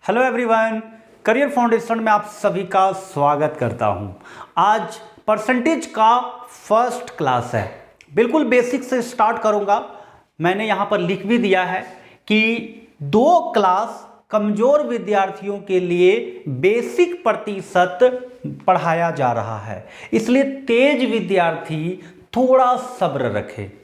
Hello everyone, career foundation में आप सभी का स्वागत करता हूं। आज परसेंटेज का फर्स्ट क्लास है। बिल्कुल बेसिक से स्टार्ट करूंगा। मैंने यहां पर लिख भी दिया है कि 2 क्लास कमजोर विद्यार्थियों के लिए बेसिक प्रतिशत पढ़ाया जा रहा है, इसलिए तेज विद्यार्थी थोड़ा सब्र रखे।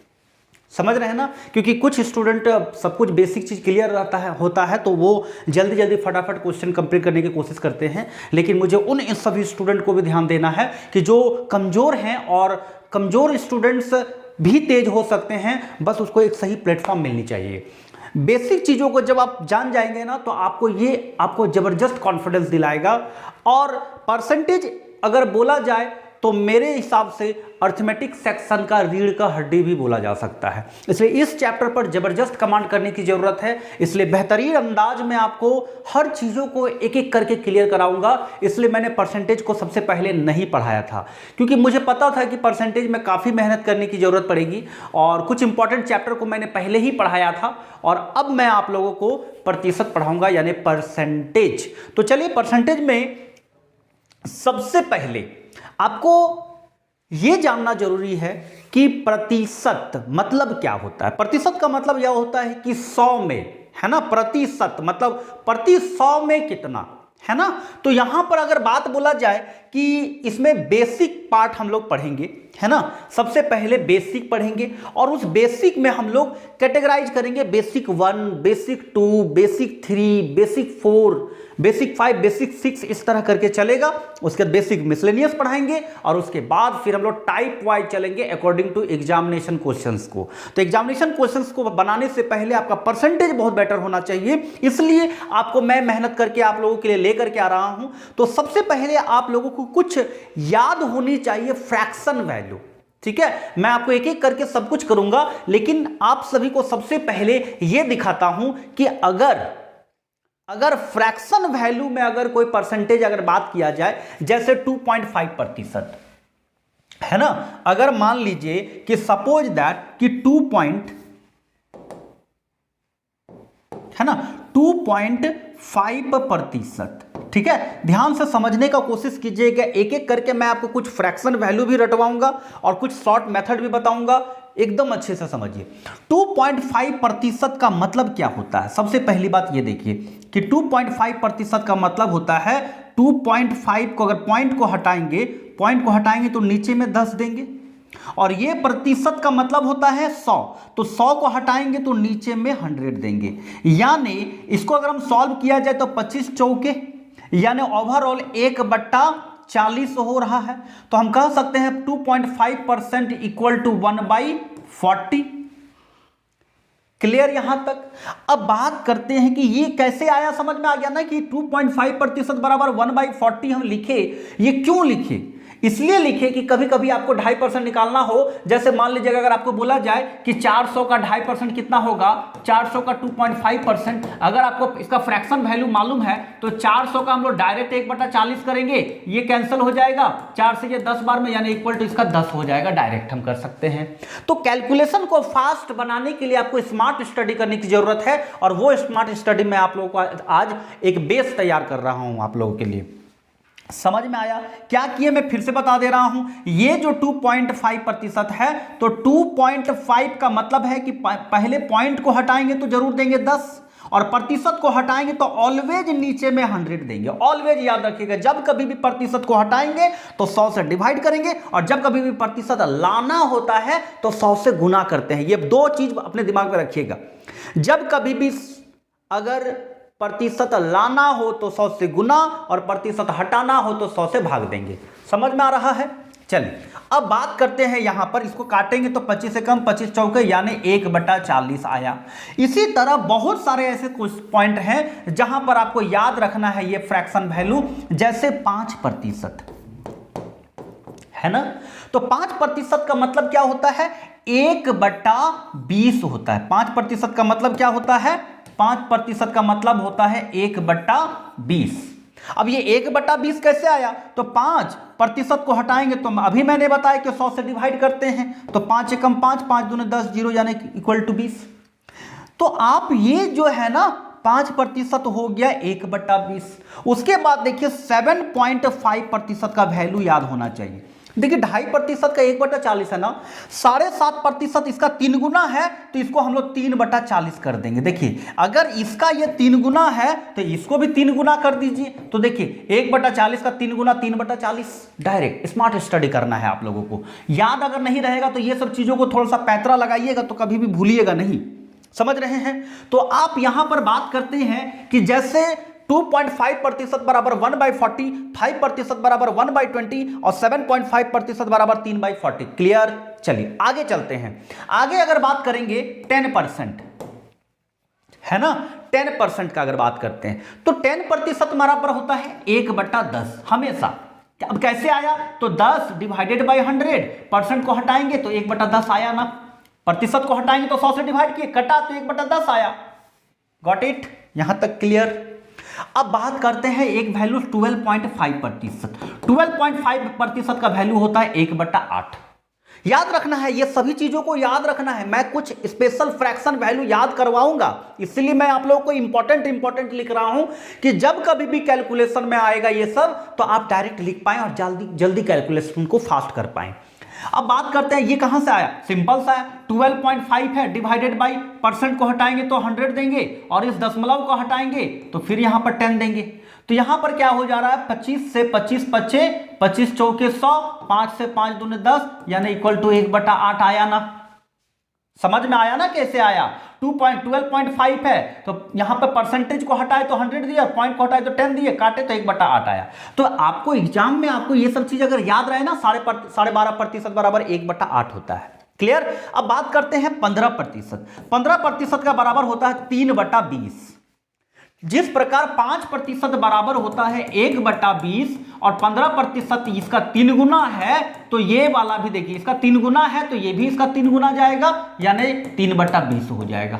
समझ रहे हैं ना, क्योंकि कुछ स्टूडेंट सब कुछ बेसिक चीज़ क्लियर होता है तो वो जल्दी जल्दी फटाफट क्वेश्चन कंप्लीट करने की कोशिश करते हैं। लेकिन मुझे उन सभी स्टूडेंट को भी ध्यान देना है कि जो कमज़ोर हैं, और कमज़ोर स्टूडेंट्स भी तेज हो सकते हैं, बस उसको एक सही प्लेटफॉर्म मिलनी चाहिए। बेसिक चीज़ों को जब आप जान जाएंगे ना तो आपको ज़बरदस्त कॉन्फिडेंस दिलाएगा। और परसेंटेज अगर बोला जाए तो मेरे हिसाब से अर्थमेटिक सेक्शन का रीढ़ का हड्डी भी बोला जा सकता है। इसलिए इस चैप्टर पर जबरदस्त कमांड करने की जरूरत है। इसलिए बेहतरीन अंदाज में आपको हर चीज़ों को एक एक करके क्लियर कराऊंगा। इसलिए मैंने परसेंटेज को सबसे पहले नहीं पढ़ाया था, क्योंकि मुझे पता था कि परसेंटेज में काफ़ी मेहनत करने की जरूरत पड़ेगी, और कुछ इंपॉर्टेंट चैप्टर को मैंने पहले ही पढ़ाया था, और अब मैं आप लोगों को प्रतिशत पढ़ाऊंगा, यानी परसेंटेज। तो चलिए, परसेंटेज में सबसे पहले आपको यह जानना जरूरी है कि प्रतिशत मतलब क्या होता है। प्रतिशत का मतलब यह होता है कि 100 में, है ना। प्रतिशत मतलब प्रति 100 में कितना, है ना। तो यहां पर अगर बात बोला जाए कि इसमें बेसिक पार्ट हम लोग पढ़ेंगे, है ना। सबसे पहले बेसिक पढ़ेंगे, और उस बेसिक में हम लोग कैटेगराइज करेंगे। Basic 1, basic 2, basic 3, basic 4, basic 5, basic 6, इस तरह करके चलेगा। उसके बाद बेसिक मिसलेनियस पढ़ाएंगे, और उसके बाद फिर हम लोग टाइप वाइज चलेंगे अकॉर्डिंग टू एग्जामिनेशन क्वेश्चंस को। तो एग्जामिनेशन क्वेश्चंस को बनाने से पहले आपका परसेंटेज बहुत बेटर होना चाहिए, इसलिए आपको मैं मेहनत करके आप लोगों के लिए लेकर के आ रहा हूं। तो सबसे पहले आप लोगों को कुछ याद होनी चाहिए, फ्रैक्शन वैल्यू। ठीक है, मैं आपको एक एक करके सब कुछ करूंगा, लेकिन आप सभी को सबसे पहले यह दिखाता हूं कि अगर फ्रैक्शन वैल्यू में अगर कोई परसेंटेज अगर बात किया जाए, जैसे 2.5%, है ना। अगर मान लीजिए कि सपोज दैट कि 2.5%, ठीक है। ध्यान से समझने का कोशिश कीजिएगा। एक एक करके मैं आपको कुछ फ्रैक्शन वैल्यू भी रटवाऊंगा और कुछ शॉर्ट मेथड भी बताऊंगा, एकदम अच्छे से समझिए। 2.5% का मतलब क्या होता है। सबसे पहली बात ये देखिए कि 2.5% का मतलब होता है 2.5 को अगर पॉइंट को हटाएंगे तो नीचे में 10 देंगे, और ये प्रतिशत का मतलब होता है 100, तो 100 को हटाएंगे तो नीचे में 100 देंगे। यानी इसको अगर हम सॉल्व किया जाए तो 25 चौके, यानी ओवरऑल 1/40 हो रहा है। तो हम कह सकते हैं 2.5% इक्वल टू 1/40। क्लियर यहां तक। अब बात करते हैं कि ये कैसे आया, समझ में आ गया ना कि 2.5% बराबर 1/40 हम लिखे। ये क्यों लिखे? इसलिए लिखे कि कभी कभी आपको 2.5% निकालना हो। जैसे मान लीजिए अगर आपको बोला जाए कि 400 का 2.5% कितना होगा, 400 का 2.5%, अगर आपको इसका फ्रैक्शन वैल्यू मालूम है तो 400 का हम लोग डायरेक्ट 1/40 करेंगे, ये कैंसिल हो जाएगा। 4 से ये 10 बार में, यानी इक्वल टू इसका 10 हो जाएगा, डायरेक्ट हम कर सकते हैं। तो कैलकुलेशन को फास्ट बनाने के लिए आपको स्मार्ट स्टडी करने की जरूरत है, और वो स्मार्ट स्टडी में आप लोगों को आज एक बेस तैयार कर रहा हूं आप लोगों के लिए। समझ में आया क्या किए? मैं फिर से बता दे रहा हूं। ये जो 2.5% है, तो 2.5 का मतलब है कि पहले पॉइंट को हटाएंगे तो जरूर देंगे 10, और प्रतिशत को हटाएंगे तो ऑलवेज नीचे में 100 देंगे। ऑलवेज याद रखिएगा, जब कभी भी प्रतिशत को हटाएंगे तो 100 से डिवाइड करेंगे, और जब कभी भी प्रतिशत लाना होता है तो 100 से गुना करते हैं। ये 2 चीज अपने दिमाग में रखिएगा। जब कभी भी अगर प्रतिशत लाना हो तो 100 से गुना, और प्रतिशत हटाना हो तो 100 से भाग देंगे। समझ में आ रहा है? चलिए अब बात करते हैं। यहां पर इसको काटेंगे तो 25 से कम 25 चौके, यानी 1/40 आया। इसी तरह बहुत सारे ऐसे कुछ पॉइंट हैं जहां पर आपको याद रखना है ये फ्रैक्शन वैल्यू, जैसे 5%, है ना। तो 5% का मतलब क्या होता है? 1/20 होता है। 5% का मतलब क्या होता है? 5% का मतलब होता है 1/20। अब ये 1/20 कैसे आया? तो 5% को हटाएंगे तो अभी मैंने बताया कि 100 से डिवाइड करते हैं, तो 5 से कम 5, 5 दूने 10, 0 यानी इक्वल टू 20। तो आप ये जो है ना 5% हो गया 1/20। उसके बाद देखिए 7.5% का वैल्यू याद होना चाहिए। देखिए 2.5% का 1/40 है ना, 7.5% इसका 3 गुना है, तो इसको हम लोग 3/40 कर देंगे। देखिए अगर इसका ये 3 गुना है तो इसको भी 3 गुना कर दीजिए। तो देखिए 1/40 का 3 गुना 3/40। डायरेक्ट स्मार्ट स्टडी करना है आप लोगों को। याद अगर नहीं रहेगा तो ये सब चीजों को थोड़ा सा पैंतरा लगाइएगा तो कभी भी भूलिएगा नहीं। समझ रहे हैं? तो आप यहां पर बात करते हैं कि जैसे 2.5% बराबर 1/40, 5% बराबर 1/20 और 7.5% बराबर 3/40। क्लियर? चलिए आगे चलते हैं। आगे अगर बात करेंगे 10%, है ना, 10% का अगर बात करते हैं तो 10% बराबर होता है 1/10 हमेशा। अब कैसे आया? तो 10 डिवाइडेड बाई 100, परसेंट को हटाएंगे तो 1/10 आया ना, प्रतिशत को हटाएंगे तो 100 से डिवाइड किए, कटा तो 1/10 आया। Got it? यहां तक क्लियर? अब बात करते हैं एक वैल्यू 12.5%। 12.5% का वैल्यू होता है 1/8। याद रखना है, ये सभी चीजों को याद रखना है। मैं कुछ स्पेशल फ्रैक्शन वैल्यू याद करवाऊंगा, इसलिए मैं आप लोगों को इंपॉर्टेंट लिख रहा हूं कि जब कभी भी कैलकुलेशन में आएगा ये सब तो आप डायरेक्ट लिख पाएं और जल्दी कैलकुलेशन को फास्ट कर पाएं। अब बात करते हैं ये कहां से आया, सिंपल सा है, 12.5 है, डिवाइडेड बाई परसेंट को हटाएंगे तो 100 देंगे और इस दशमलव को हटाएंगे तो फिर यहां पर 10 देंगे। तो यहां पर क्या हो जा रहा है, 25 से 25 बचे, 25 चौके 100, 5 से 5 दूने 10 यानी इक्वल टू 1/8 आया ना। समझ में आया ना कैसे आया? 12.5 है तो यहां पर परसेंटेज को हटाए तो 100 दिया, पॉइंट को हटाए तो 10 दिए, काटे तो 1/8 आया। तो आपको एग्जाम में आपको ये सब चीज अगर याद रहे ना, 12.5% बराबर 1/8 होता है। क्लियर? अब बात करते हैं 15%। 15% का बराबर होता है 3/20। जिस प्रकार 5% बराबर होता है 1/20 और 15% इसका 3 गुना है, तो ये वाला भी देखिए इसका 3 गुना है तो ये भी इसका 3 गुना जाएगा यानी 3/20 हो जाएगा।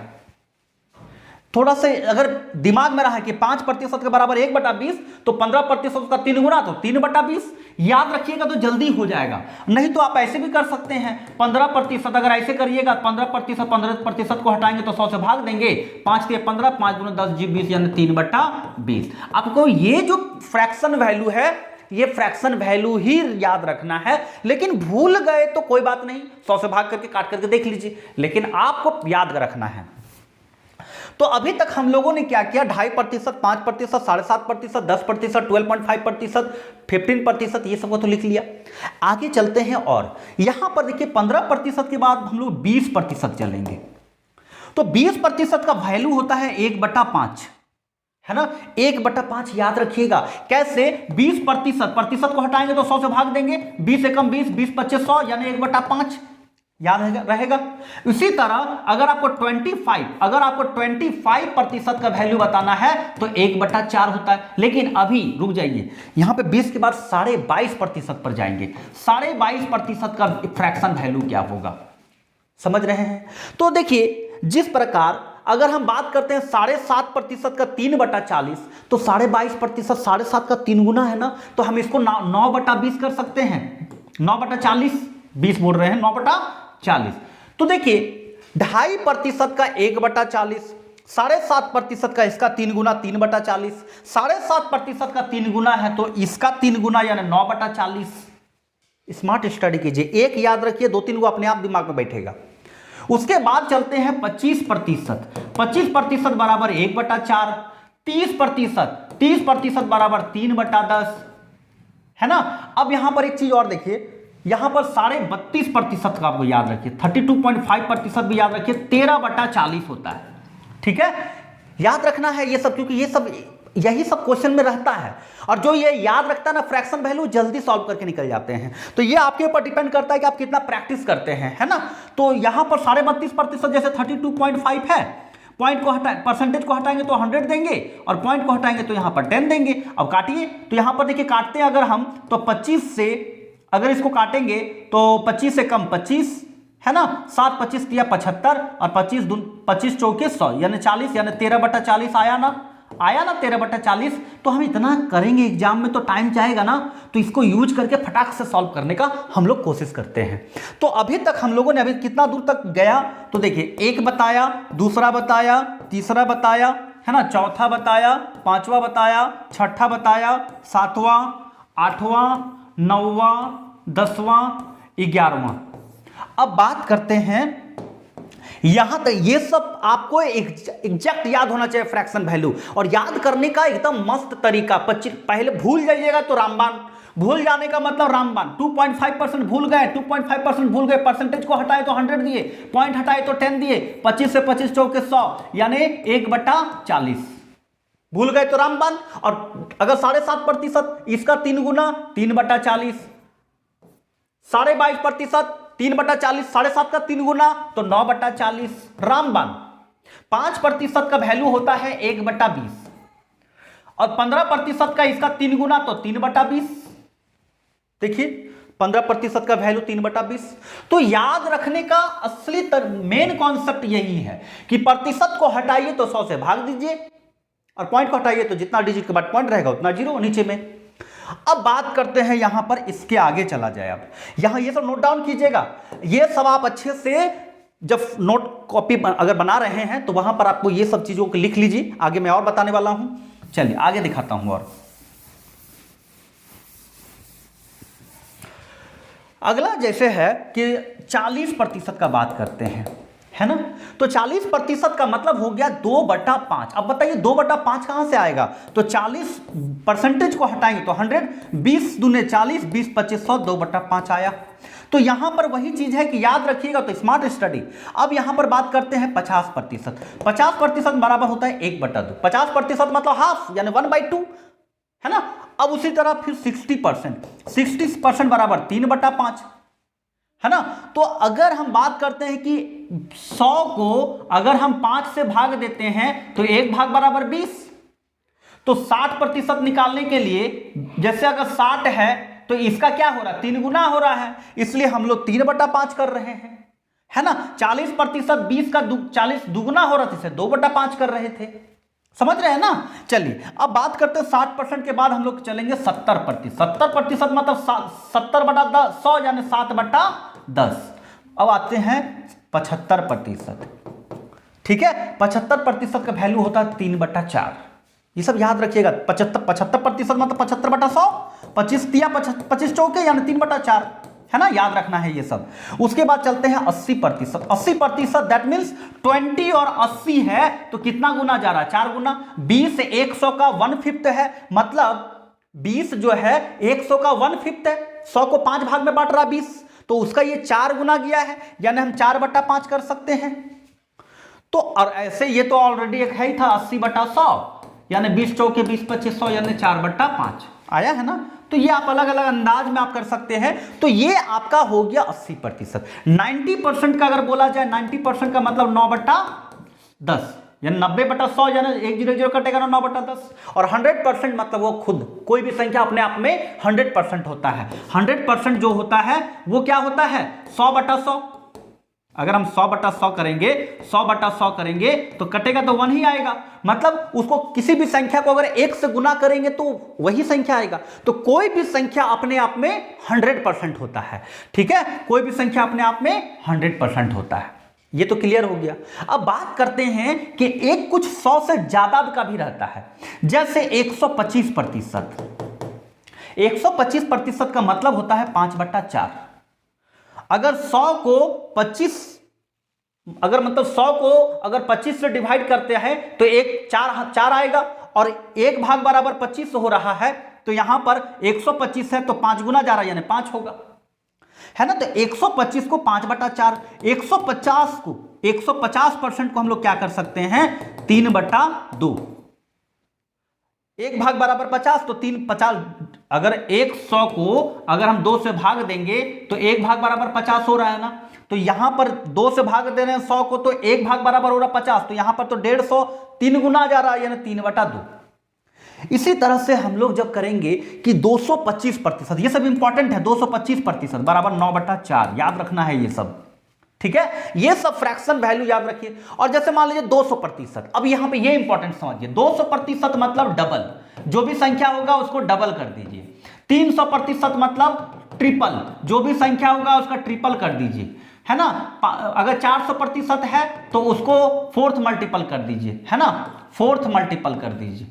थोड़ा से अगर दिमाग में रहा कि 5% के बराबर 1/20 तो 15% का 3 गुना तो 3/20, याद रखिएगा तो जल्दी हो जाएगा। नहीं तो आप ऐसे भी कर सकते हैं, 15%, अगर ऐसे करिएगा 15% को हटाएंगे तो 100 से भाग देंगे, 5 के 15, 5 दूने 10, जी 20 यानी 3/20। आपको ये जो फ्रैक्शन वैल्यू है ये फ्रैक्शन वैल्यू ही याद रखना है, लेकिन भूल गए तो कोई बात नहीं, 100 से भाग करके काट करके देख लीजिए, लेकिन आपको याद रखना है। तो अभी तक हम लोगों ने क्या किया, 2.5%, 5%, 7.5%, 10%, 12.5%, 15%, ये सबको तो लिख लिया। आगे चलते हैं और यहां पर देखिए 15% के बाद हम लोग 20% चलेंगे। तो 20% का वैल्यू होता है 1/5, है ना, 1/5 याद रखिएगा। कैसे? 20% को हटाएंगे तो 100 से भाग देंगे, 20 से कम 20, 20 25 100 यानी 1/5 याद रहेगा। इसी तरह अगर आपको 25% का वैल्यू बताना है तो 1/4 होता है। लेकिन अभी रुक जाइए, यहां पे 20 के बाद 22.5% पर जाएंगे। 22.5% का फ्रैक्शन वैल्यू क्या होगा, समझ रहे हैं? तो देखिए जिस प्रकार अगर हम बात करते हैं 7.5% का 3/40 तो 22.5% 7.5 का 3 गुना है ना, तो हम इसको 9/20 कर सकते हैं। 9/40, 20 बोल रहे हैं, 9/40। तो देखिए 2.5% का 1/40, 7.5% का इसका 3 गुना 3/40, 7.5% का 3 गुना है तो इसका 3 गुना यानी 9/40। स्मार्ट स्टडी कीजिए, एक याद रखिए, 2-3 को अपने आप दिमाग में बैठेगा। उसके बाद चलते हैं 25%। 25% बराबर 1/4, 30% बराबर 3/10, है ना। अब यहां पर एक चीज और देखिए, यहां पर 32.5% का आपको याद रखिए, 32.5% भी याद रखिए, 13/40 होता है। ठीक है, याद रखना है ये सब, क्योंकि ये सब यही सब क्वेश्चन में रहता है। और जो ये याद रखता है ना फ्रैक्शन वैल्यू, जल्दी सॉल्व करके निकल जाते हैं। तो ये आपके ऊपर डिपेंड करता है कि आप कितना प्रैक्टिस करते हैं, है ना। तो यहां पर 32.5% जैसे 32.5 है, पॉइंट को हटाए, परसेंटेज को हटाएंगे तो 100 देंगे और पॉइंट को हटाएंगे तो यहां पर 10 देंगे। अब काटिए, तो यहां पर देखिए काटते हैं अगर हम तो 25 से अगर इसको काटेंगे तो 25 से कम 25, है ना, 7 25 दिया 75 और 25 चौके 100 यानी 40 यानी 13/40 आया ना 13/40। तो हम इतना करेंगे एग्जाम में तो टाइम जाएगा ना, तो इसको यूज करके फटाक से सॉल्व करने का हम लोग कोशिश करते हैं। तो अभी तक हम लोगों ने अभी कितना दूर तक गया, तो देखिए एक बताया, दूसरा बताया, तीसरा बताया, है ना, चौथा बताया, पांचवा बताया, छठा बताया, सातवां, आठवां, नौवां, 10वां, 11वां। अब बात करते हैं यहां तक, ये सब आपको एग्जैक्ट याद होना चाहिए फ्रैक्शन वैल्यू, और याद करने का एकदम मस्त तरीका। पहले भूल जाइएगा तो रामबाण, भूल जाने का मतलब रामबाण। 2.5% भूल गए, 2.5% भूल गए, परसेंटेज को हटाए तो 100 दिए, पॉइंट हटाए तो 10 दिए, 25 से 25 चौके 100, यानी 1/40 भूल गए तो रामबाण। और अगर 7.5% इसका 3 गुना 3/40, 22.5% 3/40, 7.5 का 3 गुना तो 9/40 रामबाण। 5% का वैल्यू होता है 1/20, और 15% का इसका 3 गुना तो 3/20। देखिए 15% का वैल्यू 3/20। तो याद रखने का असली मेन कॉन्सेप्ट यही है कि प्रतिशत को हटाइए तो 100 से भाग दीजिए, और पॉइंट को हटाइए तो जितना डिजिट के बाद पॉइंट रहेगा उतना जीरो नीचे में। अब बात करते हैं यहां पर, इसके आगे चला जाए। अब यहां ये सब नोट डाउन कीजिएगा, ये सब आप अच्छे से जब नोट कॉपी अगर बना रहे हैं तो वहां पर आपको ये सब चीजों को लिख लीजिए, आगे मैं और बताने वाला हूं। चलिए आगे दिखाता हूं। और अगला जैसे है कि 40% का बात करते हैं, है ना, तो 40% का मतलब हो गया 2/5। अब बताइए 2/5 कहां से आएगा, तो 40% को हटाएंगे तो 100, 20 दूने 40, 20 25 100, 2/5 आया। तो यहां पर वही चीज है कि याद रखिएगा, तो स्मार्ट स्टडी। अब यहां पर बात करते हैं 50%। 50% बराबर होता है 1/2, 50% मतलब हाफ यानी 1/2, है ना। अब उसी तरह फिर 60% बराबर 3/5, है ना। तो अगर हम बात करते हैं कि 100 को अगर हम 5 से भाग देते हैं तो 1 भाग बराबर 20, तो 60% निकालने के लिए, जैसे अगर 60 है तो इसका क्या हो रहा है, 3 गुना हो रहा है, इसलिए हम लोग 3/5 कर रहे हैं, है ना। 40% 20 का 40 दुगुना हो रहा था, इसे 2/5 कर रहे थे, समझ रहे हैं ना। चलिए अब बात करते हैं 60% के बाद हम लोग चलेंगे 70%। 70% मतलब 70/100 यानी 7/10। अब आते हैं 75%, ठीक है। 75% का वैल्यू होता है 3/4। ये सब याद रखिएगा। 75% मतलब 75/100, 25 दिया 25 चौके यानी 3/4, है ना, याद रखना है ये सब। उसके बाद चलते हैं 80%। 80% दैट मीन्स 20 और 80 है तो कितना गुना जा रहा है, 4 गुना। 20 100 का 1/5 है, मतलब 20 जो है 100 का 1/5 है, 100 को 5 भाग में बांट रहा 20, तो उसका ये 4 गुना गया है, यानी हम 4/5 कर सकते हैं। तो और ऐसे ये तो ऑलरेडी एक है ही था 80/100, यानी 20 चौके 20 25 100 यानी 4/5 आया है ना। तो ये आप अलग अलग अंदाज में आप कर सकते हैं। तो ये आपका हो गया 80%। 90% का अगर बोला जाए, 90% का मतलब 9/10, यानी 90/100 यानी 1 0 0 कटेगा ना 9/10। और 100% मतलब वो खुद कोई भी संख्या अपने आप में 100% होता है। 100% जो होता है वो क्या होता है, 100/100। अगर हम 100/100 करेंगे, 100/100 करेंगे तो कटेगा तो 1 ही आएगा, मतलब उसको किसी भी संख्या को अगर 1 से गुना करेंगे तो वही संख्या आएगा। तो कोई भी संख्या अपने आप में 100% होता है, ठीक है, कोई भी संख्या अपने आप में 100% होता है। ये तो क्लियर हो गया। अब बात करते हैं कि एक कुछ 100 से ज्यादा का भी रहता है, जैसे 125%। 125% का मतलब होता है 5/4। अगर 100 को 25 अगर मतलब 100 को अगर 25 से डिवाइड करते हैं तो एक 4 आएगा, और 1 भाग बराबर 25 हो रहा है, तो यहां पर 125 है तो 5 गुना जा रहा है यानी 5 होगा, है ना। तो 125 को 5/4, 150% को हम लोग क्या कर सकते हैं, 3/2। 1 भाग बराबर 50 तो 3 50, अगर 100 को अगर हम 2 से भाग देंगे तो 1 भाग बराबर 50 हो रहा है ना। तो यहां पर 2 से भाग दे रहे हैं 100 को, तो 1 भाग बराबर हो रहा 50, तो यहां पर तो 150 3 गुना जा रहा है यानी 3/2। इसी तरह से हम लोग जब करेंगे कि 225%, ये सब इंपॉर्टेंट है, 225% बराबर 9/4, याद रखना है ये सब, ठीक है। ये सब फ्रैक्शन वैल्यू याद रखिए। और जैसे मान लीजिए 200%, अब यहां पे ये इंपॉर्टेंट समझिए, 200% मतलब डबल, जो भी संख्या होगा उसको डबल कर दीजिए। 300% मतलब ट्रिपल, जो भी संख्या होगा उसका ट्रिपल कर दीजिए, है ना। अगर 400% है तो उसको फोर्थ मल्टीपल कर दीजिए, है ना, फोर्थ मल्टीपल कर दीजिए।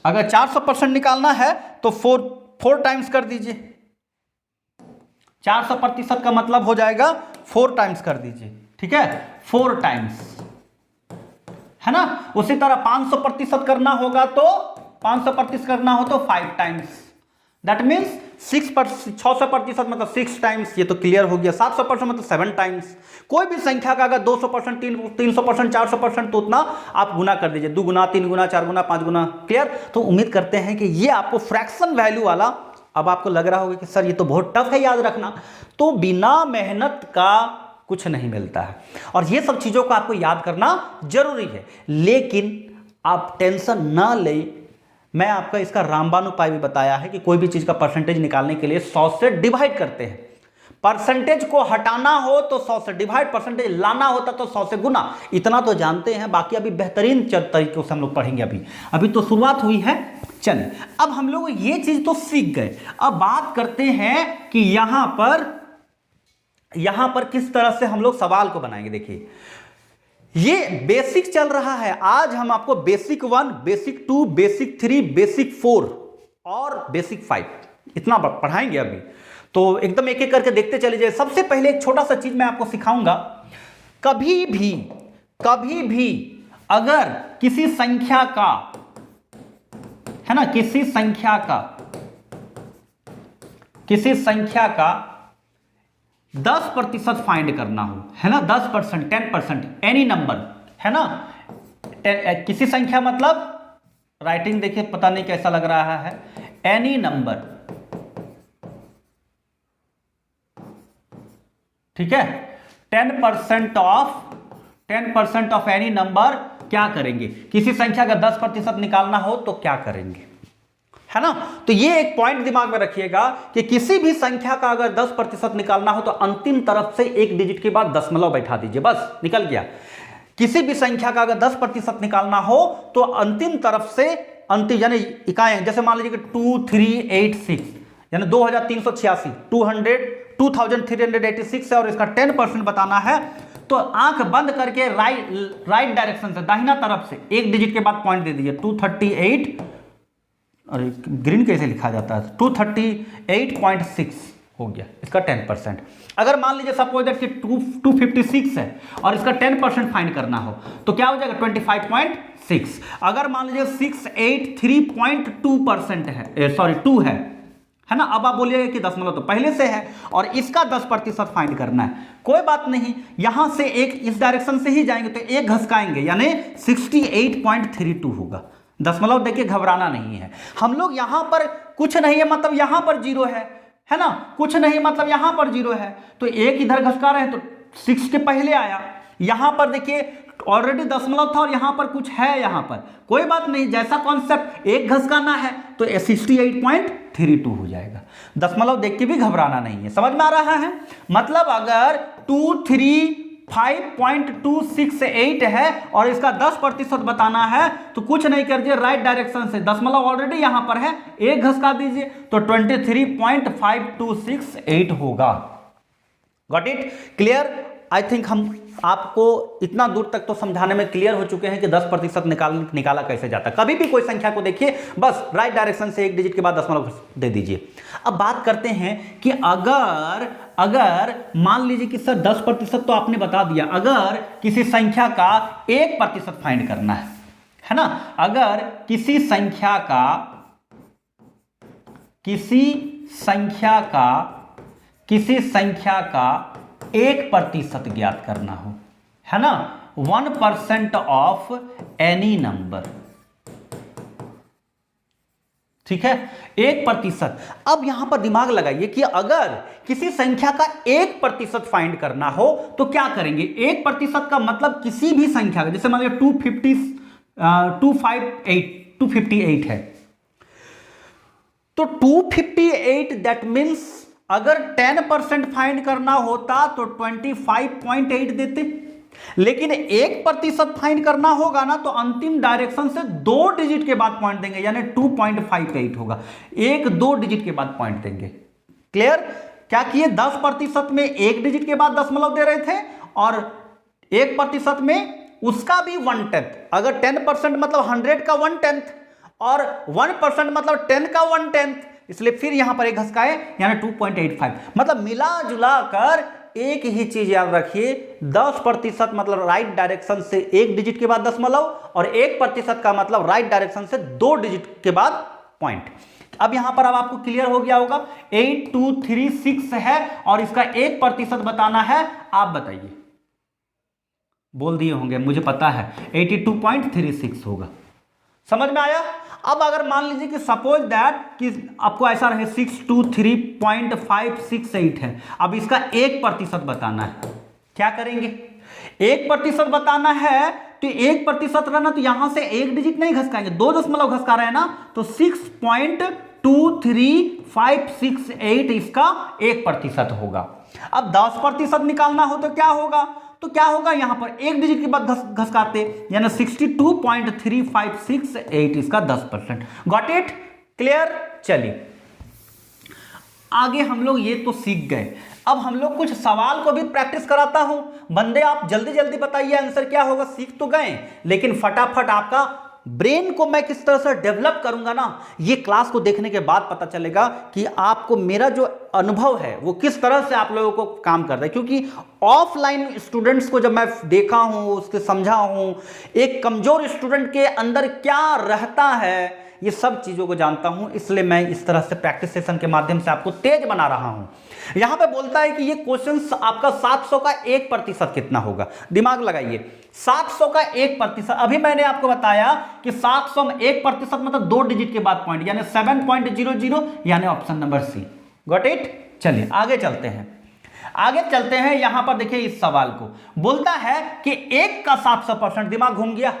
अगर 400% निकालना है तो फोर टाइम्स कर दीजिए। 400% का मतलब हो जाएगा 4 टाइम्स कर दीजिए, ठीक है, 4 टाइम्स, है ना। उसी तरह 500% करना होगा तो 500% करना हो तो 5 टाइम्स, दैट मीन्स 600% मतलब 6 टाइम्स, ये तो क्लियर हो गया। 700% मतलब 7 टाइम्स। कोई भी संख्या का अगर 200%, 300%, 400% तो उतना आप गुना कर दीजिए, 2 गुना, 3 गुना, 4 गुना, 5 गुना। क्लियर। तो उम्मीद करते हैं कि ये आपको फ्रैक्शन वैल्यू वाला, अब आपको लग रहा होगा कि सर ये तो बहुत टफ है याद रखना, तो बिना मेहनत का कुछ नहीं मिलता है, और ये सब चीजों को आपको याद करना जरूरी है। लेकिन आप टेंशन ना लें, मैं आपका इसका रामबाण उपाय भी बताया है कि कोई भी चीज का परसेंटेज निकालने के लिए 100 से डिवाइड करते हैं। परसेंटेज को हटाना हो तो 100 से डिवाइड, परसेंटेज लाना होता तो 100 से गुना। इतना तो जानते हैं, बाकी अभी बेहतरीन तरीकों से हम लोग पढ़ेंगे। अभी तो शुरुआत हुई है। चलिए, अब हम लोग ये चीज तो सीख गए। अब बात करते हैं कि यहां पर किस तरह से हम लोग सवाल को बनाएंगे। देखिए, ये बेसिक चल रहा है। आज हम आपको बेसिक 1, बेसिक 2, बेसिक 3, बेसिक 4 और बेसिक 5 इतना पढ़ाएंगे अभी। तो एकदम एक एक करके देखते चले जाए। सबसे पहले एक छोटा सा चीज मैं आपको सिखाऊंगा। कभी भी अगर किसी संख्या का, है ना, किसी संख्या का 10% फाइंड करना हो, है ना, 10%, 10%, एनी नंबर, है ना, किसी संख्या मतलब राइटिंग देखिए पता नहीं कैसा लग रहा है, एनी नंबर, ठीक है, 10% ऑफ एनी नंबर क्या करेंगे, किसी संख्या का 10% निकालना हो तो क्या करेंगे, है ना। तो ये एक पॉइंट दिमाग में रखिएगा कि किसी भी संख्या का अगर 10% निकालना हो तो अंतिम तरफ से एक डिजिट के बाद दशमलव बैठा दीजिए, बस निकल गया। किसी भी संख्या का अगर 10% निकालना हो तो अंतिम तरफ से अंतिम यानी इकाइयां, जैसे मान लीजिए कि 2386 यानी 2386, 2386 है और इसका 10% बताना है, तो आंख बंद करके राइट डायरेक्शन से दाहिना तरफ से एक डिजिट के बाद पॉइंट दे दीजिए 238, अरे ग्रीन कैसे लिखा जाता है, 238.6 हो गया इसका 10%। अगर मान लीजिए सपोज दैट कि 256 है और इसका 10% फाइंड करना हो तो क्या हो जाएगा 25.6। अगर मान लीजिए 683.2% है, सॉरी 2 है ना। अब आप बोलिएगा कि दशमलव तो पहले से है और इसका 10% फाइंड करना है, कोई बात नहीं, यहां से एक इस डायरेक्शन से ही जाएंगे तो एक घसकाएंगे यानी 68.32 होगा। दशमलव देखिए घबराना नहीं है। हम लोग यहां पर कुछ नहीं है मतलब यहां पर 0 है ना, कुछ नहीं मतलब यहां पर 0 है, तो एक इधर घसका रहे हैं तो 6 के पहले आया। यहां पर देखिए ऑलरेडी दशमलव था और यहां पर कुछ है, यहां पर कोई बात नहीं, जैसा कॉन्सेप्ट एक घसकाना है तो 68.32 हो जाएगा। दशमलव देख के भी घबराना नहीं है, समझ में आ रहा है। मतलब अगर 235.268 है और इसका 10% बताना है तो कुछ नहीं करिए, राइट डायरेक्शन से दशमलव ऑलरेडी यहां पर है, एक घसका दीजिए तो 23.5268 होगा। Got it, clear. I think हम आपको इतना दूर तक तो समझाने में क्लियर हो चुके हैं कि 10% निकाला कैसे जाता है। कभी भी कोई संख्या को देखिए बस राइट डायरेक्शन से एक डिजिट के बाद दशमलव दे दीजिए। अब बात करते हैं कि अगर मान लीजिए कि सर 10% तो आपने बता दिया, अगर किसी संख्या का 1% फाइंड करना है ना, अगर किसी संख्या का 1% ज्ञात करना हो, है ना, 1% ऑफ एनी नंबर, ठीक है, 1%। अब यहां पर दिमाग लगाइए कि अगर किसी संख्या का 1% फाइंड करना हो तो क्या करेंगे। 1% का मतलब किसी भी संख्या का, जैसे मान लीजिए 258 है तो 258 दैट मीन्स अगर 10% फाइंड करना होता तो 25.8 देते, लेकिन 1% फाइंड करना होगा ना तो अंतिम डायरेक्शन से 2 डिजिट के बाद पॉइंट देंगे यानी 2.58 होगा, 1-2 डिजिट के बाद पॉइंट देंगे। क्लियर, क्या किए, 10% में एक डिजिट के बाद दशमलव दे रहे थे और 1% में उसका भी 1/10। अगर 10% मतलब 100 का 1/10 और 1% मतलब 10 का 1/10, इसलिए फिर यहां पर एक घसकाए यानी 2.85। मतलब मिला जुला कर एक ही चीज याद रखिए, 10% मतलब राइट डायरेक्शन से एक डिजिट के बाद दशमलव और 1% का मतलब राइट डायरेक्शन से 2 डिजिट के बाद पॉइंट। अब यहां पर अब आपको क्लियर हो गया होगा, 8236 है और इसका 1% बताना है। आप बताइए, बोल दिए होंगे मुझे पता है, 82.36 होगा। समझ में आया। अब अगर मान लीजिए कि सपोज दैट कि आपको ऐसा रहे 623.568 है, अब इसका 1% बताना है, क्या करेंगे, 1% बताना है तो 1% रहना, तो यहां से एक डिजिट नहीं घसकाएंगे, 2 दशमलव घसका रहे हैं ना, तो 6.23568 इसका 1% होगा। अब 10% निकालना हो तो क्या होगा, तो क्या होगा, यहां पर एक डिजिट के बाद घसकाते यानी 62.3568 इसका 10%। Got it, clear. चलिए आगे हम लोग ये तो सीख गए, अब हम लोग कुछ सवाल को भी प्रैक्टिस कराता हूं। बंदे आप जल्दी जल्दी बताइए आंसर क्या होगा। सीख तो गए लेकिन फटाफट आपका ब्रेन को मैं किस तरह से डेवलप करूंगा ना, ये क्लास को देखने के बाद पता चलेगा कि आपको मेरा जो अनुभव है वो किस तरह से आप लोगों को काम कर रहा है। क्योंकि ऑफलाइन स्टूडेंट्स को जब मैं देखा हूं, उसके समझा हूं, एक कमजोर स्टूडेंट के अंदर क्या रहता है, ये सब चीजों को जानता हूं, इसलिए मैं इस तरह से प्रैक्टिस सेशन के माध्यम से आपको तेज बना रहा हूं। यहां पे बोलता है कि ये क्वेश्चन आपका 700 का 1% कितना होगा। दिमाग लगाइए, 700 का 1%, अभी मैंने आपको बताया कि 700 में 1% मतलब 2 डिजिट के बाद पॉइंट यानी 7.00 यानी option number C. Got it. चलिए आगे चलते हैं, आगे चलते हैं। यहां पर देखिए इस सवाल को बोलता है कि 1 का 700%, दिमाग घूम गया।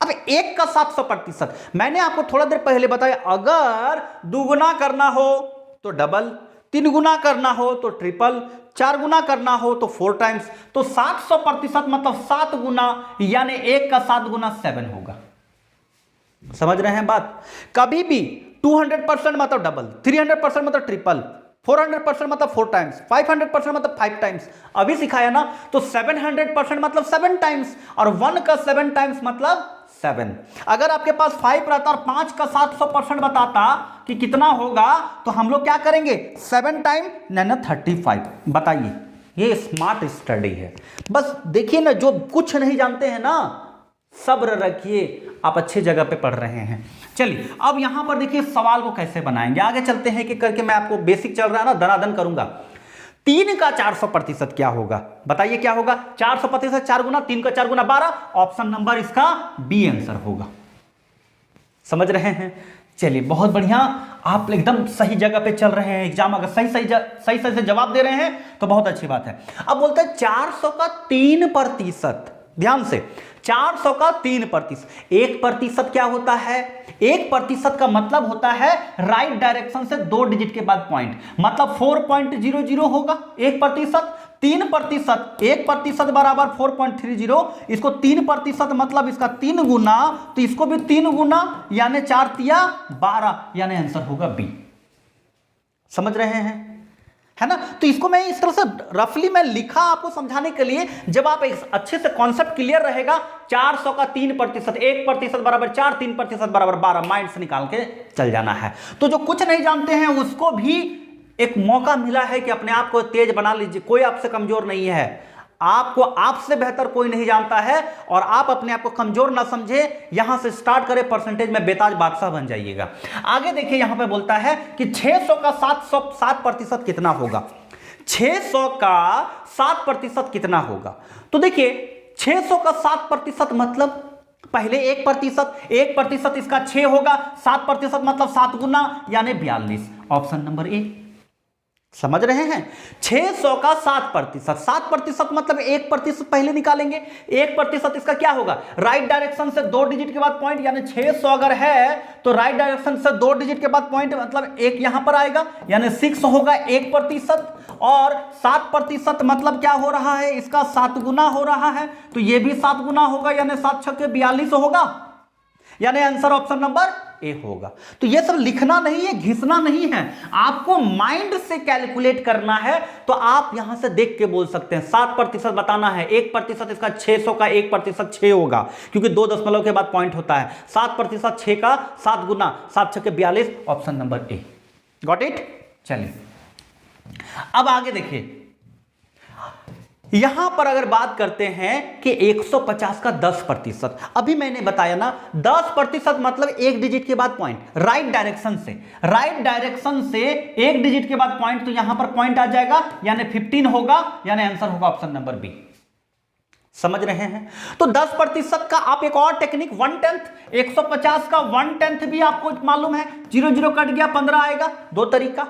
अब 1 का 700%, मैंने आपको थोड़ा देर पहले बताया, अगर दुगुना करना हो तो डबल, 3 गुना करना हो तो ट्रिपल, 4 गुना करना हो तो 4 टाइम्स, तो 700% मतलब 7 गुना यानी 1 का 7 गुना 7 होगा। समझ रहे हैं बात। कभी भी 200% मतलब डबल, 300% मतलब ट्रिपल, 400% मतलब 4 टाइम्स, 500% मतलब 5 टाइम्स। अभी सिखाया ना, तो 700% मतलब 7 टाइम्स और 1 का 7 टाइम्स मतलब 7। अगर आपके पास 5 रहता और 5 का 700% बताता कि कितना होगा, तो हम लोग क्या करेंगे, 7 टाइम यानी 35। बताइए, ये स्मार्ट स्टडी है। बस देखिए ना, जो कुछ नहीं जानते हैं ना, सब्र रखिए, आप अच्छी जगह पे पढ़ रहे हैं। चलिए अब यहां पर देखिए सवाल को कैसे बनाएंगे, आगे चलते हैं कि करके मैं आपको बेसिक चल रहा है ना, दनादन करूंगा। 3 का 400% क्या होगा, बताइए क्या होगा। 400% 4 गुना, 3 का 4 गुना 12, ऑप्शन नंबर इसका बी आंसर होगा। समझ रहे हैं। चलिए बहुत बढ़िया, आप एकदम सही जगह पे चल रहे हैं। एग्जाम अगर सही से जवाब दे रहे हैं तो बहुत अच्छी बात है। अब बोलते हैं 400 का 3%, ध्यान से, 400 का 3%, 1% क्या होता है, 1% का मतलब होता है राइट डायरेक्शन से 2 डिजिट के बाद पॉइंट, मतलब 4.00 होगा 1%। 3%, 1% बराबर 4.30, इसको 3% मतलब इसका 3 गुना, तो इसको भी 3 गुना यानी 4 तिया 12 यानी आंसर होगा बी। समझ रहे हैं, है ना। तो इसको मैं इस तरह से रफली मैं लिखा आपको समझाने के लिए, जब आप एक अच्छे से कॉन्सेप्ट क्लियर रहेगा। 400 का 3%, 1% बराबर 4, 3% बराबर 12, माइंड से निकाल के चल जाना है। तो जो कुछ नहीं जानते हैं उसको भी एक मौका मिला है कि अपने आप को तेज बना लीजिए। कोई आपसे कमजोर नहीं है, आपको आपसे बेहतर कोई नहीं जानता है, और आप अपने आप को कमजोर ना समझे। यहां से स्टार्ट करें, परसेंटेज में बेताज बादशाह बन जाइएगा। आगे देखिए यहां पे बोलता है कि 600 का 7% कितना होगा। 600 का 7% कितना होगा, तो देखिए 600 का 7% मतलब पहले 1% इसका 6 होगा, 7% मतलब 7 गुना यानी 42, ऑप्शन नंबर ए। समझ रहे हैं। 600 का 7% मतलब 1% पहले निकालेंगे। 1% इसका क्या होगा, राइट डायरेक्शन से 2 डिजिट के बाद पॉइंट, यानी 600 अगर है तो राइट डायरेक्शन से 2 डिजिट के बाद पॉइंट मतलब 1 यहां पर आएगा, यानी 6 होगा 1%। और 7% मतलब क्या हो रहा है, इसका 7 गुना हो रहा है, तो ये भी 7 गुना होगा यानी 7 छक्के 42 होगा, यानी आंसर ऑप्शन नंबर ए होगा। तो ये सब लिखना नहीं है, घिसना नहीं है, आपको माइंड से कैलकुलेट करना है। तो आप यहां से देख के बोल सकते हैं 7% बताना है, 1% इसका 600 का 1% 6 होगा, क्योंकि 2 दशमलव के बाद पॉइंट होता है। 7% 6 का 7 गुना 7 6 42, option number A. Got it. चलिए अब आगे देखिए, यहां पर अगर बात करते हैं कि 150 का 10%, अभी मैंने बताया ना 10% मतलब एक डिजिट के बाद पॉइंट, राइट डायरेक्शन से एक डिजिट के बाद पॉइंट, तो यहां पर पॉइंट आ जाएगा यानी 15 होगा, यानी आंसर होगा ऑप्शन नंबर बी। समझ रहे हैं? तो 10% का आप एक और टेक्निक 1/10, 150 का 1/10 भी आपको मालूम है, 0 0 कट गया 15 आएगा। 2 तरीका,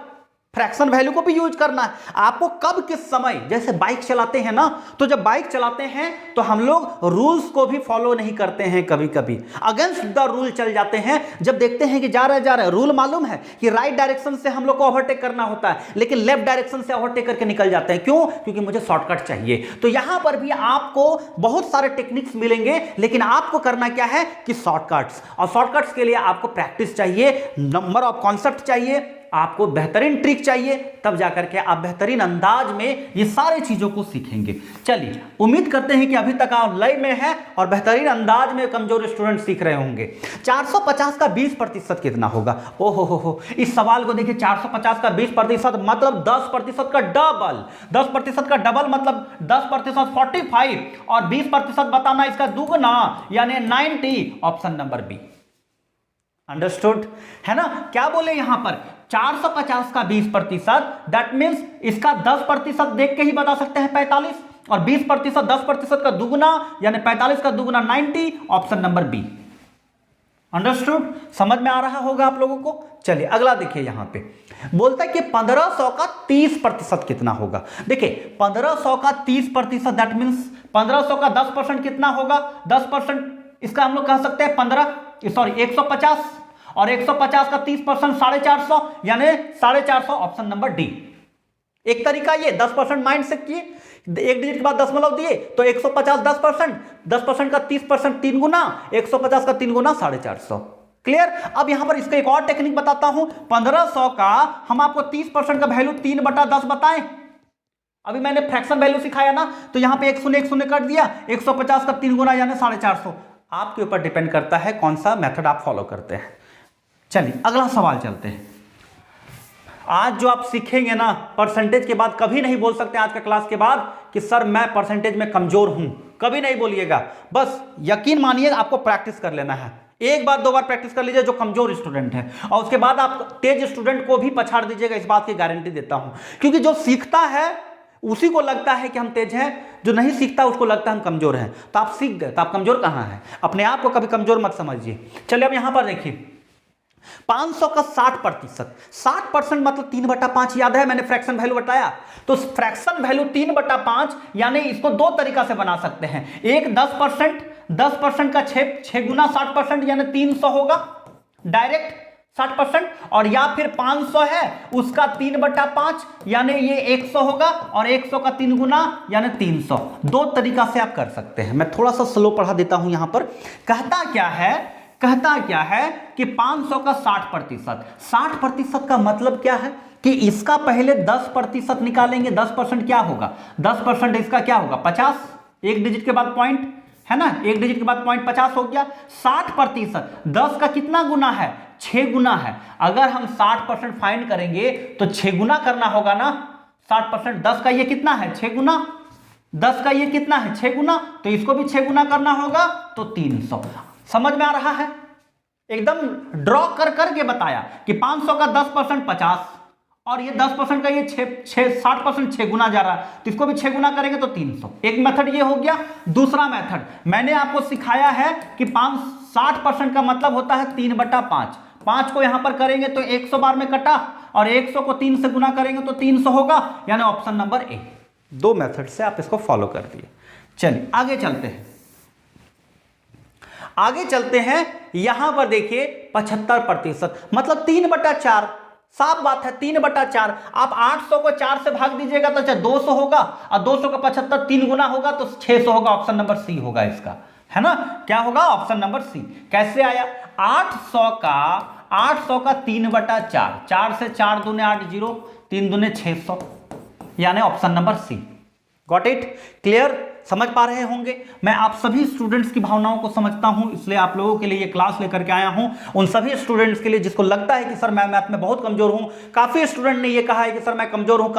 फ्रैक्शन वैल्यू को भी यूज करना है आपको। कब किस समय, जैसे बाइक चलाते हैं ना, तो जब बाइक चलाते हैं तो हम लोग रूल्स को भी फॉलो नहीं करते हैं, कभी कभी अगेंस्ट द रूल चल जाते हैं। जब देखते हैं कि जा रहा है, रूल मालूम है कि राइट डायरेक्शन से हम लोग को ओवरटेक करना होता है, लेकिन लेफ्ट डायरेक्शन से ओवरटेक करके निकल जाते हैं। क्यों? क्योंकि मुझे शॉर्टकट चाहिए। तो यहां पर भी आपको बहुत सारे टेक्निक्स मिलेंगे, लेकिन आपको करना क्या है कि शॉर्टकट्स, और शॉर्टकट्स के लिए आपको प्रैक्टिस चाहिए, नंबर ऑफ कॉन्सेप्ट चाहिए, आपको बेहतरीन ट्रिक चाहिए, तब जाकर के आप बेहतरीन अंदाज में ये सारी चीजों को सीखेंगे। चलिए, उम्मीद करते हैं कि अभी तक आप लय में हैं और बेहतरीन अंदाज में कमजोर स्टूडेंट सीख रहे होंगे। 450 का 20% कितना होगा? ओहो हो, इस सवाल को देखिए, 450 का 20% मतलब 10% का डबल। 10% का डबल मतलब 10% 45 और 20% बताना इसका दुगना यानी 90, ऑप्शन नंबर बी। अंडरस्टूड है ना? क्या बोले यहां पर 450 का 20%, दैट मीन्स इसका 10% देख के ही बता सकते हैं 45, और 20% 10% का दुगना यानी 45 का दुगना 90, ऑप्शन नंबर बी। अंडरस्टूड? समझ में आ रहा होगा आप लोगों को। चलिए अगला देखिए, यहां पे बोलता है कि 1500 का 30% कितना होगा। देखिए 1500 का 30%, दैट मीन्स 1500 का 10% कितना होगा? 10% इसका हम लोग कह सकते हैं 150, और 150 का 30% 450 यानी 450, ऑप्शन नंबर डी। एक तरीका ये 10% माइंड से किए, एक डिजिट के बाद दशमलव दिए तो 150 10% का 30% 3 गुना, 150 का 3 गुना 450। क्लियर? अब यहां पर इसका एक और टेक्निक बताता हूं। 1500 का हम आपको 30% का वैल्यू 3/10 बताएं। अभी मैंने फ्रैक्शन वैल्यू सिखाया ना, तो यहां पे 1 शून्य कट दिया, 150 का 3 गुना यानी 450। आपके ऊपर डिपेंड करता है कौन सा मेथड आप फॉलो करते हैं। चलिए अगला सवाल चलते हैं। आज जो आप सीखेंगे ना, परसेंटेज के बाद कभी नहीं बोल सकते आज के क्लास के बाद कि सर मैं परसेंटेज में कमजोर हूं, कभी नहीं बोलिएगा। बस यकीन मानिए, आपको प्रैक्टिस कर लेना है। एक बार 2 बार प्रैक्टिस कर लीजिए जो कमजोर स्टूडेंट है, और उसके बाद आप तेज स्टूडेंट को भी पछाड़ दीजिएगा, इस बात की गारंटी देता हूं। क्योंकि जो सीखता है उसी को लगता है कि हम तेज हैं, जो नहीं सीखता उसको लगता है हम कमजोर हैं। तो आप सीख गए तो आप कमजोर कहां हैं? अपने आप को कभी कमजोर मत समझिए। चलिए अब यहां पर देखिए, 500 का 60% मतलब 3/5। याद है मैंने फ्रैक्शन वैल्यू बताया, तो फ्रैक्शन वैल्यू 3/5 यानी इसको 2 तरीका से बना सकते हैं। एक 10% का 6 गुना 60% यानी 300 होगा डायरेक्ट 60%, और या फिर 500 है उसका 3/5 यानी ये 100 होगा, और 100 का 3 गुना यानी 300। 2 तरीका से आप कर सकते हैं। मैं थोड़ा सा स्लो पढ़ा देता हूं। यहां पर कहता क्या है कि 500 का 60% का मतलब क्या है कि इसका पहले 10% निकालेंगे। 10% क्या होगा? 10% इसका क्या होगा? 50। एक डिजिट के बाद पॉइंट है ना, एक डिजिट के बाद पॉइंट 50 हो गया। 60% 10 का कितना गुना है? 6 गुना है। अगर हम 60% फाइंड करेंगे तो 6 गुना करना होगा ना। 60% 10 का ये कितना है? 6 गुना। 10 का ये कितना है? 6 गुना। तो इसको भी 6 गुना करना होगा तो 300। समझ में आ रहा है? एकदम ड्रॉ कर करके बताया कि 500 का 10% 50, और ये 10% का ये 60% 6 गुना जा रहा है, तो इसको भी 6 गुना करेंगे तो 300। एक मेथड ये हो गया। दूसरा मेथड मैंने आपको सिखाया है कि 60% का मतलब होता है 3/5। 5 को यहां पर करेंगे तो 100 बार में कटा, और 100 को 3 से गुना करेंगे तो 300 होगा, यानी ऑप्शन नंबर ए। 2 मेथड से आप इसको फॉलो कर दिए। चलिए आगे चलते हैं। यहां पर देखिए 75% मतलब 3/4। साफ बात है 3/4। आप 800 को 4 से भाग दीजिएगा तो 200 होगा, और 200 का 75 3 गुना होगा तो 600 होगा, ऑप्शन नंबर सी होगा इसका। है ना, क्या होगा ऑप्शन नंबर सी। कैसे आया, 800 का 3/4, 4 से 4 दूने 8, 0 3 दूने 600, यानी option number C. Got it, clear, समझ पा रहे होंगे। मैं आप सभी स्टूडेंट्स की भावनाओं को समझता हूं, इसलिए आप लोगों के लिए ये क्लास लेकर के आया हूं। उन सभी स्टूडेंट्स के लिए जिसको लगता है कि सर मैं मैथ में बहुत कमजोर हूं, काफी स्टूडेंट ने ये कहा है कि सर मैं कमजोर हूं।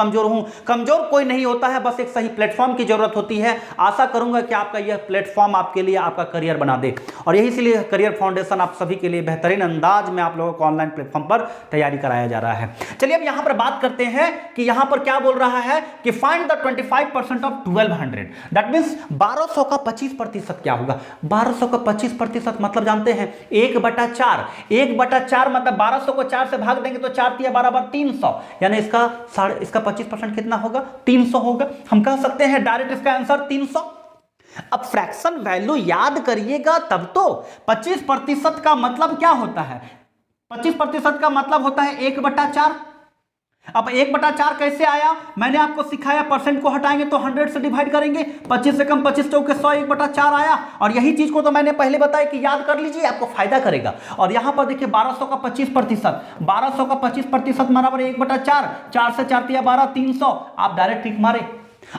कमजोर कोई नहीं होता है, बस एक सही प्लेटफॉर्म की जरूरत होती है। आशा करूंगा कि आपका यह प्लेटफॉर्म आपके लिए आपका करियर बना दे, और यही इसलिए करियर फाउंडेशन आप सभी के लिए बेहतरीन अंदाज में आप लोगों को ऑनलाइन प्लेटफॉर्म पर तैयारी कराया जा रहा है। चलिए अब यहां पर बात करते हैं कि यहां पर क्या बोल रहा है कि find the 25% of 1200, that means 1200 का 25% क्या होगा। 1200 का 25% मतलब जानते हैं 1/4, 1/4 मतलब 1200 को 4 से भाग देंगे तो 4 × 12 = 300, यानी इसका 25% कितना होगा, 300 होगा। हम कह सकते हैं डायरेक्ट इसका आंसर 300। अब फ्रैक्शन वैल्यू याद करिएगा तब तो। 25% का मतलब क्या होता है, 25% का मतलब होता है 1/4। अब 1/4 कैसे आया, मैंने आपको सिखाया, परसेंट को हटाएंगे तो 100 से डिवाइड करेंगे, 25 से कम 25 चौके 100, 1/4 आया। और यही चीज को तो मैंने पहले बताया कि याद कर लीजिए, आपको फायदा करेगा। और यहां पर देखिए 1200 का 25%, 1200 का 25% बराबर 1/4, 4 से 4 × 12 300, आप डायरेक्ट टिक मारे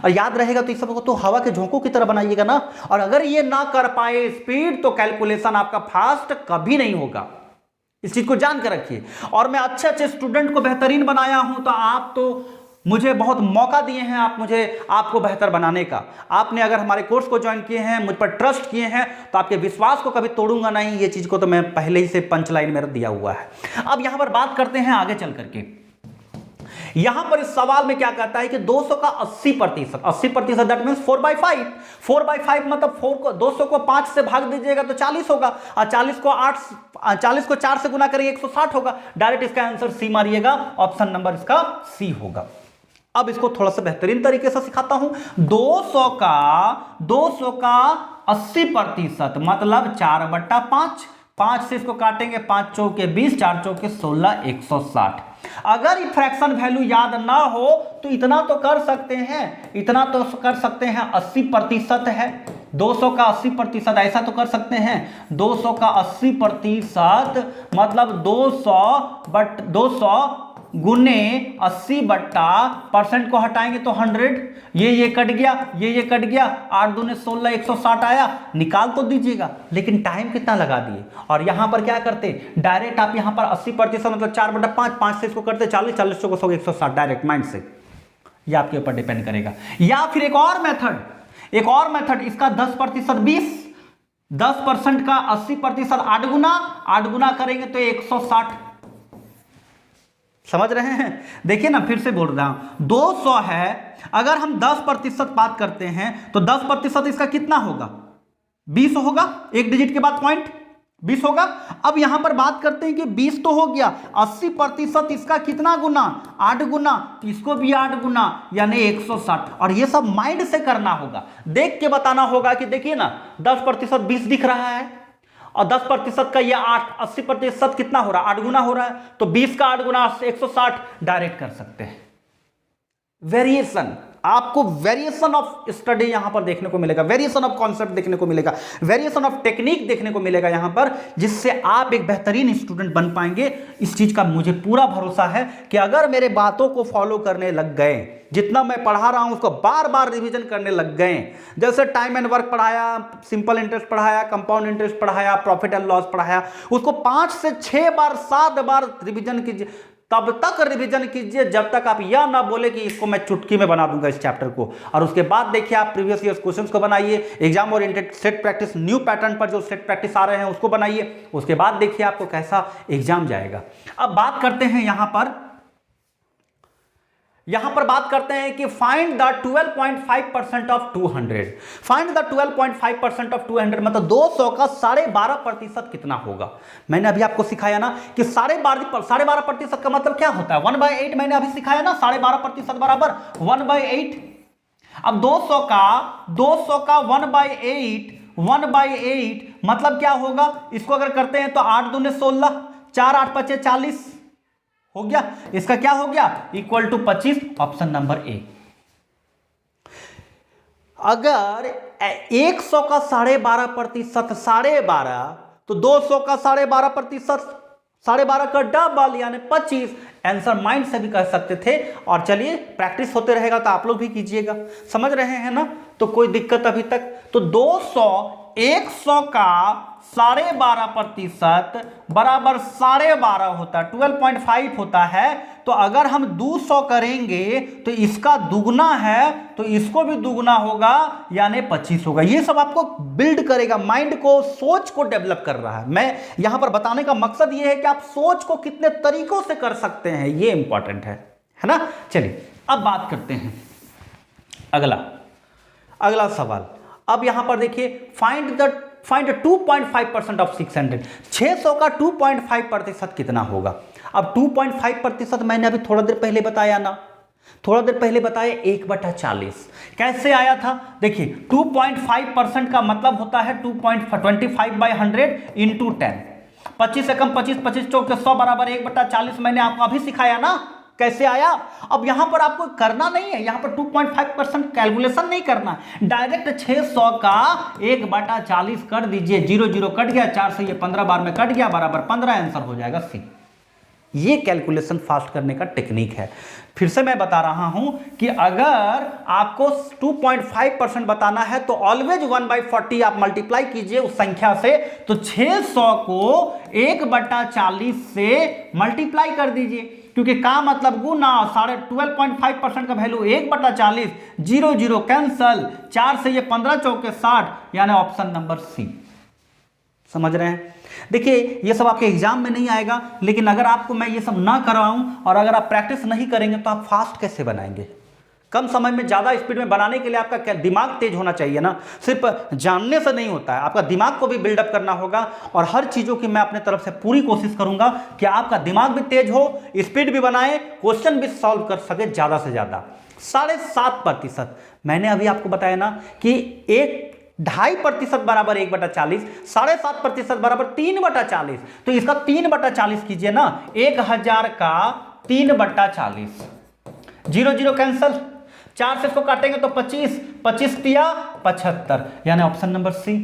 और याद रहेगा। तो इस सबको तो हवा के झोंकों की तरह बनाइएगा ना। और अगर ये ना कर पाए स्पीड, तो कैलकुलेशन आपका फास्ट कभी नहीं होगा, इस चीज को जान कर रखिए। और मैं अच्छे स्टूडेंट को बेहतरीन बनाया हूं, तो आप तो मुझे बहुत मौका दिए हैं, आपको बेहतर बनाने का। आपने अगर हमारे कोर्स को ज्वाइन किए हैं, मुझ पर ट्रस्ट किए हैं, तो आपके विश्वास को कभी तोड़ूंगा नहीं, ये चीज को तो मैं पहले ही से पंच लाइन मेरा दिया हुआ है। अब यहां पर बात करते हैं आगे चल करके। यहां पर इस सवाल में क्या कहता है कि 200 का 80%, 80% दैट मींस 4/5, 4/5 मतलब 200 को 5 से भाग दीजिएगा तो 40 होगा, और 40 को 4 से गुना करेंगे 160 होगा। डायरेक्ट इसका आंसर सी मारिएगा, ऑप्शन नंबर इसका सी होगा। अब इसको थोड़ा सा बेहतरीन तरीके से सिखाता हूं। 200 का 80% मतलब 4/5, 5 से इसको काटेंगे, 5 चौके 20, 4 चौके 16, 160। अगर फ्रैक्शन वैल्यू याद ना हो तो इतना तो कर सकते हैं, 80% है। 200 का 80% ऐसा तो कर सकते हैं, 200 का 80% मतलब 200 गुने 80/% को हटाएंगे तो 100, ये कट गया, ये कट गया, 8 दूने 16, 160 आया। निकाल तो दीजिएगा, लेकिन टाइम कितना लगा दिए। और यहां पर क्या करते, डायरेक्ट आप यहां पर 80% मतलब 4/5, 5 से इसको करते 40, 40 को 100, 160 डायरेक्ट माइंड से। ये आपके ऊपर डिपेंड करेगा। या फिर एक और मेथड, इसका 10% 20, 10% का 80% 8 गुना करेंगे तो 160। समझ रहे हैं, देखिए ना, फिर से बोल रहा हूं, 200 है, अगर हम 10% बात करते हैं तो 10% इसका कितना होगा, 20 होगा, एक डिजिट के बाद पॉइंट 20 होगा। अब यहां पर बात करते हैं कि 20 तो हो गया, 80% इसका कितना गुना, 8 गुना, इसको भी 8 गुना, यानी 160। और ये सब माइंड से करना होगा, देख के बताना होगा कि देखिए ना 10% 20 दिख रहा है, और 10% का ये 80% कितना हो रहा है, 8 गुना हो रहा है, तो 20 का 8 गुना 160 डायरेक्ट कर सकते हैं। वेरिएशन, आपको वेरिएशन ऑफ स्टडी यहां पर देखने को मिलेगा, वेरिएशन ऑफ कॉन्सेप्ट देखने को मिलेगा, वेरिएशन ऑफ टेक्निक देखने को मिलेगा यहां पर, जिससे आप एक बेहतरीन स्टूडेंट बन पाएंगे। इस चीज का मुझे पूरा भरोसा है कि अगर मेरे बातों को फॉलो करने लग गए, जितना मैं पढ़ा रहा हूं उसको बार बार रिवीजन करने लग गए, जैसे टाइम एंड वर्क पढ़ाया, सिंपल इंटरेस्ट पढ़ाया, कंपाउंड इंटरेस्ट पढ़ाया, प्रॉफिट एंड लॉस पढ़ाया, उसको 5 से 6 बार 7 बार रिवीजन कीजिए, तब तक रिवीजन कीजिए जब तक आप यह ना बोले कि इसको मैं चुटकी में बना दूंगा इस चैप्टर को। और उसके बाद देखिए आप प्रीवियस ईयर क्वेश्चंस को बनाइए, exam oriented set practice, new pattern पर जो सेट प्रैक्टिस आ रहे हैं उसको बनाइए, उसके बाद देखिए आपको कैसा एग्जाम जाएगा। अब बात करते हैं यहां पर बात करते हैं कि find the 12.5% of 200, find the 12.5% of 200 मतलब 200 का 12.5% कितना होगा। मैंने अभी आपको सिखाया ना कि 12.5% का मतलब क्या होता है, 1/8 मैंने अभी सिखाया ना, 12.5% बराबर 1/8। अब 200 का 1/8 मतलब क्या होगा, इसको अगर करते हैं तो 8 दूने 16, 4 8 5 40 हो गया, इसका क्या हो गया, equal to 25, option number A. अगर 100 का 12.5% 12.5, तो 200 का 12.5% 12.5 का डबल यानी 25। आंसर माइंड से भी कह सकते थे। और चलिए प्रैक्टिस होते रहेगा तो आप लोग भी कीजिएगा, समझ रहे हैं ना, तो कोई दिक्कत अभी तक। तो 100 का 12.5% बराबर 12.5 होता है, 12.5 होता है। तो अगर हम 200 करेंगे तो इसका दुगना है तो इसको भी दुगना होगा यानी 25 होगा। ये सब आपको बिल्ड करेगा, माइंड को, सोच को डेवलप कर रहा है। मैं यहां पर बताने का मकसद ये है कि आप सोच को कितने तरीकों से कर सकते हैं, ये इंपॉर्टेंट है ना। चलिए अब बात करते हैं अगला सवाल। अब यहां पर देखिए, फाइंड 2.5% ऑफ 600। 600 का 2.5% कितना होगा। अब 2.5% मैंने अभी थोड़ा देर पहले बताया ना, 1/40। कैसे आया था, देखिए 2.5% का मतलब होता है 2.25/100 इंटू 10। 25 एकम 25, 25 चौक 100 बराबर 1/40। मैंने आपको अभी सिखाया ना कैसे आया। अब यहां पर आपको करना नहीं है, यहां पर 2.5% कैलकुलेशन नहीं करना, डायरेक्ट 600 का 1/40 कर दीजिए। 0 0 कट गया, 4 से ये 15 बार में कट गया, बराबर 15। आंसर हो जाएगा सी। ये कैलकुलेशन फास्ट करने का टेक्निक है। फिर से मैं बता रहा हूं कि अगर आपको 2.5% बताना है तो ऑलवेज 1/40 आप मल्टीप्लाई कीजिए उस संख्या से। तो 600 को 1/40 से मल्टीप्लाई कर दीजिए, क्योंकि का मतलब गुना, 12.5% का वैल्यू 1/40, 0 0 कैंसल, 4 से ये 15 चौके 60, यानी ऑप्शन नंबर सी। समझ रहे हैं। देखिए ये सब आपके एग्जाम में नहीं आएगा, लेकिन अगर आपको मैं ये सब ना करवाऊं और अगर आप प्रैक्टिस नहीं करेंगे तो आप फास्ट कैसे बनाएंगे। कम समय में ज़्यादा स्पीड में बनाने के लिए आपका क्या दिमाग तेज होना चाहिए ना, सिर्फ जानने से नहीं होता है, आपका दिमाग को भी बिल्डअप करना होगा। और हर चीज़ों की मैं अपने तरफ से पूरी कोशिश करूंगा कि आपका दिमाग भी तेज हो, स्पीड भी बनाए, क्वेश्चन भी सॉल्व कर सके ज़्यादा से ज़्यादा। 7.5% मैंने अभी आपको बताया ना कि 2.5% बराबर 1/40, 7.5% बराबर 3/40। तो इसका 3/40 कीजिए ना, 1000 का 3/40, 0 0 कैंसल, 4 से इसको काटेंगे तो 25, 25 तिया 75, यानी ऑप्शन नंबर सी।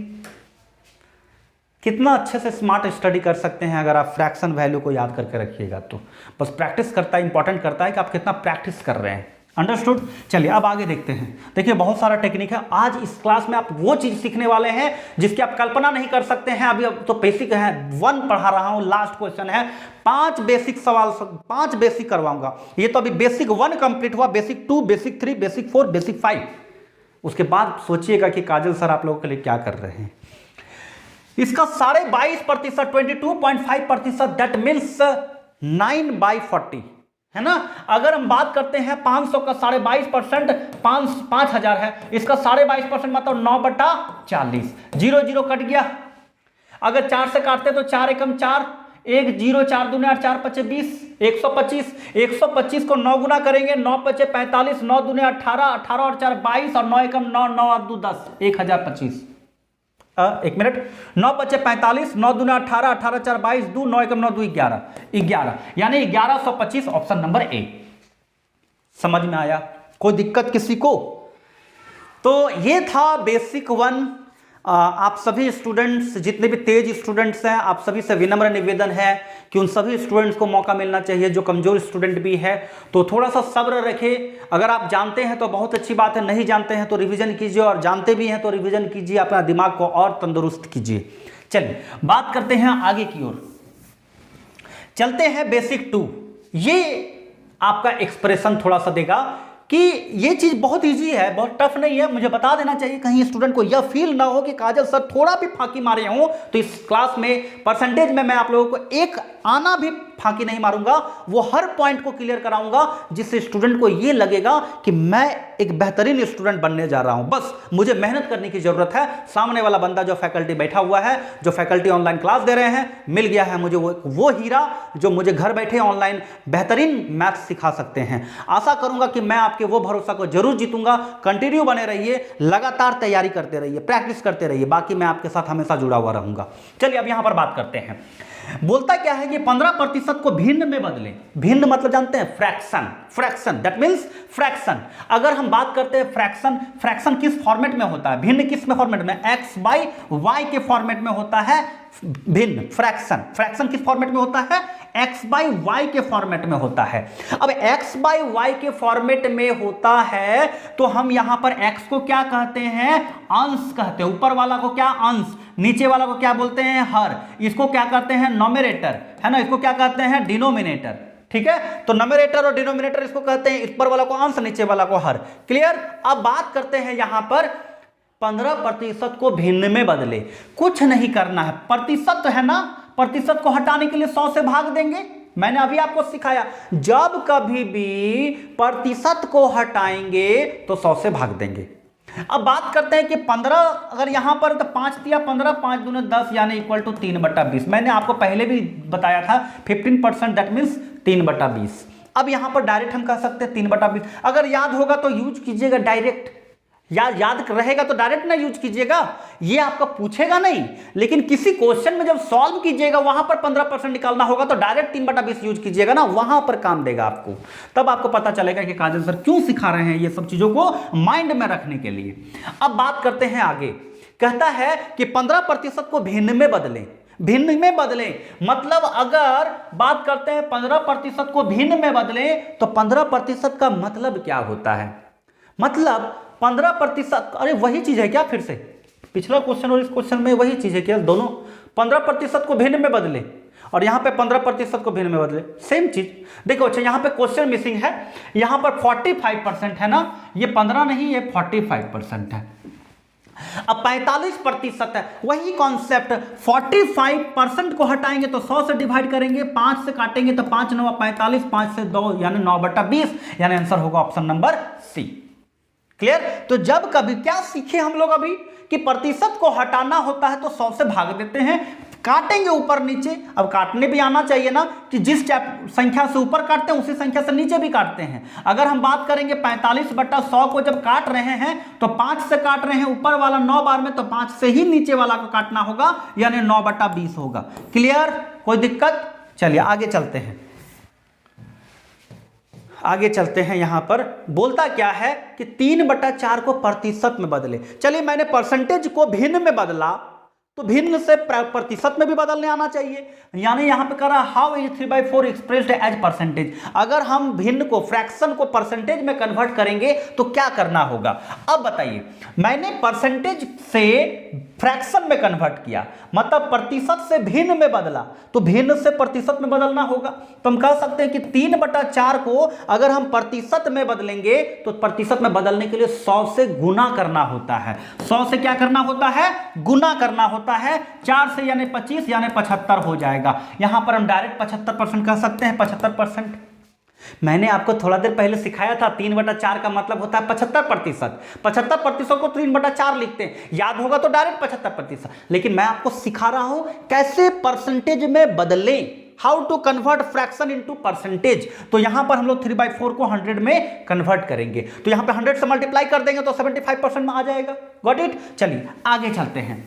कितना अच्छे से स्मार्ट स्टडी कर सकते हैं अगर आप फ्रैक्शन वैल्यू को याद करके रखिएगा तो। बस प्रैक्टिस करता है, इंपॉर्टेंट करता है कि आप कितना प्रैक्टिस कर रहे हैं। अंडरस्टूड। चलिए अब आगे देखते हैं। देखिए बहुत सारा टेक्निक है। आज इस क्लास में आप वो चीज सीखने वाले हैं जिसकी आप कल्पना नहीं कर सकते हैं। अभी अब तो बेसिक है, 1 पढ़ा रहा हूं, लास्ट क्वेश्चन है। 5 बेसिक सवाल, 5 बेसिक करवाऊंगा। ये तो अभी बेसिक 1 कंप्लीट हुआ, बेसिक 2, बेसिक 3, बेसिक 4, बेसिक 5। उसके बाद सोचिएगा कि काजल सर आप लोगों के लिए क्या कर रहे हैं। इसका 22.5%, 22.5%, दैट मीन्स 9/40 है ना। अगर हम बात करते हैं 500 का 22%, 5000 है, इसका 22.5% मतलब 9/40, 0 0 कट गया। अगर 4 से काटते तो 4 एकम 4, 1 0, 4 दूनी 8, 4 पचे 20, 125। 125 को 9 गुना करेंगे, 9 पचे 45, 9 दूनी 18, 18 और 4 22, और 9 एकम 9, 9 और 2 10, 1025। एक मिनट, 9 पचे 45, 9 दूनी 18, 18 4 22, 2 9 एकम 9 2 11, 11 यानी 1125, ऑप्शन नंबर ए। समझ में आया? कोई दिक्कत किसी को? तो ये था बेसिक 1। आप सभी स्टूडेंट्स, जितने भी तेज स्टूडेंट्स हैं, आप सभी से विनम्र निवेदन है कि उन सभी स्टूडेंट्स को मौका मिलना चाहिए जो कमजोर स्टूडेंट भी है। तो थोड़ा सा सब्र रखें। अगर आप जानते हैं तो बहुत अच्छी बात है, नहीं जानते हैं तो रिवीजन कीजिए, और जानते भी हैं तो रिवीजन कीजिए, अपना दिमाग को और तंदुरुस्त कीजिए। चलिए बात करते हैं आगे की ओर, चलते हैं बेसिक 2। ये आपका एक्सप्रेशन थोड़ा सा देगा कि ये चीज बहुत इजी है, बहुत टफ नहीं है। मुझे बता देना चाहिए कहीं स्टूडेंट को यह फील ना हो कि काजल सर थोड़ा भी फांकी मारे हों। तो इस क्लास में परसेंटेज में मैं आप लोगों को एक आना भी फांकी नहीं मारूंगा, वो हर पॉइंट को क्लियर कराऊंगा जिससे स्टूडेंट को ये लगेगा कि मैं एक बेहतरीन स्टूडेंट बनने जा रहा हूं। बस मुझे मेहनत करने की जरूरत है। सामने वाला बंदा जो फैकल्टी बैठा हुआ है, जो फैकल्टी ऑनलाइन क्लास दे रहे हैं, मिल गया है मुझे वो हीरा जो मुझे घर बैठे ऑनलाइन बेहतरीन मैथ्स सिखा सकते हैं। आशा करूंगा कि मैं आपके वो भरोसा को जरूर जीतूंगा। कंटिन्यू बने रहिए, लगातार तैयारी करते रहिए, प्रैक्टिस करते रहिए, बाकी मैं आपके साथ हमेशा जुड़ा हुआ रहूंगा। चलिए अब यहां पर बात करते हैं। बोलता क्या है कि 15% को भिन्न में बदलें। भिन्न मतलब जानते हैं, fraction. Fraction that means fraction. अगर हम बात करते हैं फ्रैक्शन, फ्रैक्शन किस फॉर्मेट में होता है? भिन्न किस में फॉर्मेट में? x बाई वाई के फॉर्मेट में होता है भिन्न। फ्रैक्शन, फ्रैक्शन किस फॉर्मेट में होता है? x बाई वाई के फॉर्मेट में होता है। अब x बाई वाई के फॉर्मेट में होता है तो हम यहां पर x को क्या कहते हैं? अंश कहते हैं। ऊपर वाला को क्या? अंश। नीचे वाला को क्या बोलते हैं? हर। इसको क्या कहते हैं? नोमिनेटर, है ना। इसको क्या कहते हैं? डिनोमिनेटर। ठीक है, तो नोमिनेटर और डिनोमिनेटर इसको कहते हैं, ऊपर वाला को अंश, नीचे वाला को हर। क्लियर। अब बात करते हैं यहां पर 15% को भिन्न में बदले। कुछ नहीं करना है, प्रतिशत है ना, प्रतिशत को हटाने के लिए 100 से भाग देंगे। मैंने अभी आपको सिखाया, जब कभी भी प्रतिशत को हटाएंगे तो 100 से भाग देंगे। अब बात करते हैं कि 15, अगर यहां पर तो 5 दिया 15, 5 दूने 10 यानी इक्वल टू 3/20। मैंने आपको पहले भी बताया था 15% दैट मीन्स 3/20। अब यहां पर डायरेक्ट हम कह सकते हैं 3/20। अगर याद होगा तो यूज कीजिएगा डायरेक्ट, याद रहेगा तो डायरेक्ट ना यूज कीजिएगा, ये आपका पूछेगा नहीं। लेकिन किसी क्वेश्चन में जब सॉल्व कीजिएगा वहां पर 15% निकालना होगा तो डायरेक्ट 3/20 यूज कीजिएगा ना, वहां पर काम देगा आपको। तब आपको पता चलेगा कि काजल सर क्यों सिखा रहे हैं ये सब चीजों को माइंड में रखने के लिए। अब बात करते हैं आगे। कहता है कि 15% को भिन्न में बदलें। भिन्न में बदलें मतलब अगर बात करते हैं 15% को भिन्न में बदलें तो 15% का मतलब क्या होता है? मतलब 15%, अरे वही चीज है क्या? फिर से पिछला क्वेश्चन और इस क्वेश्चन में वही चीज है क्या? दोनों 15% को भिन्न में बदले और यहां पे 15% को भिन्न में बदले, सेम चीज। देखो अच्छा, यहां पे क्वेश्चन मिसिंग है। यहां पर 45% है ना, ये 15 नहीं, ये 45% है। अब 45% है, वही कॉन्सेप्ट। 45% को हटाएंगे तो 100 से डिवाइड करेंगे, 5 से काटेंगे तो 5 9 45, 5 से 2 यानी 9/20, यानी आंसर होगा ऑप्शन नंबर सी। क्लियर। तो जब कभी क्या सीखे हम लोग अभी कि प्रतिशत को हटाना होता है तो 100 से भाग देते हैं, काटेंगे ऊपर नीचे। अब काटने भी आना चाहिए ना, कि जिस संख्या से ऊपर काटते हैं उसी संख्या से नीचे भी काटते हैं। अगर हम बात करेंगे 45/100 को जब काट रहे हैं तो 5 से काट रहे हैं, ऊपर वाला 9 बार में, तो 5 से ही नीचे वाला को काटना होगा, यानी 9/20 होगा। क्लियर, कोई दिक्कत? चलिए आगे चलते हैं। आगे चलते हैं। यहां पर बोलता क्या है कि 3/4 को प्रतिशत में बदले। चलिए मैंने परसेंटेज को भिन्न में बदला तो भिन्न से प्रतिशत में भी बदलने आना चाहिए। यानी यहां पे कह रहा how is 3/4 expressed as percentage. अगर हम भिन्न को, फ्रैक्शन को परसेंटेज में कन्वर्ट करेंगे तो क्या करना होगा? अब बताइए, मैंने परसेंटेज से फ्रैक्शन में कन्वर्ट किया, मतलब प्रतिशत से भिन्न में बदला, तो भिन्न से प्रतिशत में बदलना होगा। तो हम कह सकते हैं कि 3/4 को अगर हम प्रतिशत में बदलेंगे तो प्रतिशत में बदलने के लिए 100 से गुना करना होता है। 100 से क्या करना होता है? गुना करना होता है। 4 से यानी 25 यानी 75 हो जाएगा। यहां पर हम डायरेक्ट 75% कह सकते हैं। 75%। मैंने आपको थोड़ा देर पहले सिखाया था 3/4 का मतलब होता है 75%। 75% को 3/4 लिखते हैं, याद होगा तो डायरेक्ट 75%। लेकिन मैं आपको सिखा रहा हूं कैसे परसेंटेज में बदलें, how to convert fraction into percentage. तो यहां पर हम लोग 3/4 को 100 में कन्वर्ट करेंगे, तो यहां पे 100 से मल्टीप्लाई कर देंगे तो 75% में आ जाएगा। Got it. चलिए आगे चलते हैं।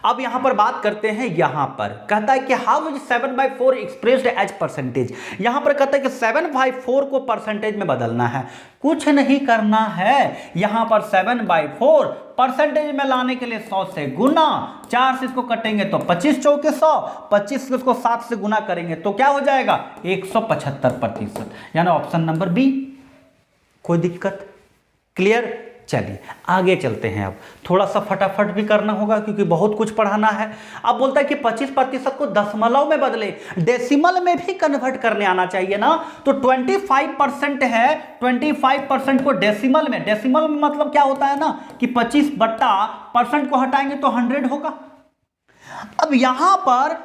अब यहां पर बात करते हैं, यहां पर कहता है कि how is 7/4 expressed as percentage. यहां पर कहता है कि 7/4 को परसेंटेज में बदलना है। कुछ नहीं करना है, यहां पर 7/4 परसेंटेज में लाने के लिए 100 से गुना, 4 से इसको कटेंगे तो 25 चौके 100, 25 से इसको 7 से गुना करेंगे तो क्या हो जाएगा? 175%, यानी ऑप्शन नंबर बी। कोई दिक्कत? क्लियर। चलिए आगे चलते हैं। अब थोड़ा सा फटाफट भी करना होगा क्योंकि बहुत कुछ पढ़ाना है। अब बोलता है कि 25% को दशमलव में बदले, डेसिमल में भी कन्वर्ट करने आना चाहिए ना। तो 25% है, 25% को डेसिमल में, डेसिमल में मतलब क्या होता है ना कि 25% को हटाएंगे तो 100 होगा। अब यहां पर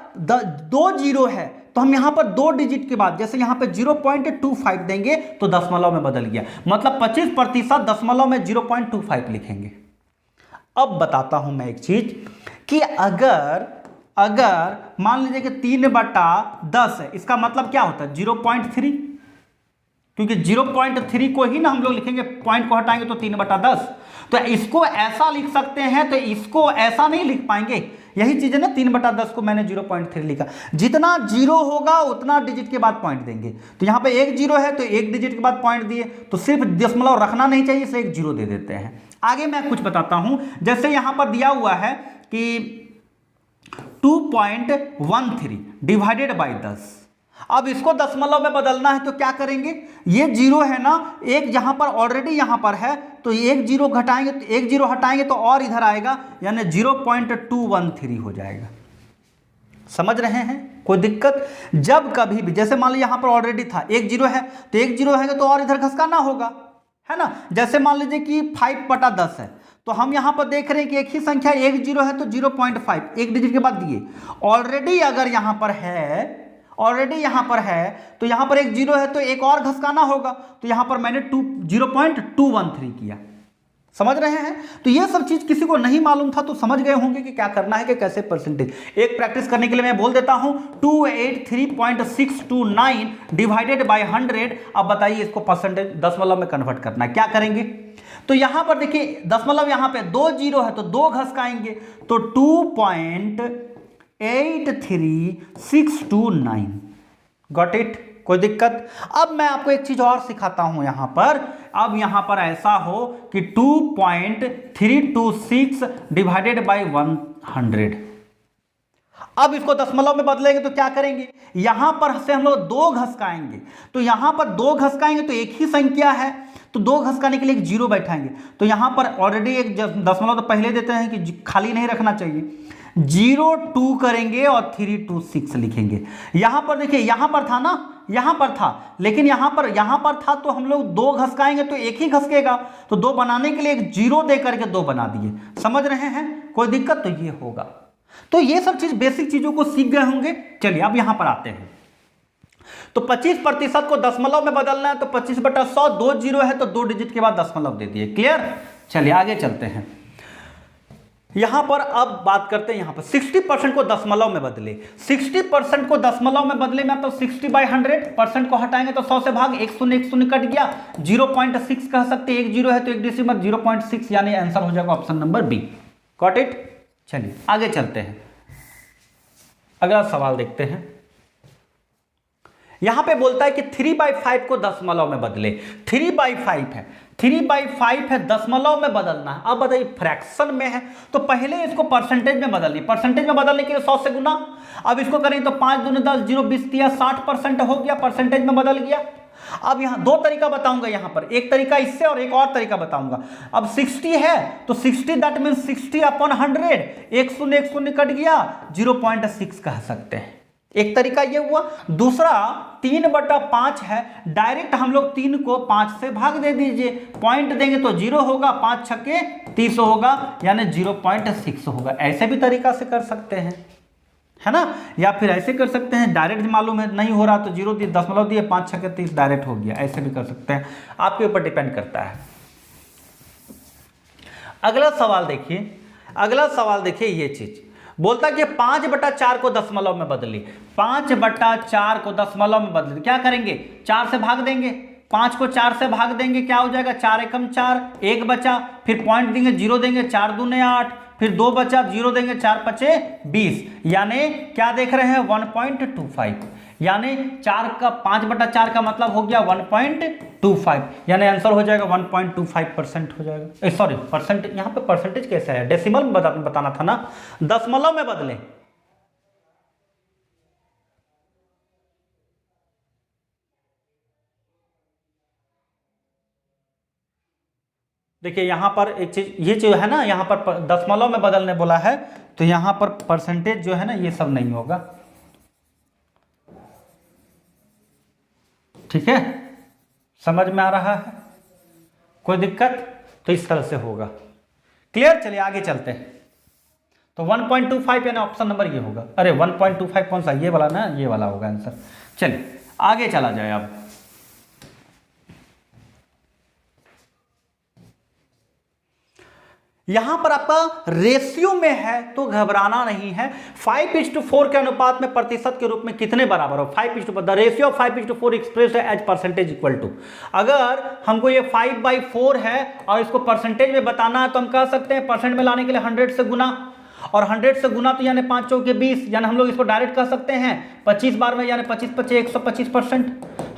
2 जीरो है तो हम यहां पर 2 डिजिट के बाद, जैसे यहां पे 0.25 देंगे तो दशमलव में बदल गया, मतलब 25% दशमलव में 0.25 लिखेंगे। अब बताता हूं मैं एक चीज कि अगर मान लीजिए कि 3/10 है, इसका मतलब क्या होता है? 0.3, क्योंकि 0.3 को ही ना हम लोग लिखेंगे, पॉइंट को हटाएंगे तो 3/10। तो इसको ऐसा लिख सकते हैं, तो इसको ऐसा नहीं लिख पाएंगे, यही चीज़ है ना, 3/10 को मैंने 0.3 लिखा। जितना जीरो होगा उतना डिजिट के बाद पॉइंट देंगे। तो यहाँ पे एक जीरो है तो एक डिजिट के बाद पॉइंट दिए, तो सिर्फ दशमलव रखना नहीं चाहिए, इसलिए एक जीरो दे देते हैं। आगे मैं कुछ बताता हूं, जैसे यहाँ पर दिया हुआ है कि 2.13 डिवाइडेड बाई 10। अब इसको दशमलव में बदलना है तो क्या करेंगे, ये जीरो है ना, एक यहाँ पर ऑलरेडी यहाँ पर है तो एक जीरो घटाएंगे, तो एक जीरो हटाएंगे तो और इधर आएगा, यानी 0.213 हो जाएगा। समझ रहे हैं, कोई दिक्कत? जब कभी भी, जैसे मान लीजिए यहाँ पर ऑलरेडी था, एक जीरो है तो एक जीरो है तो और इधर घसकाना होगा, है ना। जैसे मान लीजिए कि 5/10 है, तो हम यहाँ पर देख रहे हैं कि एक ही संख्या, एक जीरो है तो 0.5 एक डिजिट के बाद दिए। ऑलरेडी अगर यहाँ पर है, ऑलरेडी यहाँ पर है तो यहाँ पर एक जीरो है तो एक और घसकाना होगा, तो यहाँ पर मैंने 0.213 किया। समझ रहे हैं? तो ये सब चीज किसी को नहीं मालूम था तो समझ गए होंगे कि क्या करना है कि कैसे परसेंटेज। एक प्रैक्टिस करने के लिए मैं बोल देता हूं, 283.629 डिवाइडेड बाय 100। अब बताइए इसको परसेंटेज दशमलव में कन्वर्ट करना है, क्या करेंगे? तो यहां पर देखिए दशमलव, यहां पे 2 जीरो है तो 2 घसकाएंगे, तो 2.83629। Got it? कोई दिक्कत? अब मैं आपको एक चीज और सिखाता हूं यहां पर। अब यहां पर ऐसा हो कि 2.326 डिवाइडेड बाय 100। अब इसको दशमलव में बदलेंगे तो क्या करेंगे, यहां पर से हम लोग 2 घसकाएंगे, तो यहां पर 2 घसकाएंगे तो एक ही संख्या है, तो 2 घसकाने के लिए एक जीरो बैठाएंगे, तो यहां पर ऑलरेडी एक दशमलव तो पहले देते हैं कि खाली नहीं रखना चाहिए, 0.2 करेंगे और 326 लिखेंगे। यहां पर देखिए, यहां पर था ना, यहां पर था, लेकिन यहां पर था तो हम लोग 2 घसकाएंगे तो एक ही घसकेगा, तो 2 बनाने के लिए एक जीरो दे करके 2 बना दिए। समझ रहे हैं, कोई दिक्कत? तो ये होगा। तो ये सब चीज, बेसिक चीजों को सीख गए होंगे। चलिए अब यहां पर आते हैं। तो 25% को दशमलव में बदलना है, तो 25/100, 2 जीरो है तो 2 डिजिट के बाद दशमलव दे दिए। क्लियर? चलिए आगे चलते हैं। यहां पर अब बात करते हैं, यहां पर 60% को दशमलव में बदले। 60% को दशमलव में बदले में तो 60/100 को हटाएंगे तो 100 से भाग, एक शून्य कट गया, 0.6 कह सकते, एक जीरो है तो एक डिजिट में 0.6, यानी आंसर हो जाएगा option number B. Got it? चलिए आगे चलते हैं, अगला सवाल देखते हैं। यहां पे बोलता है कि 3/5 को दशमलव में बदले। 3/5 है, 3/5 है, दशमलव में बदलना है। अब बताइए फ्रैक्शन में है तो पहले इसको परसेंटेज में बदलनी। परसेंटेज में बदलने के लिए 100 से गुना। अब इसको करें तो 5 दूनी 10, 0 20 दिया, 60% हो गया, परसेंटेज में बदल गया। अब यहां 2 तरीका बताऊंगा, यहां पर एक तरीका इससे और एक और तरीका बताऊंगा। अब 60 है तो 60 दैट मीन 60/100, एक शून्य कट गया, 0.6 कह सकते हैं। एक तरीका ये हुआ। दूसरा 3/5 है, डायरेक्ट हम लोग 3 को 5 से भाग दे दीजिए, पॉइंट देंगे तो 0 होगा, 5 छक्के 30 होगा, यानी 0.6 होगा। ऐसे भी तरीका से कर सकते हैं, है ना, या फिर ऐसे कर सकते हैं, डायरेक्ट मालूम है नहीं हो रहा तो 0 दिए, दशमलव दिए, 5 छक्के 30 डायरेक्ट हो गया। ऐसे भी कर सकते हैं, आपके ऊपर डिपेंड करता है। अगला सवाल देखिए, अगला सवाल देखिए, ये चीज बोलता है कि 5/4 को दशमलव में बदली। 5/4 को दशमलव में बदली, क्या करेंगे, 4 से भाग देंगे, 5 को 4 से भाग देंगे, क्या हो जाएगा, 4 एकम 4, 1 बचा, फिर पॉइंट देंगे, 0 देंगे, 4 दूने 8, फिर 2 बचा, 0 देंगे, 4 पचे 20, यानी क्या देख रहे हैं, 1.25, यानी 5/4 का मतलब हो गया 1.25, यानी आंसर हो जाएगा 1.25% हो जाएगा। सॉरी, परसेंट, यहाँ पे परसेंटेज कैसा है, डेसिमल में बताना था ना, दशमलव में बदले। देखिए यहां पर एक चीज, ये जो है ना, यहां पर दशमलव में बदलने बोला है, तो यहां पर परसेंटेज जो है ना, ये सब नहीं होगा। ठीक है, समझ में आ रहा है, कोई दिक्कत? तो इस तरह से होगा। क्लियर? चलिए आगे चलते हैं। तो 1.25 यानी ऑप्शन नंबर ये होगा। अरे 1.25 कौन सा, ये वाला ना, ये वाला होगा आंसर। चलिए आगे चला जाए। अब यहां पर आपका रेशियो में है तो घबराना नहीं है। 5:4 के अनुपात में प्रतिशत के रूप में कितने बराबर हो, 5:4, the ratio of 5:4 expressed as percentage equal to. अगर हमको ये 5/4 है और इसको परसेंटेज में बताना है तो हम कह सकते हैं परसेंट में लाने के लिए 100 से गुना। और 100 से गुना तो यानी 5 चौके 20, यानी हम लोग इसको डायरेक्ट कह सकते हैं 25 बार में, यानी 25 25 125%।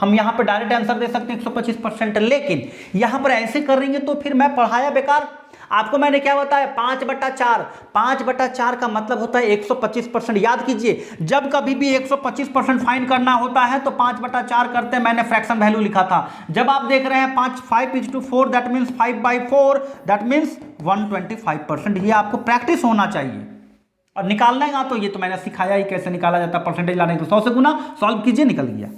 हम यहाँ पर डायरेक्ट आंसर दे सकते हैं 125%। लेकिन यहाँ पर ऐसे करेंगे तो फिर मैं पढ़ाया बेकार। आपको मैंने क्या बताया, 5/4। 5/4 का मतलब होता है 125%। याद कीजिए, जब कभी भी 125% फाइंड करना होता है तो 5/4 करते हैं। मैंने फ्रैक्शन वैल्यू लिखा था। जब आप देख रहे हैं 5:4 दैट मीन्स 5/4 दैट मीन्स 125%। ये आपको प्रैक्टिस होना चाहिए और निकालना है। तो ये तो मैंने सिखाया ही कैसे निकाला जाता है। परसेंटेज लाने के 100 से गुना, सॉल्व कीजिए, निकल गया।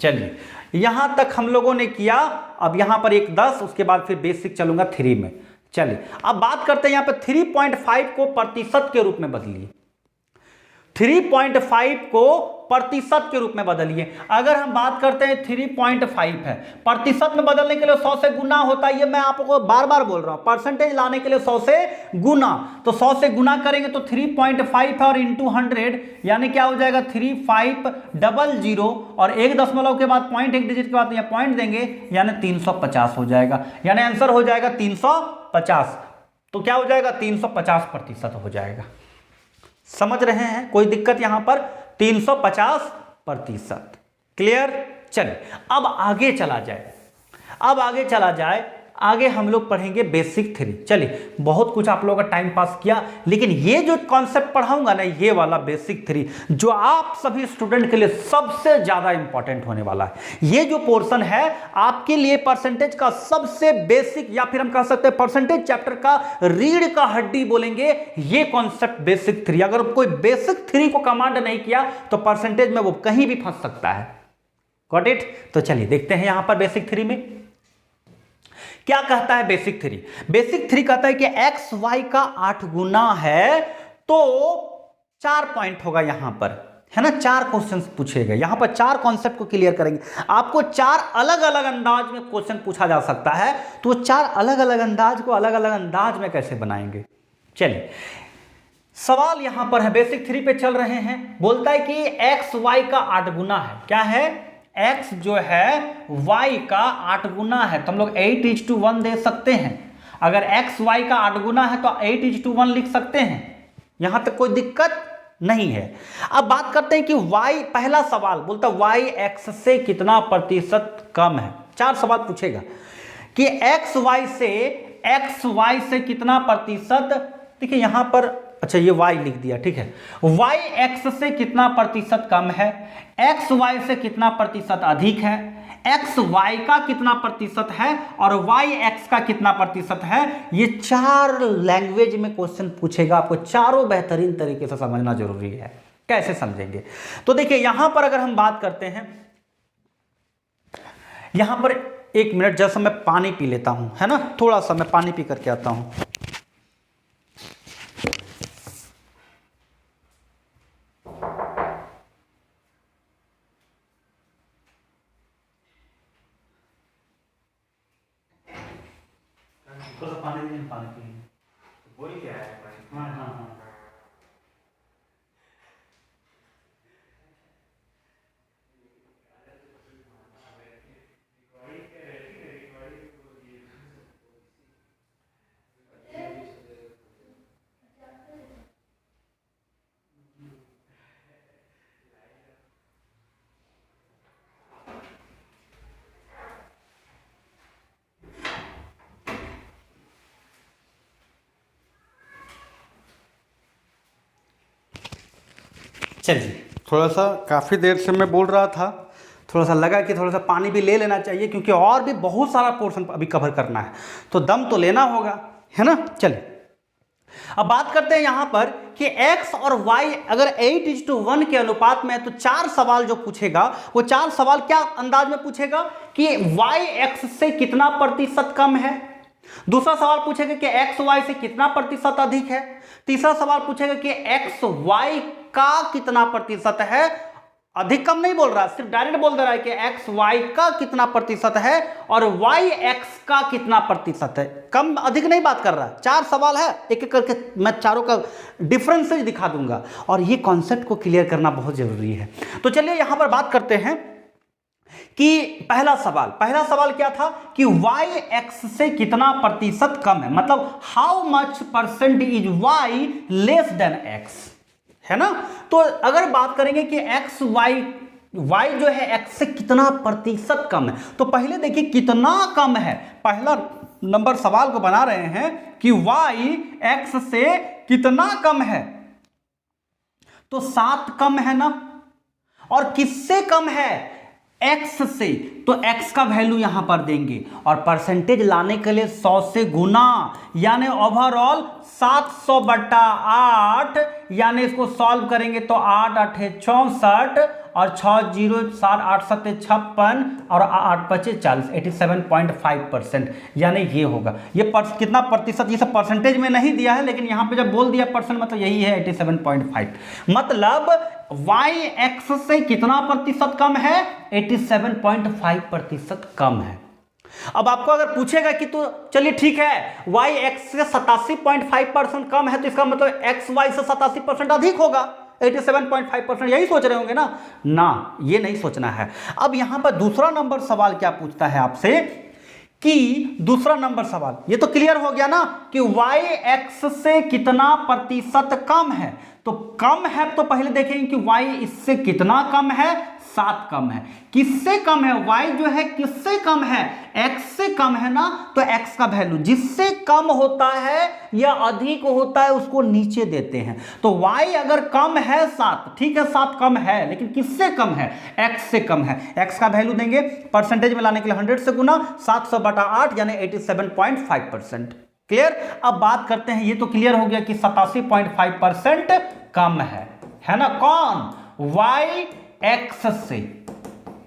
चलिए यहां तक हम लोगों ने किया। अब यहां पर एक 10, उसके बाद फिर बेसिक चलूंगा 3 में। चलिए अब बात करते हैं यहां पर 3.5 को प्रतिशत के रूप में बदलिए। 3.5 को प्रतिशत के रूप में बदलिए। अगर हम बात करते हैं 3.5 है, प्रतिशत में बदलने के लिए 100 से गुना होता है। ये मैं आपको बार बार बोल रहा हूं, परसेंटेज लाने के लिए 100 से गुना। तो 100 से गुना करेंगे तो 3.5 है और इंटू 100 यानी क्या हो जाएगा 3500 और 1 दशमलव के बाद पॉइंट, 1 डिजिट के बाद यहाँ पॉइंट देंगे यानी 350 हो जाएगा। यानी आंसर हो जाएगा 350। तो क्या हो जाएगा 350% हो जाएगा। समझ रहे हैं, कोई दिक्कत यहां पर 350%। क्लियर। चलिए अब आगे चला जाए। आगे हम लोग पढ़ेंगे बेसिक 3। चलिए बहुत कुछ आप लोगों का टाइम पास किया, लेकिन ये जो कॉन्सेप्ट पढ़ाऊंगा ना, ये वाला बेसिक 3 जो आप सभी स्टूडेंट के लिए सबसे ज्यादा इंपॉर्टेंट होने वाला है। ये जो पोर्शन है आपके लिए परसेंटेज का सबसे बेसिक, या फिर हम कह सकते हैं परसेंटेज चैप्टर का रीढ़ का हड्डी बोलेंगे। ये कॉन्सेप्ट बेसिक 3, अगर कोई बेसिक 3 को कमांड नहीं किया तो परसेंटेज में वो कहीं भी फंस सकता है। Got it. तो चलिए देखते हैं यहां पर बेसिक 3 में क्या कहता है। बेसिक 3 कहता है कि एक्स वाई का 8 गुना है तो 4 पॉइंट होगा यहां पर, है ना। 4 क्वेश्चंस पूछेगा यहां पर, 4 कॉन्सेप्ट को क्लियर करेंगे। आपको 4 अलग अलग अंदाज में क्वेश्चन पूछा जा सकता है, तो 4 अलग अलग अंदाज को अलग अलग अंदाज में कैसे बनाएंगे। चलिए सवाल यहां पर है, बेसिक 3 पे चल रहे हैं। बोलता है कि एक्स वाई का 8 गुना है। क्या है, x जो है y का 8 गुना है, तो हम लोग 8:1 दे सकते हैं। अगर x y का 8 गुना है तो 8:1 लिख सकते हैं, यहां तक कोई दिक्कत नहीं है। अब बात करते हैं कि y, पहला सवाल बोलता है y x से कितना प्रतिशत कम है। 4 सवाल पूछेगा कि x y से कितना प्रतिशत, देखिए यहां पर, अच्छा ये y लिख दिया, ठीक है। y x से कितना प्रतिशत कम है, x y से कितना प्रतिशत अधिक है, x y का कितना प्रतिशत है और y x का कितना प्रतिशत है। ये 4 लैंग्वेज में क्वेश्चन पूछेगा। आपको चारों बेहतरीन तरीके से समझना जरूरी है। कैसे समझेंगे, तो देखिए यहां पर अगर हम बात करते हैं, यहां पर 1 मिनट जैसा मैं पानी पी लेता हूं, है ना, थोड़ा सा मैं पानी पी करके आता हूं। पानी पी वही क्या है। हाँ हाँ हाँ चलिए, थोड़ा सा काफ़ी देर से मैं बोल रहा था, थोड़ा सा लगा कि थोड़ा सा पानी भी ले लेना चाहिए, क्योंकि और भी बहुत सारा पोर्शन अभी कवर करना है, तो दम तो लेना होगा, है ना। चलिए अब बात करते हैं यहां पर कि x और y अगर 8:1 के अनुपात में है, तो 4 सवाल जो पूछेगा वो 4 सवाल क्या अंदाज में पूछेगा कि y x से कितना प्रतिशत कम है। दूसरा सवाल पूछेगा कि x y से कितना प्रतिशत अधिक है। तीसरा सवाल पूछेगा कि x y का कितना प्रतिशत है। अधिक कम नहीं बोल रहा, सिर्फ डायरेक्ट बोल दे रहा है कि x y का कितना प्रतिशत है और y x का कितना प्रतिशत है। कम अधिक नहीं बात कर रहा है। 4 सवाल है, एक एक करके मैं चारों का डिफरेंसेज दिखा दूंगा और ये कॉन्सेप्ट को क्लियर करना बहुत जरूरी है। तो चलिए यहां पर बात करते हैं कि पहला सवाल क्या था कि y x से कितना प्रतिशत कम है, मतलब how much percent is y less than x, है ना। तो अगर बात करेंगे कि y जो है x से कितना प्रतिशत कम है, तो पहले देखिए कितना कम है। पहला नंबर सवाल को बना रहे हैं कि y x से कितना कम है, तो 7 कम है ना। और किससे कम है, x से, तो x का वैल्यू यहां पर देंगे और परसेंटेज लाने के लिए 100 से गुना, यानी ओवरऑल 700 बटा 8, यानी इसको सॉल्व करेंगे तो 8 8 64 और 6 0 7 8 7 56 और 8 5 40, 87.5%, यानी ये होगा। ये कितना प्रतिशत, ये सब परसेंटेज में नहीं दिया है, लेकिन यहाँ पे जब बोल दिया परसेंट मतलब यही है 87.5, मतलब y x से कितना प्रतिशत कम है, 87.5% कम है। अब आपको अगर पूछेगा कि तो चलिए ठीक है y x से 87.5% कम है, तो इसका मतलब x y से 87% अधिक होगा, 87.5%, यही सोच रहे होंगे ना, ये नहीं सोचना है। अब यहां पर दूसरा नंबर सवाल क्या पूछता है आपसे कि दूसरा नंबर सवाल, ये तो क्लियर हो गया ना कि y x से कितना प्रतिशत कम है, तो कम है तो पहले देखेंगे कि y इससे कितना कम है, 7 कम है। किससे कम है, y जो है किससे कम है, x से कम है ना, तो x का वैल्यू जिससे कम होता है या अधिक होता है उसको नीचे देते हैं। तो y अगर कम है 7, ठीक है 7 कम है, लेकिन किससे कम है, x से कम है। x का वैल्यू देंगे परसेंटेज में लाने के लिए 100 से गुना, 700 बटा 8 यानी 87.5%। क्लियर। अब बात करते हैं, ये तो क्लियर हो गया कि 87.5% कम है ना, कौन, y x से,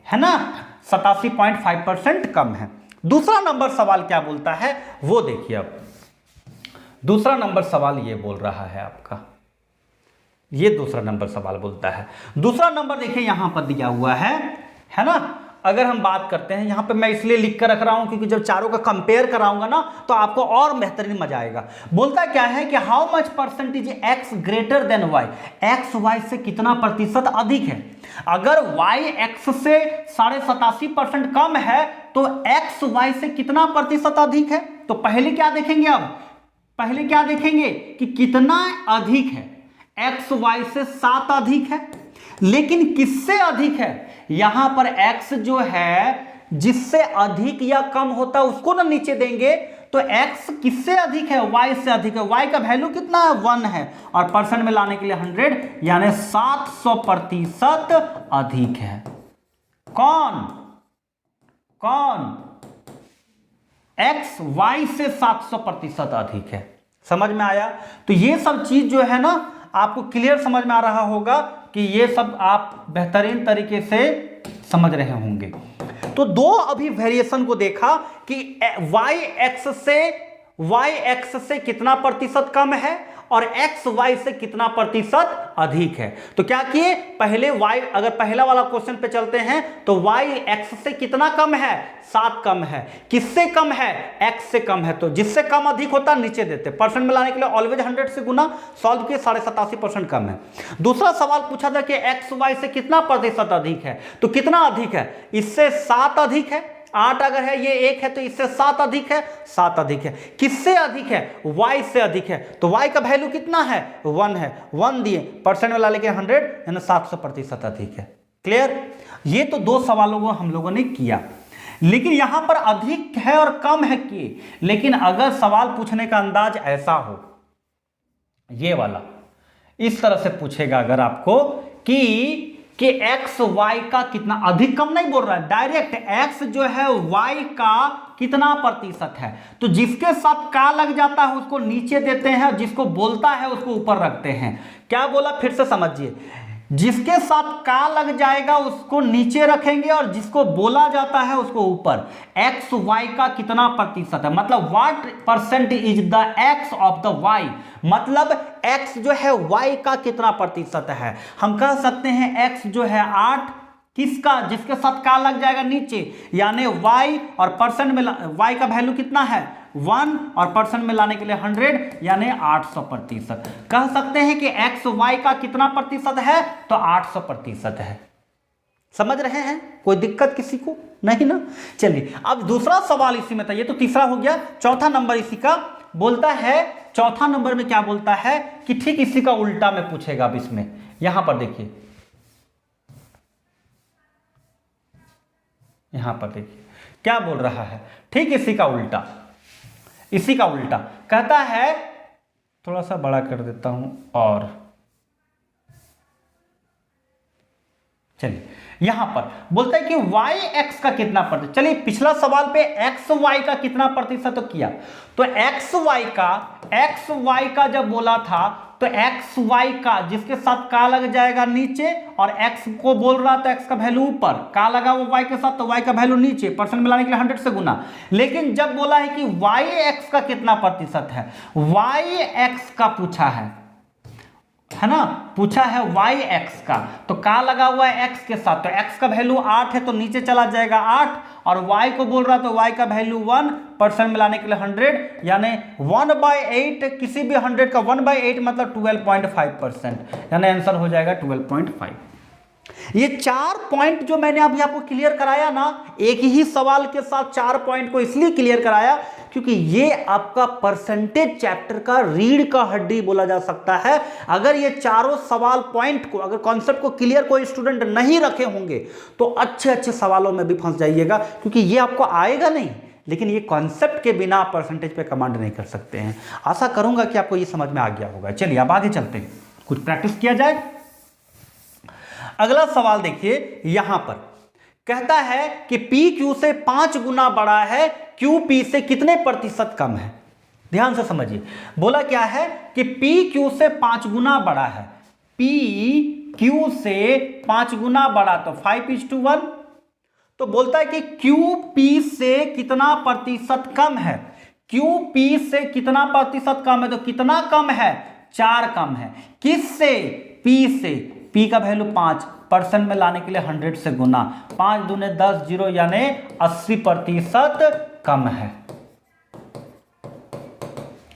है ना, 87.5% कम है। दूसरा नंबर सवाल क्या बोलता है वो देखिए। अब दूसरा नंबर सवाल ये बोल रहा है आपका, ये दूसरा नंबर सवाल बोलता है, दूसरा नंबर देखिए यहां पर दिया हुआ है ना। अगर हम बात करते हैं, यहां पे मैं इसलिए लिख कर रख रहा हूं क्योंकि जब चारों का कंपेयर कराऊंगा ना तो आपको और बेहतरीन मजा आएगा। बोलता क्या है कि how much percentage x greater than y, x y से कितना प्रतिशत अधिक है। अगर y x से 87.5% कम है तो x y से कितना प्रतिशत अधिक है। तो पहले क्या देखेंगे, अब पहले क्या देखेंगे कि कितना अधिक है, x y से 7 अधिक है, लेकिन किससे अधिक है, यहां पर x जो है जिससे अधिक या कम होता है उसको ना नीचे देंगे, तो x किससे अधिक है, y से अधिक है। y का वैल्यू कितना है, 1 है, और परसेंट में लाने के लिए 100 यानी 700% अधिक है। कौन, x y से 700% अधिक है। समझ में आया। तो ये सब चीज जो है ना आपको क्लियर समझ में आ रहा होगा कि ये सब आप बेहतरीन तरीके से समझ रहे होंगे। तो दो अभी वेरिएशन को देखा कि y x से कितना प्रतिशत कम है और x y से कितना प्रतिशत अधिक है। तो क्या किए, पहले y, अगर पहला वाला क्वेश्चन पे चलते हैं तो y x से कितना कम है, 7 कम है। किससे कम है, x से कम है, तो जिससे कम अधिक होता नीचे देते, परसेंट में लाने के लिए ऑलवेज 100 से गुना, सॉल्व किए 87.5% कम है। दूसरा सवाल पूछा था कि x y से कितना प्रतिशत अधिक है, तो कितना अधिक है, इससे 7 अधिक है, 8 अगर है ये 1 है तो इससे 7 अधिक है, 7 अधिक है। किससे अधिक है, y से अधिक है, तो y का वैल्यू कितना है, 1 है, 1 दिए, परसेंट में ला लेके 100 यानी 700% अधिक है। क्लियर। ये तो दो सवालों को हम लोगों ने किया, लेकिन यहां पर अधिक है और कम है किए। लेकिन अगर सवाल पूछने का अंदाज ऐसा हो, ये वाला इस तरह से पूछेगा अगर आपको कि x y का कितना अधिक कम नहीं बोल रहा है, डायरेक्ट x जो है y का कितना प्रतिशत है, तो जिसके साथ का लग जाता है उसको नीचे देते हैं और जिसको बोलता है उसको ऊपर रखते हैं। क्या बोला फिर से समझिए, जिसके साथ का लग जाएगा उसको नीचे रखेंगे और जिसको बोला जाता है उसको ऊपर। x y का कितना प्रतिशत है, मतलब what percent is the x of the y, मतलब x जो है y का कितना प्रतिशत है। हम कह सकते हैं x जो है 8, किसका, जिसके साथ का लग जाएगा नीचे, यानी y, और परसेंट में y का वैल्यू कितना है 1 और परसेंट में लाने के लिए 100 यानी 800%। कह सकते हैं कि x y का कितना प्रतिशत है, तो 800% है। समझ रहे हैं? कोई दिक्कत किसी को नहीं ना? चलिए अब दूसरा सवाल इसी में था, ये तो तीसरा हो गया। चौथा नंबर इसी का बोलता है, चौथा नंबर में क्या बोलता है कि ठीक इसी का उल्टा में पूछेगा। अब इसमें यहां पर देखिए, यहां पर देखिए क्या बोल रहा है, ठीक इसी का उल्टा, इसी का उल्टा कहता है, थोड़ा सा बड़ा कर देता हूं और चलिए यहां पर बोलता है कि y x का कितना प्रतिशत। चलिए पिछला सवाल पे x y का कितना प्रतिशत किया, तो x y का जब बोला था तो x y का जिसके साथ का लग जाएगा नीचे, और x को बोल रहा था x का वैल्यू ऊपर, का लगा वो y के साथ तो y का वैल्यू नीचे, परसेंट मिलाने के लिए 100 से गुना। लेकिन जब बोला है कि y x का कितना प्रतिशत है, y x का पूछा है ना, पूछा है y x का, तो का लगा हुआ है x के साथ, तो x का वैल्यू 8 है तो नीचे चला जाएगा 8, और y को बोल रहा तो y का वैल्यू 1, परसेंट मिलाने के लिए 100, यानी 1/8, किसी भी 100 का 1/8 मतलब 12.5%, यानी आंसर हो जाएगा 12.5। ये 4 पॉइंट जो मैंने अभी आपको क्लियर कराया ना, एक ही सवाल के साथ 4 पॉइंट को इसलिए क्लियर कराया क्योंकि ये आपका परसेंटेज चैप्टर का रीढ़ का हड्डी बोला जा सकता है। अगर ये चारों सवाल पॉइंट को, अगर कॉन्सेप्ट को क्लियर कोई स्टूडेंट नहीं रखे होंगे तो अच्छे अच्छे सवालों में भी फंस जाइएगा, क्योंकि ये आपको आएगा नहीं, लेकिन ये कॉन्सेप्ट के बिना परसेंटेज पे कमांड नहीं कर सकते हैं। आशा करूंगा कि आपको ये समझ में आ गया होगा। चलिए अब आगे चलते हैं, कुछ प्रैक्टिस किया जाए। अगला सवाल देखिए, यहां पर कहता है कि P Q से 5 गुना बड़ा है, Q P से कितने प्रतिशत कम है। ध्यान से समझिए, बोला क्या है कि P Q से 5 गुना बड़ा है, P Q से 5 गुना बड़ा, तो 5:1। तो बोलता है कि Q P से कितना प्रतिशत कम है, Q P से कितना प्रतिशत कम है, तो कितना कम है, 4 कम है। किससे? P से। P का वैल्यू 5, परसेंट में लाने के लिए 100 से गुना, 5 दूने 10, 0 यानी 80% कम है।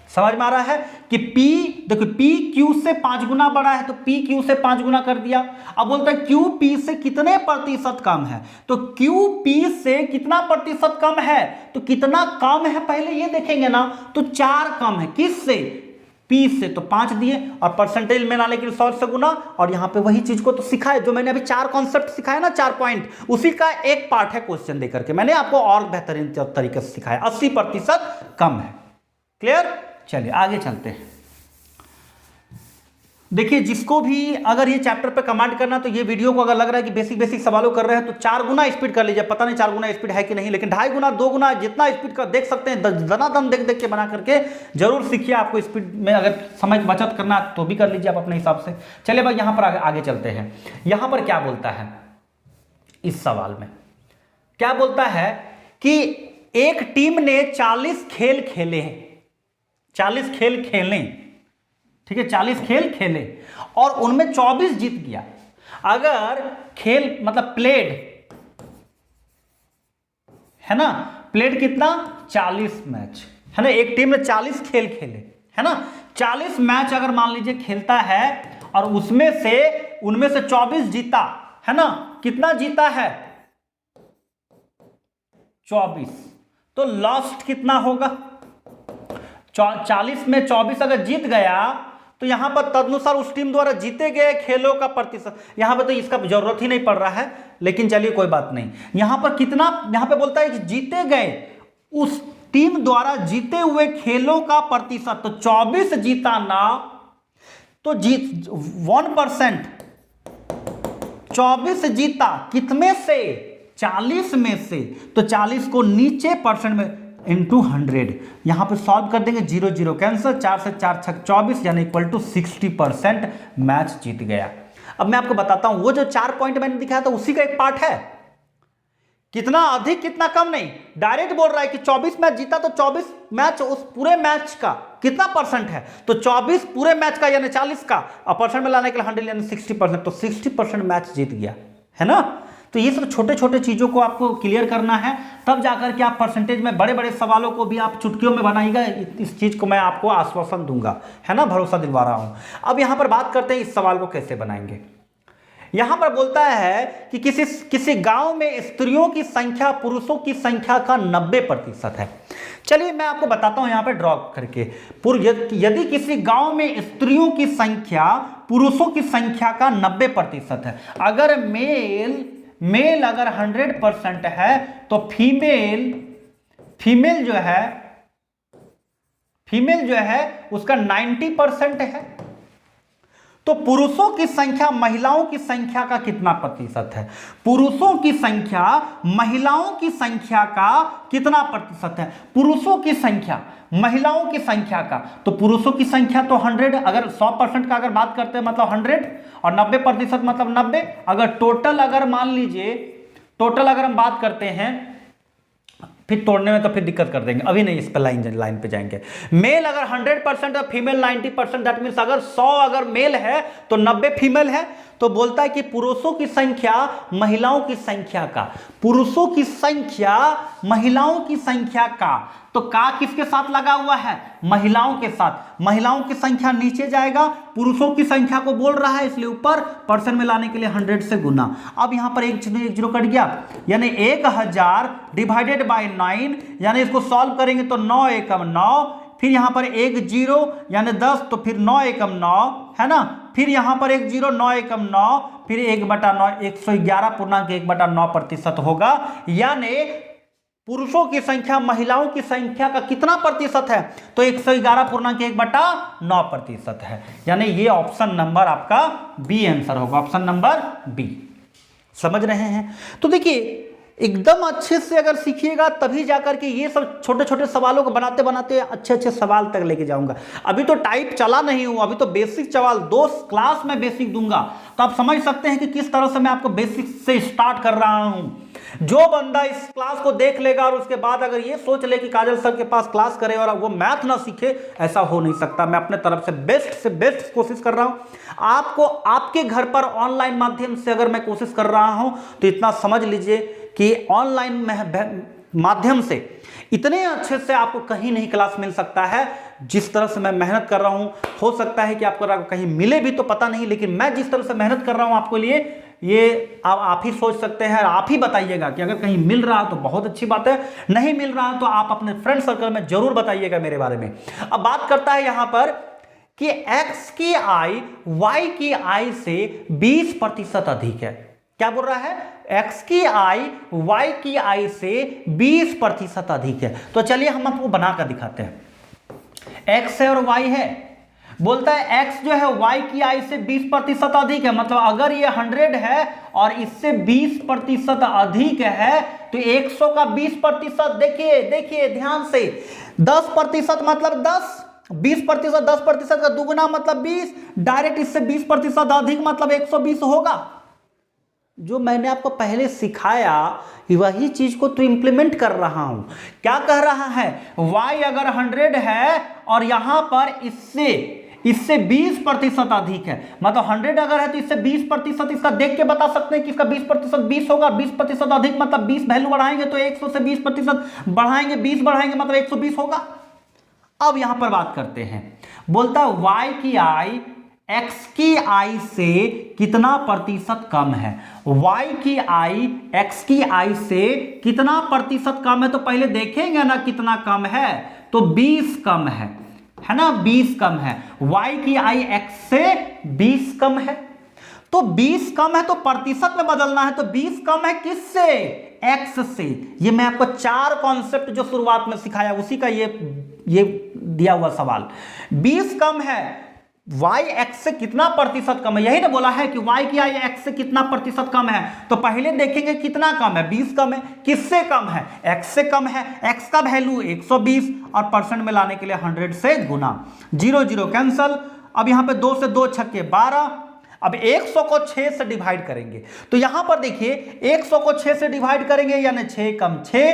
समझ में आ रहा है कि P, देखो P Q से 5 गुना बड़ा है तो P Q से 5 गुना कर दिया। अब बोलता है Q P से कितने प्रतिशत कम है, तो Q P से कितना प्रतिशत कम है, तो कितना कम है पहले ये देखेंगे ना, तो 4 कम है। किससे? P से, तो 5 दिए और परसेंटेज में लाने के लिए 100 से गुना, और यहां पे वही चीज को तो सिखाए जो मैंने अभी 4 कॉन्सेप्ट सिखाया ना, 4 पॉइंट, उसी का एक पार्ट है क्वेश्चन देकर के मैंने आपको और बेहतरीन तरीके से सिखाया। 80% कम है। क्लियर? चलिए आगे चलते हैं। देखिए जिसको भी अगर ये चैप्टर पे कमांड करना, तो ये वीडियो को अगर लग रहा है कि बेसिक सवालों कर रहे हैं तो 4 गुना स्पीड कर लीजिए। पता नहीं 4 गुना स्पीड है कि नहीं, लेकिन 2.5 गुना 2 गुना जितना स्पीड का देख सकते हैं, दनादन देख देख के बना करके जरूर सीखिए। आपको स्पीड में अगर समय बचत करना तो भी कर लीजिए आप अपने हिसाब से। चलिए भाई यहाँ पर आगे चलते हैं। यहाँ पर क्या बोलता है, इस सवाल में क्या बोलता है कि एक टीम ने 40 खेल खेले हैं, 40 खेल खेले, ठीक है, 40 खेल खेले और उनमें 24 जीत गया। अगर खेल मतलब प्लेड है ना, प्लेड कितना, 40 मैच है ना, एक टीम ने 40 खेल खेले है ना, 40 मैच अगर मान लीजिए खेलता है और उनमें से 24 जीता है ना, कितना जीता है, 24, तो लास्ट कितना होगा, 40 में 24 अगर जीत गया तो यहां पर तदनुसार उस टीम द्वारा जीते गए खेलों का प्रतिशत, यहां पर तो इसका जरूरत ही नहीं पड़ रहा है, लेकिन चलिए कोई बात नहीं। यहां पर कितना, यहां पे बोलता है कि जीते गए उस टीम द्वारा जीते हुए खेलों का प्रतिशत, तो 24 जीता ना, तो जीत 1%, 24 जीता कितने से, 40 में से, तो 40 को नीचे परसेंट में इंटू 100, यहां पे सॉल्व कर देंगे, 0 0 कैंसिल, 4 से 4 छक 24 यानी इक्वल टू 60% मैच जीत गया। अब मैं आपको बताता हूं, वो जो 4 पॉइंट मैंने दिखाया था उसी का एक पार्ट है, कितना अधिक कितना कम नहीं, डायरेक्ट बोल रहा है कि 24 मैच जीता तो 24 मैच उस पूरे मैच का कितना परसेंट है, तो 24 पूरे मैच का यानी 40 का, और परसेंट में लाने के लिए 100 यानी 60%, तो 60% मैच जीत गया है ना। तो ये सब छोटे छोटे चीज़ों को आपको क्लियर करना है, तब जाकर के आप परसेंटेज में बड़े बड़े सवालों को भी आप चुटकियों में बनाइएगा। इस चीज़ को मैं आपको आश्वासन दूंगा, है ना, भरोसा दिलवा रहा हूँ। अब यहाँ पर बात करते हैं इस सवाल को कैसे बनाएंगे। यहां पर बोलता है कि किसी गांव में स्त्रियों की संख्या पुरुषों की संख्या का 90% है। चलिए मैं आपको बताता हूं यहां पर ड्रॉ करके। यदि किसी गांव में स्त्रियों की संख्या पुरुषों की संख्या का 90% है, अगर मेल अगर 100% है तो फीमेल जो है उसका 90% है। तो पुरुषों की संख्या महिलाओं की संख्या का कितना प्रतिशत है? पुरुषों की संख्या महिलाओं की संख्या का कितना प्रतिशत है? पुरुषों की संख्या महिलाओं की संख्या का, तो पुरुषों की संख्या तो 100, अगर 100% का अगर बात करते हैं मतलब 100, और 90% मतलब 90। अगर टोटल अगर मान लीजिए टोटल अगर हम बात करते हैं, फिर तोड़ने में तो फिर दिक्कत कर देंगे, अभी नहीं इस पर लाइन पे जाएंगे। मेल अगर 100% और फीमेल 90%, दैट मीन्स अगर 100 अगर मेल है तो 90 फीमेल है। तो बोलता है कि पुरुषों की संख्या महिलाओं की संख्या का, पुरुषों की संख्या महिलाओं की संख्या का, तो का किसके साथ लगा हुआ है? महिलाओं के साथ। महिलाओं की संख्या नीचे जाएगा, पुरुषों की संख्या को बोल रहा है इसलिए ऊपर परसेंट में लाने के लिए 100 से गुना। अब यहां पर एक जीरो कट गया, यानी 1000 डिवाइडेड बाय 9, यानी इसको सॉल्व करेंगे तो 9 एकम 9, फिर यहां पर एक जीरो यानी 10, तो फिर 9 एकम 9 है ना, फिर यहां पर एक जीरो 9 एकम 9, फिर 1/9 111.1/9% होगा। यानी पुरुषों की संख्या महिलाओं की संख्या का कितना प्रतिशत है? तो 111.1/9% है। यानी ये ऑप्शन नंबर आपका बी आंसर होगा, ऑप्शन नंबर बी। समझ रहे हैं? तो देखिए एकदम अच्छे से अगर सीखिएगा तभी जाकर के ये सब छोटे छोटे सवालों को बनाते बनाते अच्छे अच्छे सवाल तक लेके जाऊंगा। अभी तो टाइप चला नहीं हूं, अभी तो बेसिक सवाल 2 क्लास में बेसिक दूंगा, तो आप समझ सकते हैं कि किस तरह से मैं आपको बेसिक से स्टार्ट कर रहा हूं। जो बंदा इस क्लास को देख लेगा और उसके बाद अगर ये सोच ले कि काजल सर के पास क्लास करे और वो मैथ ना सीखे, ऐसा हो नहीं सकता। मैं अपने तरफ से बेस्ट कोशिश कर रहा हूं। आपको आपके घर पर ऑनलाइन माध्यम से अगर मैं कोशिश कर रहा हूं तो इतना समझ लीजिए कि ऑनलाइन माध्यम से इतने अच्छे से आपको कहीं नहीं क्लास मिल सकता है जिस तरह से मैं मेहनत कर रहा हूं। हो सकता है कि आपको कहीं मिले भी तो पता नहीं, लेकिन मैं जिस तरह से मेहनत कर रहा हूं आपके लिए, ये आप ही सोच सकते हैं। आप ही बताइएगा कि अगर कहीं मिल रहा तो बहुत अच्छी बात है, नहीं मिल रहा तो आप अपने फ्रेंड सर्कल में जरूर बताइएगा मेरे बारे में। अब बात करता है यहां पर कि x की आई y की आई से 20% अधिक है। क्या बोल रहा है? x की आई y की आई से 20% अधिक है। तो चलिए हम आपको बनाकर दिखाते हैं। x है और y है, बोलता है x जो है y की आई से 20% अधिक है, मतलब अगर ये 100 है और इससे 20% अधिक है तो 100 का 20%, देखिए ध्यान से, 10% मतलब 10, 20% 10% का दुगुना मतलब 20, डायरेक्ट इससे 20% अधिक मतलब 120 होगा। जो मैंने आपको पहले सिखाया वही चीज को तो इंप्लीमेंट कर रहा हूं। क्या कह रहा है? y अगर 100 है और यहां पर इससे 20% अधिक है, मतलब 100 अगर है तो इससे 20%, इसका देख के बता सकते हैं कि इसका 20% 20 होगा। 20% अधिक मतलब 20 वैल्यू बढ़ाएंगे तो 100 से 20% बढ़ाएंगे, 20 बढ़ाएंगे मतलब 120 होगा। अब यहां पर बात करते हैं, बोलता है y की आई x की आई से कितना प्रतिशत कम है? y की आई x की आई से कितना प्रतिशत कम है? तो पहले देखेंगे ना कितना कम है, तो 20 कम है ना, 20 कम है। y की आई x से 20 कम है, तो 20 कम है तो प्रतिशत में बदलना है, तो 20 कम है किससे? x से। ये मैं आपको 4 कॉन्सेप्ट जो शुरुआत में सिखाया उसी का ये दिया हुआ सवाल। 20 कम है, y x से कितना प्रतिशत कम है, यही ना बोला है कि y की आई x से कितना प्रतिशत कम है। तो पहले देखेंगे कितना कम है, 20 कम है। किससे कम है? x से कम है। x का वैल्यू 120 और परसेंट में लाने के लिए 100 से गुना, 0 0 कैंसल। अब यहां पे 2 से 2 छक्के 12। अब 100 को 6 से डिवाइड करेंगे, तो यहां पर देखिए 100 को 6 से डिवाइड करेंगे यानी 6 कम 6,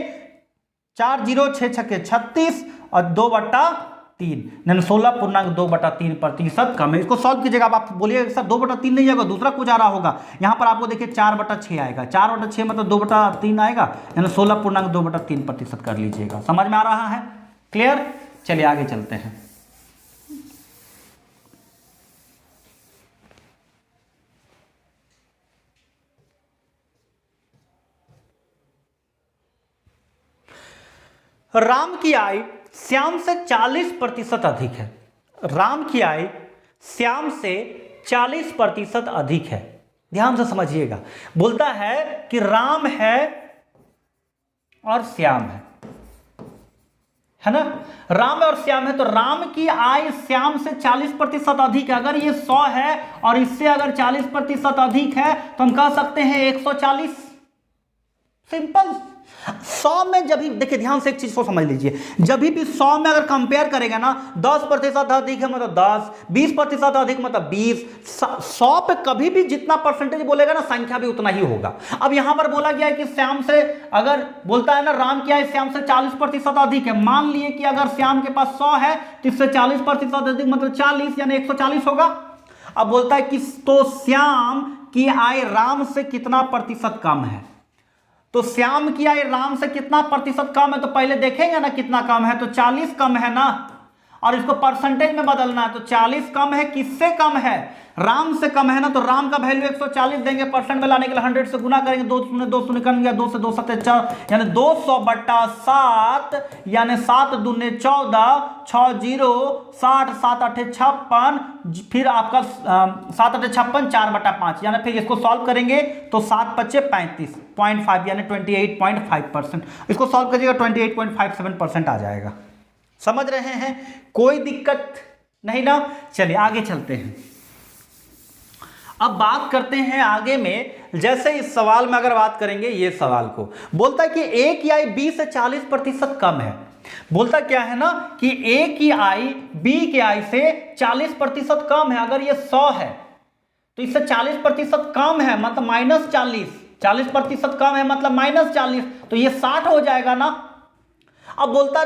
4 0 6 छक्के 36 और 2/3 यानी 16.2/3% कम है। इसको सॉल्व कीजिएगा। अब आप बोलिएगा सर 2/3 नहीं आएगा, दूसरा कुछ आ रहा होगा। यहां पर आपको देखिए 4/6 आएगा, 4/6 मतलब 2/3 आएगा, यानी 16.2/3% कर लीजिएगा। समझ में आ रहा है? क्लियर? चलिए आगे चलते हैं। राम की आय श्याम से 40% अधिक है। राम की आय श्याम से 40% अधिक है। ध्यान से समझिएगा, बोलता है कि राम है और श्याम है ना, राम और श्याम है, तो राम की आय श्याम से 40% अधिक है। अगर ये 100 है और इससे अगर 40% अधिक है तो हम कह सकते हैं 140। सिंपल। 100 में जब भी देखिए, ध्यान से एक चीज को समझ लीजिए, जब भी 100 में अगर कंपेयर करेगा ना, 10% अधिक है मतलब 10, 20% अधिक मतलब 20, 100 पे कभी भी जितना परसेंटेज बोलेगा ना, संख्या भी उतना ही होगा। अब यहां पर बोला गया है कि श्याम से, अगर बोलता है ना राम की आय श्याम से 40% अधिक है, मान लिए कि अगर श्याम के पास 100 है तो इससे 40% अधिक मतलब 40 यानी 140 होगा। अब बोलता है कि तो श्याम की आय राम से कितना प्रतिशत कम है, तो श्याम की आय राम से कितना प्रतिशत कम है, तो पहले देखेंगे ना कितना कम है, तो 40 कम है ना, और इसको परसेंटेज में बदलना है, तो 40 कम है, किससे कम है, राम से कम है ना, तो राम का वैल्यू 140 देंगे, परसेंट में लाने के लिए 100 से गुना करेंगे, 2 शून्य 2 शून्य निकल गया, 2 से 2 7 4 यानी 200/7 यानी 7 दूने 14, 6 0 60, 7 8 56, फिर आपका 7 8 56 4/5 यानी फिर इसको सॉल्व करेंगे तो 7 5 35.5 यानी 28.5%। इसको सॉल्व करिएगा 28.57% आ जाएगा। समझ रहे हैं, कोई दिक्कत नहीं ना। चलिए आगे चलते हैं। अब बात करते हैं आगे में, जैसे इस सवाल में अगर बात करेंगे, ये सवाल को बोलता है कि ए की आय बी से 40% कम है। बोलता क्या है ना कि ए की आय बी की आय से 40% कम है। अगर ये 100 है तो इससे 40% कम है मतलब -40, 40% कम है मतलब -40, तो ये 60 हो जाएगा ना। अब बोलता है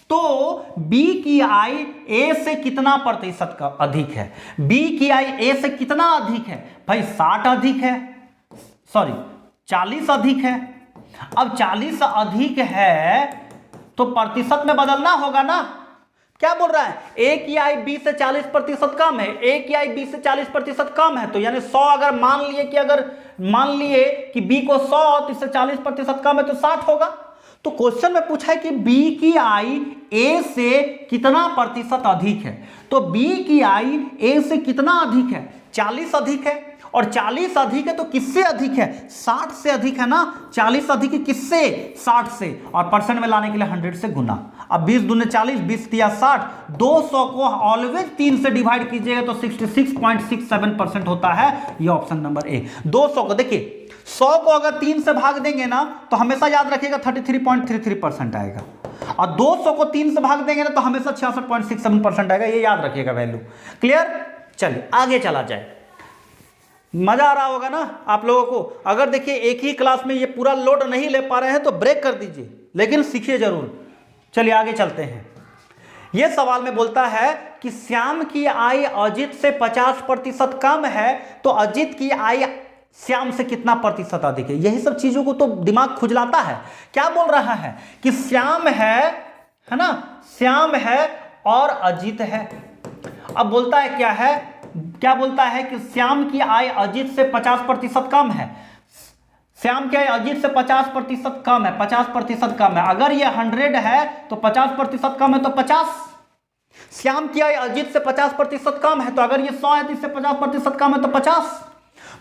तो बी की आय ए से कितना प्रतिशत का अधिक है, बी की आय ए से कितना अधिक है, भाई 60 अधिक है, सॉरी 40 अधिक है। अब 40 अधिक है तो प्रतिशत में बदलना होगा ना। क्या बोल रहा है, ए की आय बी से 40% कम है, ए की आय बी से 40% कम है, तो यानी 100 अगर मान लिए कि बी को 100 तो इससे 40% कम है तो 60 होगा। तो क्वेश्चन में पूछा है कि बी की आय ए से कितना प्रतिशत अधिक है, तो बी की आय ए से कितना अधिक है, 40 अधिक है, और 40 अधिक है तो किससे अधिक है, 60 से अधिक है ना। 40 अधिक है किससे, 60 से, और परसेंट में लाने के लिए 100 से गुना। अब 20 दूने 40, 20 दिया 60, 200 को ऑलवेज 3 से डिवाइड कीजिएगा तो 66.67% होता है। ये ऑप्शन नंबर ए। 200 को देखिए, 100 को अगर 3 से भाग देंगे ना तो हमेशा याद रखिएगा 33.33% आएगा, और 200 को 3 से भाग देंगे ना तो हमेशा 66.67% आएगा। ये याद रखिएगा वैल्यू। क्लियर। चलिए आगे चला जाए। मजा आ रहा होगा ना आप लोगों को। अगर देखिए एक ही क्लास में ये पूरा लोड नहीं ले पा रहे हैं तो ब्रेक कर दीजिए, लेकिन सीखिए जरूर। चलिए आगे चलते हैं। यह सवाल में बोलता है कि श्याम की आय अजित से 50% कम है, तो अजित की आय श्याम से कितना प्रतिशत अधिक है। यही सब चीजों को तो दिमाग खुजलाता है। क्या बोल रहा है कि श्याम है ना, श्याम है और अजित है। अब बोलता है क्या बोलता है कि श्याम की आय अजित से 50% कम है, श्याम की आय अजित से 50% कम है, 50% कम है। अगर ये 100 है तो 50% कम है तो 50। श्याम की आय अजित से 50% कम है, तो अगर ये 100 है तो इससे 50% कम है तो 50।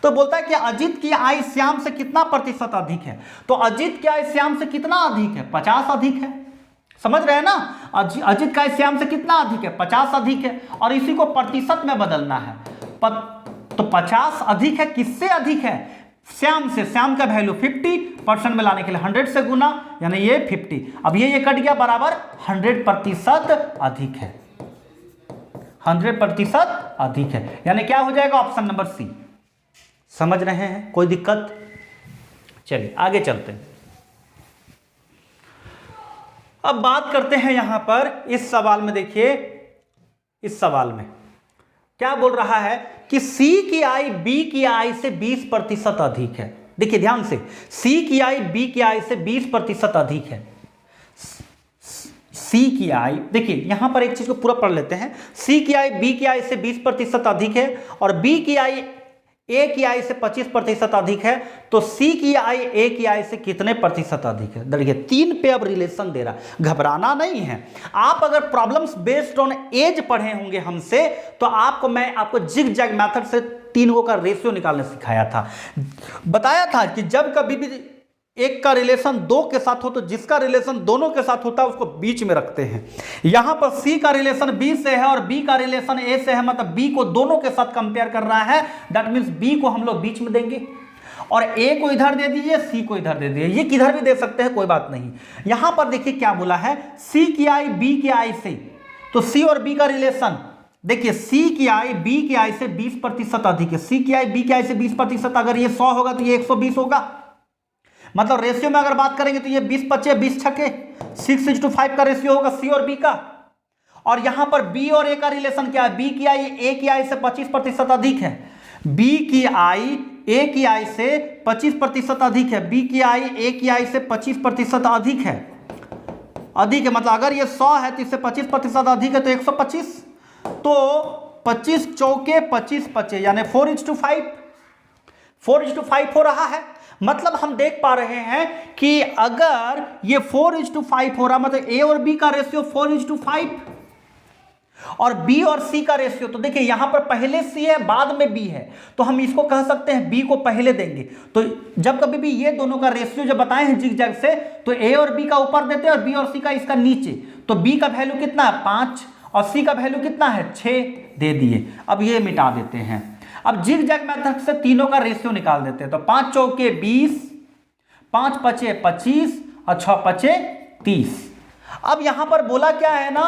तो बोलता है कि अजित की आय श्याम से कितना प्रतिशत अधिक है, तो अजित की आय श्याम से कितना अधिक है, 50 अधिक है। समझ रहे हैं ना, अजित का आय श्याम से कितना अधिक है, 50 अधिक है, और इसी को प्रतिशत में बदलना है। तो 50 अधिक है, किससे अधिक है, श्याम से। श्याम का वैल्यू 50%, में लाने के लिए 100 से गुना, यानी ये 50। अब ये कट गया, बराबर 100% अधिक है, 100% अधिक है, यानी क्या हो जाएगा, ऑप्शन नंबर सी। समझ रहे हैं, कोई दिक्कत। चलिए आगे चलते हैं। अब बात करते हैं यहां पर इस सवाल में। देखिए इस सवाल में क्या बोल रहा है कि सी की आय बी की आय से 20% अधिक है। देखिए ध्यान से, सी की आय बी की आय से 20% अधिक है। सी की आय, देखिए यहां पर एक चीज को पूरा पढ़ लेते हैं। सी की आय बी की आय से 20% अधिक है, और बी की आय ए की आई से 25% अधिक है, तो सी की आई ए की आई से कितने प्रतिशत अधिक है? देखिए 3 पे अब रिलेशन दे रहा, घबराना नहीं है। आप अगर प्रॉब्लम्स बेस्ड ऑन एज पढ़े होंगे हमसे, तो मैं आपको जिग जैग मेथड से तीनों का रेशियो निकालने सिखाया था। बताया था कि जब कभी भी एक का रिलेशन 2 के साथ हो तो जिसका रिलेशन दोनों के साथ होता है उसको बीच में रखते हैं। यहां पर C का रिलेशन B से है और B का रिलेशन A से है, मतलब B को दोनों के साथ कंपेयर कर रहा है, दैट मींस B को हम लोग बीच में देंगे और A को इधर दे दीजिए, C को इधर दे दीजिए। ये किधर भी दे सकते हैं, कोई बात नहीं। यहां पर देखिए क्या बोला है, C की आई B की आई से, तो C और B का रिलेशन देखिए, C की आई B की आई से 20% अधिक है। C की आई B की आई से 20%, अगर ये 100 होगा तो ये 120 होगा। मतलब रेशियो में अगर बात करेंगे तो ये 20 25 20 छके 6:5 का रेशियो होगा C और B का। और यहां पर B और A का रिलेशन क्या है, B की आई A की आई से 25% अधिक है, B की आई A की आई से 25% अधिक है, B की आई A की आई से 25% अधिक है। मतलब अगर ये 100 है तो इससे 25% अधिक है तो 125, तो 25 चौके 25 25 यानी 4:5 हो रहा है। मतलब हम देख पा रहे हैं कि अगर ये 4:5 हो रहा, मतलब A और B का रेशियो 4:5 और B और C का रेशियो, तो देखिए यहां पर पहले C है बाद में B है, तो हम इसको कह सकते हैं B को पहले देंगे। तो जब कभी भी ये दोनों का रेशियो जब बताए हैं जिग जैग से, तो A और B का ऊपर देते हैं और B और C का इसका नीचे। तो B का वैल्यू कितना है 5 और C का वैल्यू कितना है 6 दे दिए। अब ये मिटा देते हैं। अब जिग जैग मेथड से तीनों का रेशियो निकाल देते हैं। तो 5 चौके 20, 5 पचे 25 और 6 पचे 30। अब यहां पर बोला क्या है ना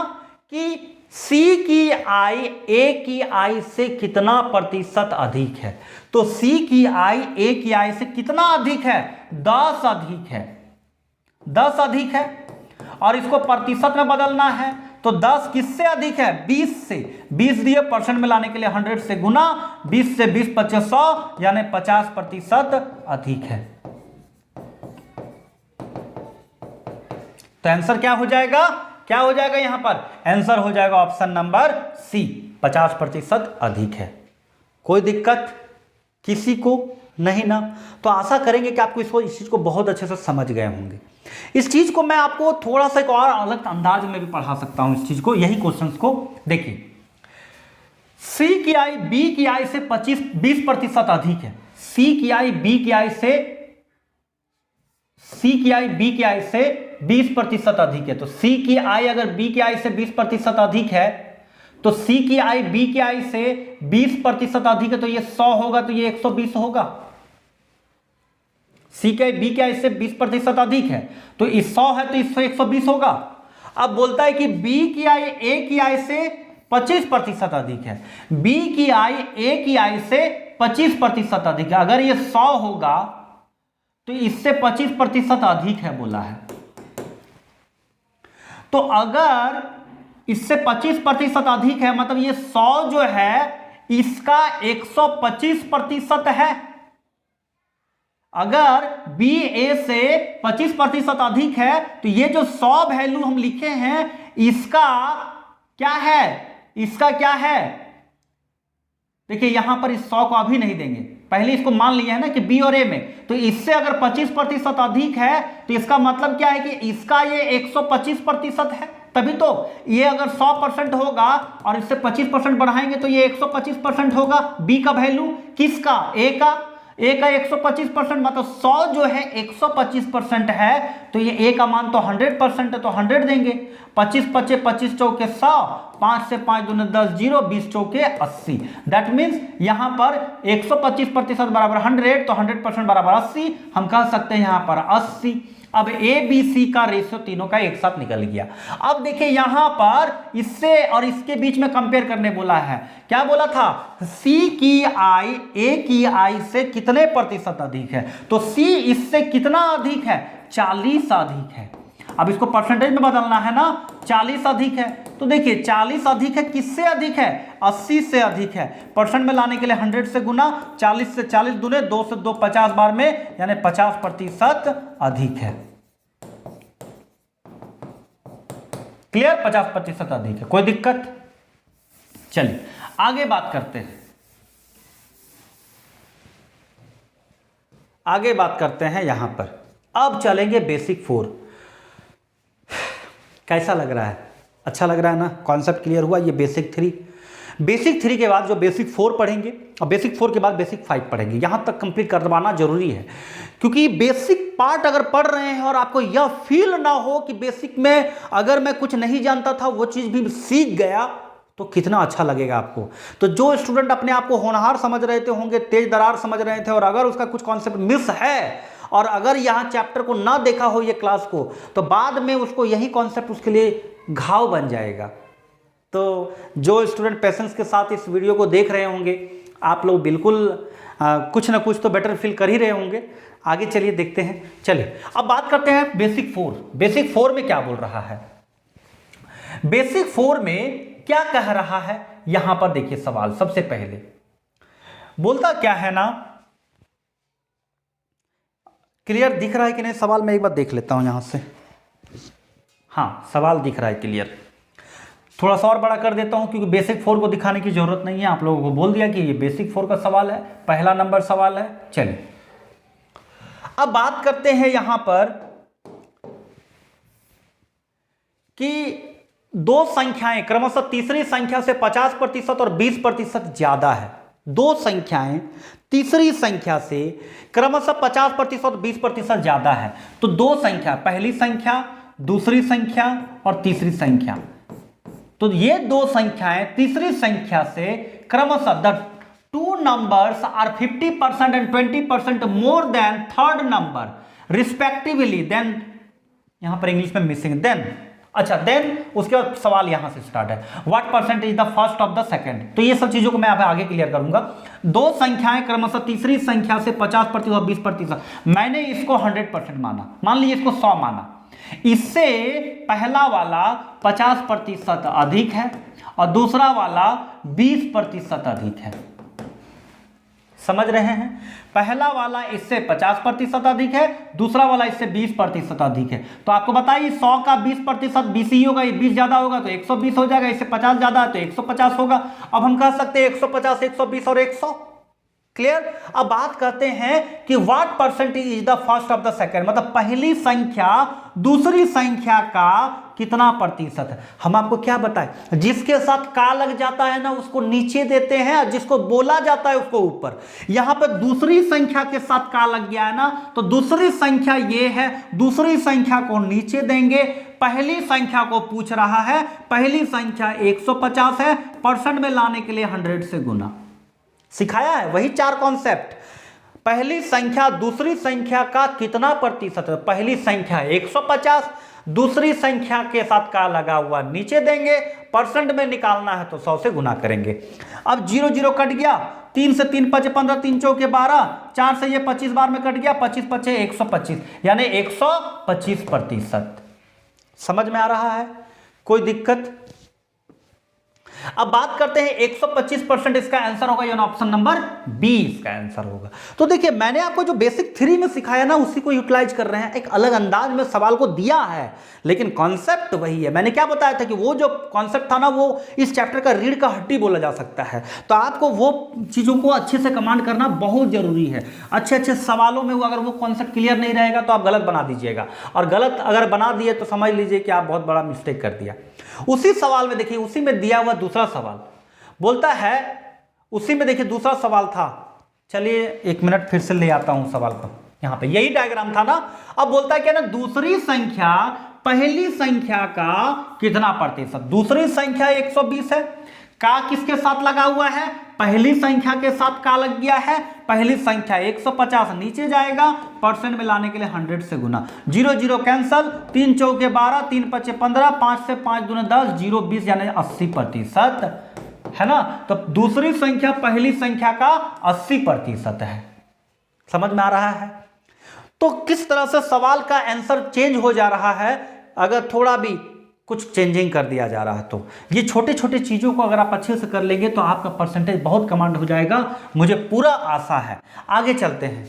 कि C की आई A की आई से कितना प्रतिशत अधिक है, तो C की आई A की आई से कितना अधिक है, 10 अधिक है, 10 अधिक है। और इसको प्रतिशत में बदलना है, तो 10 किससे अधिक है, 20 से। 20 दिए परसेंट में लाने के लिए 100 से गुना, 20 से 20 25 100 यानी 50% अधिक है। तो आंसर क्या हो जाएगा, यहां पर आंसर हो जाएगा ऑप्शन नंबर सी, 50% अधिक है। कोई दिक्कत किसी को नहीं ना? तो आशा करेंगे कि आपको इस चीज को बहुत अच्छे से समझ गए होंगे। इस चीज को मैं आपको थोड़ा सा एक और अलग अंदाज में भी पढ़ा सकता हूं। इस चीज को, यही क्वेश्चंस को देखिए, C की आई B की आई से 20% अधिक है। C की आई B की आई से 20% अधिक है। तो C की आई अगर B की आई से 20% अधिक है, तो C की आई B की आई से 20% अधिक है, तो ये 100 होगा तो ये 120 होगा। C की आई B की आई से 20% अधिक है, तो इस 100 है तो इससे 120 होगा। अब बोलता है कि B की आई A की आई से 25% अधिक है, B की आई A की आई से 25% अधिक है। अगर ये 100 होगा तो इससे 25% अधिक है बोला है। तो अगर इससे 25% अधिक है, मतलब ये 100 जो है इसका 125% है। अगर B A से 25% अधिक है, तो ये जो 100 वैल्यू हम लिखे हैं इसका क्या है, देखिए यहां पर इस 100 को अभी नहीं देंगे, पहले इसको मान लिया है ना कि B और A में, तो इससे अगर 25% अधिक है तो इसका मतलब क्या है कि इसका ये 125% है। तभी तो ये अगर 100% होगा और इससे 25% बढ़ाएंगे तो ये 125% होगा। B का वैल्यू किसका, A का 125%, मतलब 100 जो है 125% है, तो ये A का मान तो 100% है, तो 100 देंगे। 25 पचे 25 चौके 100, 5 से 5 दूने 10 0, 20 चौके 80। दैट मीन्स यहां पर 125% बराबर 100, तो 100% बराबर 80। हम कह सकते हैं यहां पर 80। अब A B C का रेशियो तीनों का एक साथ निकल गया। अब देखिए यहां पर इससे और इसके बीच में कंपेयर करने बोला है। क्या बोला था, C की आई A की आई से कितने प्रतिशत अधिक है, तो C इससे कितना अधिक है, 40 अधिक है। अब इसको परसेंटेज में बदलना है ना, 40 अधिक है, तो देखिए 40 अधिक है, किससे अधिक है, 80 से अधिक है। परसेंट में लाने के लिए 100 से गुना, 40 से 40 दूने, 2 से 2 50 बार में, यानी 50% अधिक है। क्लियर, 50% अधिक है। कोई दिक्कत? चलिए आगे बात करते हैं। आगे बात करते हैं यहां पर। अब चलेंगे बेसिक 4। कैसा लग रहा है? अच्छा लग रहा है ना? कॉन्सेप्ट क्लियर हुआ? ये बेसिक 3। बेसिक 3 के बाद जो बेसिक 4 पढ़ेंगे और बेसिक 4 के बाद बेसिक 5 पढ़ेंगे, यहां तक कंप्लीट करवाना जरूरी है, क्योंकि बेसिक पार्ट अगर पढ़ रहे हैं और आपको यह फील ना हो कि बेसिक में अगर मैं कुछ नहीं जानता था वो चीज भी सीख गया, तो कितना अच्छा लगेगा आपको। तो जो स्टूडेंट अपने आप को होनहार समझ रहे थे होंगे, तेज दरार समझ रहे थे, और अगर उसका कुछ कॉन्सेप्ट मिस है और अगर यहाँ चैप्टर को ना देखा हो ये क्लास को, तो बाद में उसको यही कॉन्सेप्ट उसके लिए घाव बन जाएगा। तो जो स्टूडेंट पेशेंस के साथ इस वीडियो को देख रहे होंगे, आप लोग बिल्कुल कुछ ना कुछ तो बेटर फील कर ही रहे होंगे। आगे चलिए देखते हैं। चलिए अब बात करते हैं बेसिक 4। बेसिक 4 में क्या बोल रहा है? बेसिक 4 में क्या कह रहा है? यहां पर देखिए सवाल सबसे पहले बोलता क्या है ना, क्लियर दिख रहा है कि नहीं सवाल? मैं एक बार देख लेता हूं यहां से। हाँ, सवाल दिख रहा है क्लियर। थोड़ा सा और बड़ा कर देता हूं क्योंकि बेसिक 4 को दिखाने की जरूरत नहीं है। आप लोगों को बोल दिया कि ये बेसिक 4 का सवाल है, पहला नंबर सवाल है। चलिए अब बात करते हैं यहां पर कि दो संख्याएं क्रमशः तीसरी संख्या से 50% और 20% ज्यादा है। दो संख्याएं तीसरी संख्या से क्रमशः 50% और 20% ज्यादा है। तो दो संख्या, पहली संख्या, दूसरी संख्या और तीसरी संख्या, तो ये दो संख्याएं तीसरी संख्या से क्रमशः the two numbers are 50% and 20% more than third number respectively. Then यहां पर इंग्लिश में मिसिंग देन, अच्छा देन उसके बाद सवाल यहां से स्टार्ट है, what percent is the first of the second. तो ये सब चीजों को मैं आगे क्लियर करूंगा। दो संख्याएं क्रमशः तीसरी संख्या से 50% और 20%, मैंने इसको 100% माना, मान लीजिए इसको 100 माना। इससे पहला वाला 50% अधिक है और दूसरा वाला 20% अधिक है। समझ रहे हैं? पहला वाला इससे 50% अधिक है, दूसरा वाला इससे 20% अधिक है। तो आपको बताइए 100 का 20% 20 ही होगा, ये 20 ज्यादा होगा तो 120 हो जाएगा, इससे 50 ज्यादा है तो 150 होगा। अब हम कह सकते हैं 150, 120 और 100। क्लियर? अब बात करते हैं कि what percentage is the first of the second, मतलब पहली संख्या दूसरी संख्या का कितना प्रतिशत है। हम आपको क्या बताएं, जिसके साथ का लग जाता है ना उसको नीचे देते हैं, जिसको बोला जाता है उसको ऊपर। यहां पर दूसरी संख्या के साथ का लग गया है ना, तो दूसरी संख्या ये है, दूसरी संख्या को नीचे देंगे। पहली संख्या को पूछ रहा है, पहली संख्या 150 है, परसेंट में लाने के लिए 100 से गुना सिखाया है। वही चार कॉन्सेप्ट, पहली संख्या दूसरी संख्या का कितना प्रतिशत है। पहली संख्या 150, दूसरी संख्या के साथ का लगा हुआ नीचे देंगे, परसेंट में निकालना है तो 100 से गुना करेंगे। अब 0 0 कट गया, 3 से 3 5 15, 3 चौके 12, 4 से ये 25 बार में कट गया, 25 5 125, यानी 125%। समझ में आ रहा है? कोई दिक्कत? अब बात करते हैं 125%, इसका आंसर होगा यानी ऑप्शन नंबर बी इसका आंसर होगा। तो देखिए मैंने आपको जो बेसिक 3 में सिखाया ना उसी को यूटिलाइज कर रहे हैं, एक अलग अंदाज में सवाल को दिया है, लेकिन कॉन्सेप्ट वही है। मैंने क्या बताया था कि वो जो कॉन्सेप्ट था ना वो इस चैप्टर का रीढ़ का हड्डी बोला जा सकता है। तो आपको वो चीजों को अच्छे से कमांड करना बहुत जरूरी है। अच्छे अच्छे सवालों में वो अगर वो कॉन्सेप्ट क्लियर नहीं रहेगा तो आप गलत बना दीजिएगा, और गलत अगर बना दिए तो समझ लीजिए कि आप बहुत बड़ा मिस्टेक कर दिया। उसी सवाल में देखिए, उसी में दिया हुआ दूसरा सवाल बोलता है, उसी में देखिए दूसरा सवाल था। चलिए 1 मिनट फिर से ले आता हूं सवाल को, यहां पे यही डायग्राम था ना। अब बोलता है क्या ना, दूसरी संख्या पहली संख्या का कितना प्रतिशत। दूसरी संख्या 120 है, का किसके साथ लगा हुआ है, पहली संख्या के साथ का लग गया है। पहली संख्या 150 नीचे जाएगा, परसेंट में लाने के लिए 100 से गुना। 0 0 कैंसल, 3 चौके 12, 3 5 15, 5 से 5 दूने 10, 0 20 यानी 80% है ना। तो दूसरी संख्या पहली संख्या का 80% है। समझ में आ रहा है? तो किस तरह से सवाल का आंसर चेंज हो जा रहा है अगर थोड़ा भी कुछ चेंजिंग कर दिया जा रहा है। तो ये छोटे छोटे चीजों को अगर आप अच्छे से कर लेंगे तो आपका परसेंटेज बहुत कमांड हो जाएगा, मुझे पूरा आशा है। आगे चलते हैं,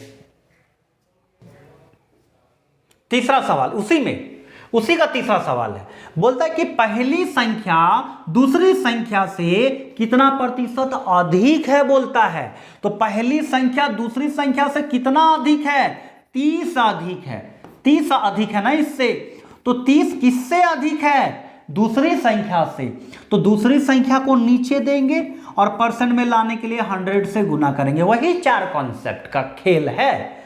तीसरा सवाल उसी में उसी का तीसरा सवाल है, बोलता है कि पहली संख्या दूसरी संख्या से कितना प्रतिशत अधिक है, बोलता है। तो पहली संख्या दूसरी संख्या से कितना अधिक है, 30 अधिक है, 30 अधिक है ना इससे। तो 30 किससे अधिक है, दूसरी संख्या से। तो दूसरी संख्या को नीचे देंगे और परसेंट में लाने के लिए 100 से गुना करेंगे, वही 4 कॉन्सेप्ट का खेल है।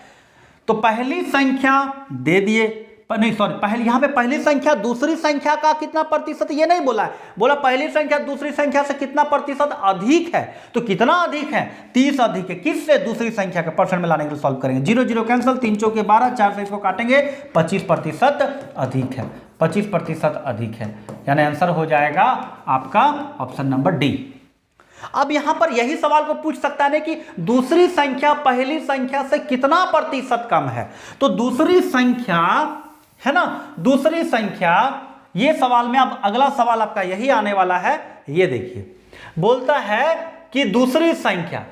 तो पहली संख्या दे दिए, नहीं सॉरी, यहां पे पहली संख्या दूसरी संख्या का कितना प्रतिशत, ये नहीं बोला है, बोला पहली संख्या दूसरी संख्या से कितना प्रतिशत अधिक है। तो कितना अधिक है, 30 अधिक है, किससे, दूसरी संख्या के। परसेंट में लाने के लिए सॉल्व करेंगे, 0 0 कैंसिल, 3 चौके 12, 4 से इसको काटेंगे, 25% अधिक है, 25% अधिक है, यानी आंसर हो जाएगा आपका ऑप्शन नंबर डी। अब यहां पर यही सवाल को पूछ सकता है कि दूसरी संख्या पहली संख्या से कितना प्रतिशत कम है। तो दूसरी संख्या है ना, दूसरी संख्या, ये सवाल में अब अगला सवाल आपका यही आने वाला है। ये देखिए, बोलता है कि दूसरी संख्या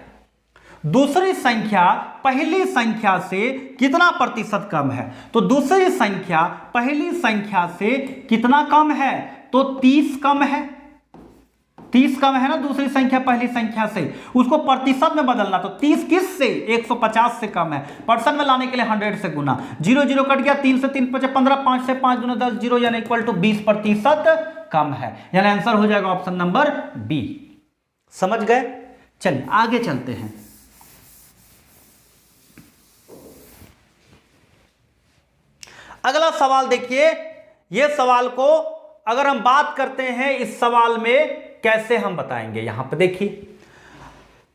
पहली संख्या से कितना प्रतिशत कम है। तो दूसरी संख्या पहली संख्या से कितना कम है, तो 30 कम है, 30 कम है ना दूसरी संख्या पहली संख्या से, उसको प्रतिशत में बदलना। तो 30 किस से, 150 से कम है, परसेंट में लाने के लिए 100 से गुना, 0 0 कट गया, 3 से 3 5 15, 5 से 5 गुना 10, 0 यानी इक्वल टू 20% कम है, यानी आंसर हो जाएगा ऑप्शन नंबर बी। समझ गए। चलिए आगे चलते हैं। अगला सवाल देखिए, यह सवाल को अगर हम बात करते हैं, इस सवाल में कैसे हम बताएंगे। यहां पर देखिए,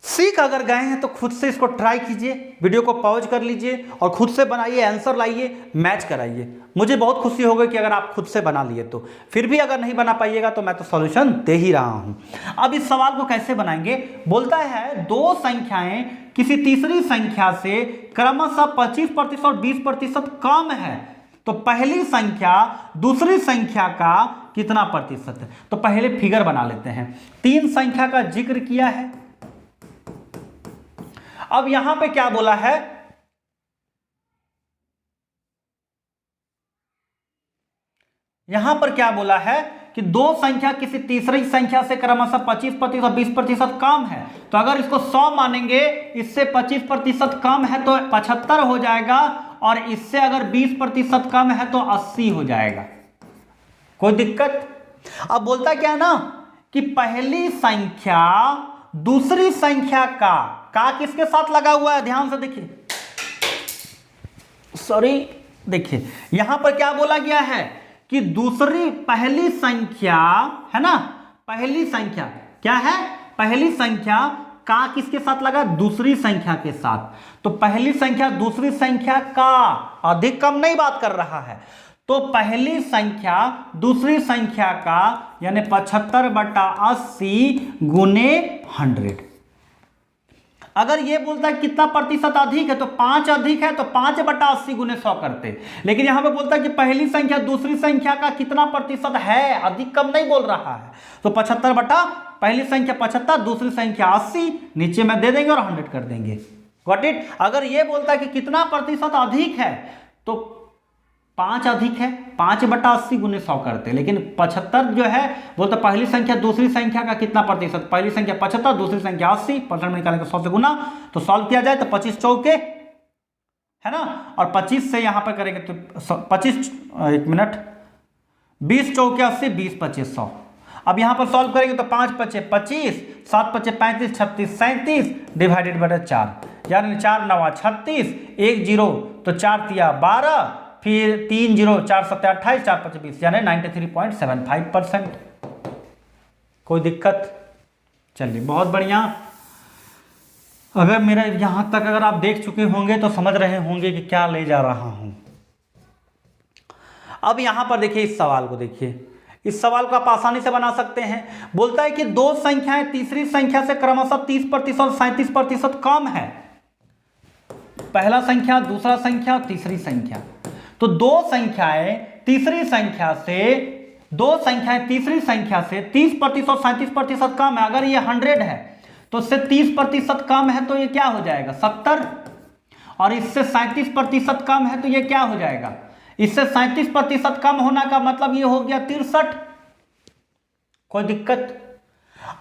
सीख अगर गए हैं तो खुद से इसको ट्राई कीजिए, वीडियो को पॉज कर लीजिए और खुद से बनाइए, आंसर लाइए, मैच कराइए। मुझे बहुत खुशी होगी कि अगर आप खुद से बना लिए तो। फिर भी अगर नहीं बना पाइएगा तो मैं तो सॉल्यूशन दे ही रहा हूं। अब इस सवाल को कैसे बनाएंगे, बोलता है दो संख्याएं किसी तीसरी संख्या से क्रमशः 25% और 20% कम है, तो पहली संख्या दूसरी संख्या का कितना प्रतिशत है। तो पहले फिगर बना लेते हैं। 3 संख्या का जिक्र किया है। अब यहां पे क्या बोला है, यहां पर क्या बोला है कि दो संख्या किसी तीसरी संख्या से क्रमशः 25% और 20% कम है। तो अगर इसको 100 मानेंगे, इससे 25% कम है तो 75 हो जाएगा, और इससे अगर 20% कम है तो 80 हो जाएगा। कोई दिक्कत। अब बोलता क्या है ना कि पहली संख्या दूसरी संख्या का किसके साथ लगा हुआ है, ध्यान से देखिए, सॉरी देखिए, यहां पर क्या बोला गया है कि पहली संख्या है ना, पहली संख्या क्या है, पहली संख्या का किसके साथ लगा, दूसरी संख्या के साथ। तो पहली संख्या दूसरी संख्या का, अधिक कम नहीं बात कर रहा है। तो पहली संख्या दूसरी संख्या का यानी 75/80 गुने 100। अगर ये बोलता है कितना प्रतिशत अधिक है, तो 5 अधिक है, तो 5/80 गुने 100 करते। लेकिन यहां पे बोलता है कि पहली संख्या दूसरी संख्या का कितना प्रतिशत है, अधिक कम नहीं बोल रहा है। तो 75 पहली संख्या 75, दूसरी संख्या 80, नीचे में दे देंगे और 100 कर देंगे। Got it. अगर ये बोलता है कि कितना प्रतिशत अधिक है, तो 5 अधिक है, 5/80 गुने 100 करते। लेकिन 75 जो है बोलता पहली संख्या दूसरी संख्या का कितना प्रतिशत, पहली संख्या 75, दूसरी संख्या 80, परसेंट में निकालेंगे 100 से गुना, तो सॉल्व किया जाए तो 25 चौके है ना, और 25 से यहां पर करेंगे तो 25, एक मिनट, 20 चौके 80, 20 25 100। अब यहां पर सॉल्व करेंगे तो 5 5 25, 7 5 35, 36 37 डिवाइडेड बाय 4, यानी 4 9 36, 1 0 तो 4 तिया 12, फिर 3 0, 4 7 28, 4 5 20, यानी 93.75%। कोई दिक्कत। चलिए बहुत बढ़िया। अगर मेरा यहां तक अगर आप देख चुके होंगे तो समझ रहे होंगे कि क्या ले जा रहा हूं। अब यहां पर देखिए, इस सवाल को देखिए, इस सवाल को आप आसानी से बना सकते हैं। बोलता है कि दो संख्याएं तीसरी संख्या से क्रमशः 30% और 37% कम है। पहला संख्या दूसरा संख्या तीसरी संख्या। तो दो संख्याएं तीसरी संख्या से 30% और 37% कम है। अगर ये 100 है तो इससे 30% कम है तो ये क्या हो जाएगा, 70, और इससे 37% कम है तो ये क्या हो जाएगा, इससे 37% कम होना का मतलब ये हो गया 63। कोई दिक्कत?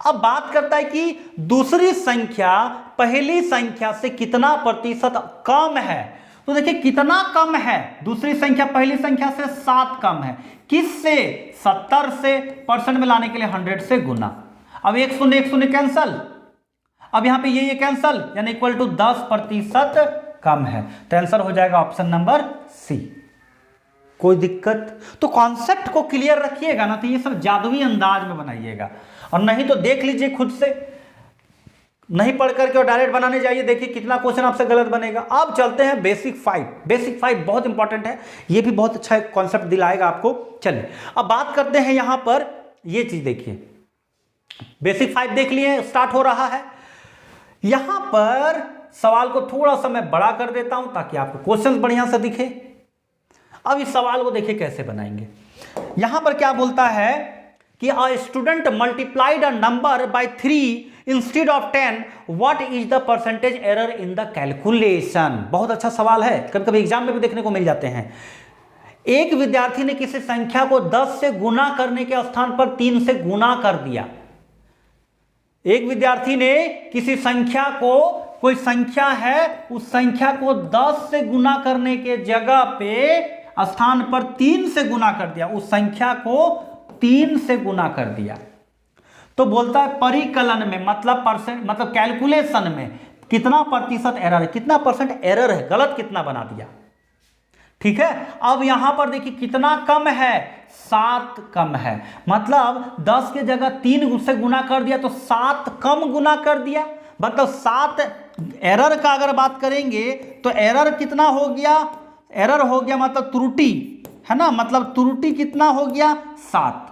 अब बात करता है कि दूसरी संख्या पहली संख्या से कितना प्रतिशत कम है। तो देखिए कितना कम है, दूसरी संख्या पहली संख्या से 7 कम है। किससे? 70 से, परसेंट में लाने के लिए 100 से गुना। अब 1 शून्य कैंसल, अब यहां पे ये कैंसल, यानी इक्वल टू 10% कम है। तो आंसर हो जाएगा ऑप्शन नंबर सी। कोई दिक्कत? तो कॉन्सेप्ट को क्लियर रखिएगा ना, तो ये सब जादुई अंदाज में बनाइएगा, और नहीं तो देख लीजिए खुद से, नहीं पढ़ करके और डायरेक्ट बनाने जाइए, देखिए कितना क्वेश्चन आपसे गलत बनेगा। अब चलते हैं बेसिक 5। बेसिक 5 बहुत इंपॉर्टेंट है, ये भी बहुत अच्छा कॉन्सेप्ट दिलाएगा आपको। चलिए अब बात करते हैं यहां पर, ये चीज देखिए, बेसिक 5 देख लिए, स्टार्ट हो रहा है। यहां पर सवाल को थोड़ा सा मैं बड़ा कर देता हूं ताकि आपको क्वेश्चन बढ़िया से दिखे। अब इस सवाल को देखिए कैसे बनाएंगे। यहां पर क्या बोलता है कि a student multiplied a number by 3 instead of 10, what is the percentage error in the calculation. बहुत अच्छा सवाल है, कभी कभी एग्जाम में भी देखने को मिल जाते हैं। एक विद्यार्थी ने किसी संख्या को 10 से गुना करने के स्थान पर 3 से गुना कर दिया। एक विद्यार्थी ने किसी संख्या को, कोई संख्या है, उस संख्या को 10 से गुना करने के जगह पे स्थान पर 3 से गुना कर दिया, उस संख्या को 3 से गुना कर दिया। तो बोलता है परिकलन में, मतलब कैलकुलेशन में कितना प्रतिशत एरर है, कितना परसेंट एरर है, गलत कितना बना दिया। ठीक है, अब यहां पर देखिए कितना कम है, 7 कम है, मतलब 10 के जगह 3 से गुना कर दिया तो 7 कम गुना कर दिया, मतलब 7। एरर का अगर बात करेंगे तो एरर कितना हो गया, एरर हो गया मतलब त्रुटि, है ना, मतलब त्रुटि कितना हो गया, 7।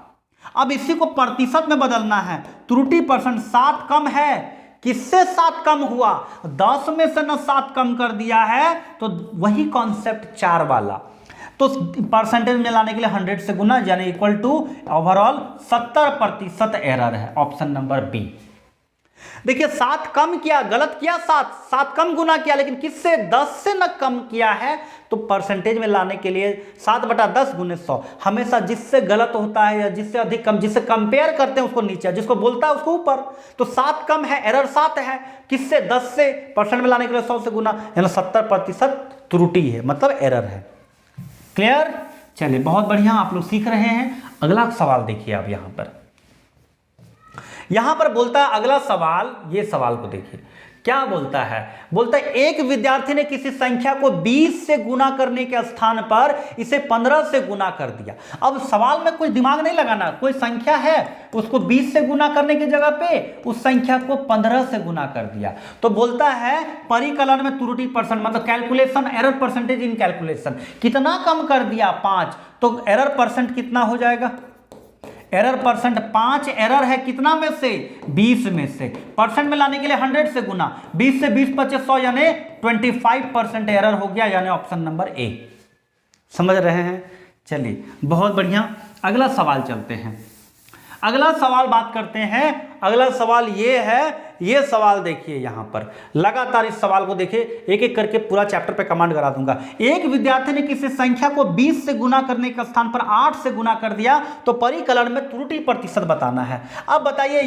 अब इसी को प्रतिशत में बदलना है, त्रुटि परसेंट 7 कम है, किससे 7 कम हुआ, 10 में से न 7 कम कर दिया है, तो वही कॉन्सेप्ट 4 वाला। तो परसेंटेज में लाने के लिए 100 से गुना, यानी इक्वल टू ओवरऑल 70% एरर है, ऑप्शन नंबर बी। देखिए 7 कम किया, गलत किया, 7 कम गुना किया, लेकिन किससे, 10 से न कम किया है। तो परसेंटेज में लाने के लिए 7/10 गुने 100, हमेशा जिससे गलत होता है या जिससे अधिक कम, जिससे कंपेयर करते हैं उसको नीचे, जिसको बोलता है उसको ऊपर। तो 7 कम है, एरर 7 है, किससे, 10 से, परसेंट में लाने के लिए 100 से गुना, यानी 70% त्रुटि है, मतलब एरर है। क्लियर? चलिए बहुत बढ़िया, आप लोग सीख रहे हैं। अगला सवाल देखिए आप यहां पर बोलता है अगला सवाल, ये सवाल को देखिए क्या बोलता है। बोलता है एक विद्यार्थी ने किसी संख्या को 20 से गुना करने के स्थान पर इसे 15 से गुना कर दिया। अब सवाल में कोई दिमाग नहीं लगाना, कोई संख्या है उसको 20 से गुना करने की जगह पे उस संख्या को 15 से गुना कर दिया। तो बोलता है परिकलन में त्रुटि परसेंट, मतलब calculation error percentage in calculation, कितना कम कर दिया, 5। तो एरर परसेंट कितना हो जाएगा, एरर परसेंट 5 एरर है, कितना में से, 20 में से, परसेंट में लाने के लिए 100 से गुना, 20 से 20 25 100, यानी 25% एरर हो गया, यानी ऑप्शन नंबर ए। समझ रहे हैं? चलिए बहुत बढ़िया, अगला सवाल चलते हैं। अगला सवाल बात करते हैं। अगला सवाल ये है, ये सवाल देखिए यहां पर लगातार इस सवाल को देखिए, एक एक करके पूरा चैप्टर पे कमांड करा दूंगा। एक विद्यार्थी ने किसी संख्या को 20 से गुना करने के स्थान पर 8 से गुना कर दिया, तो परिकलन में त्रुटि प्रतिशत बताना है। अब बताइए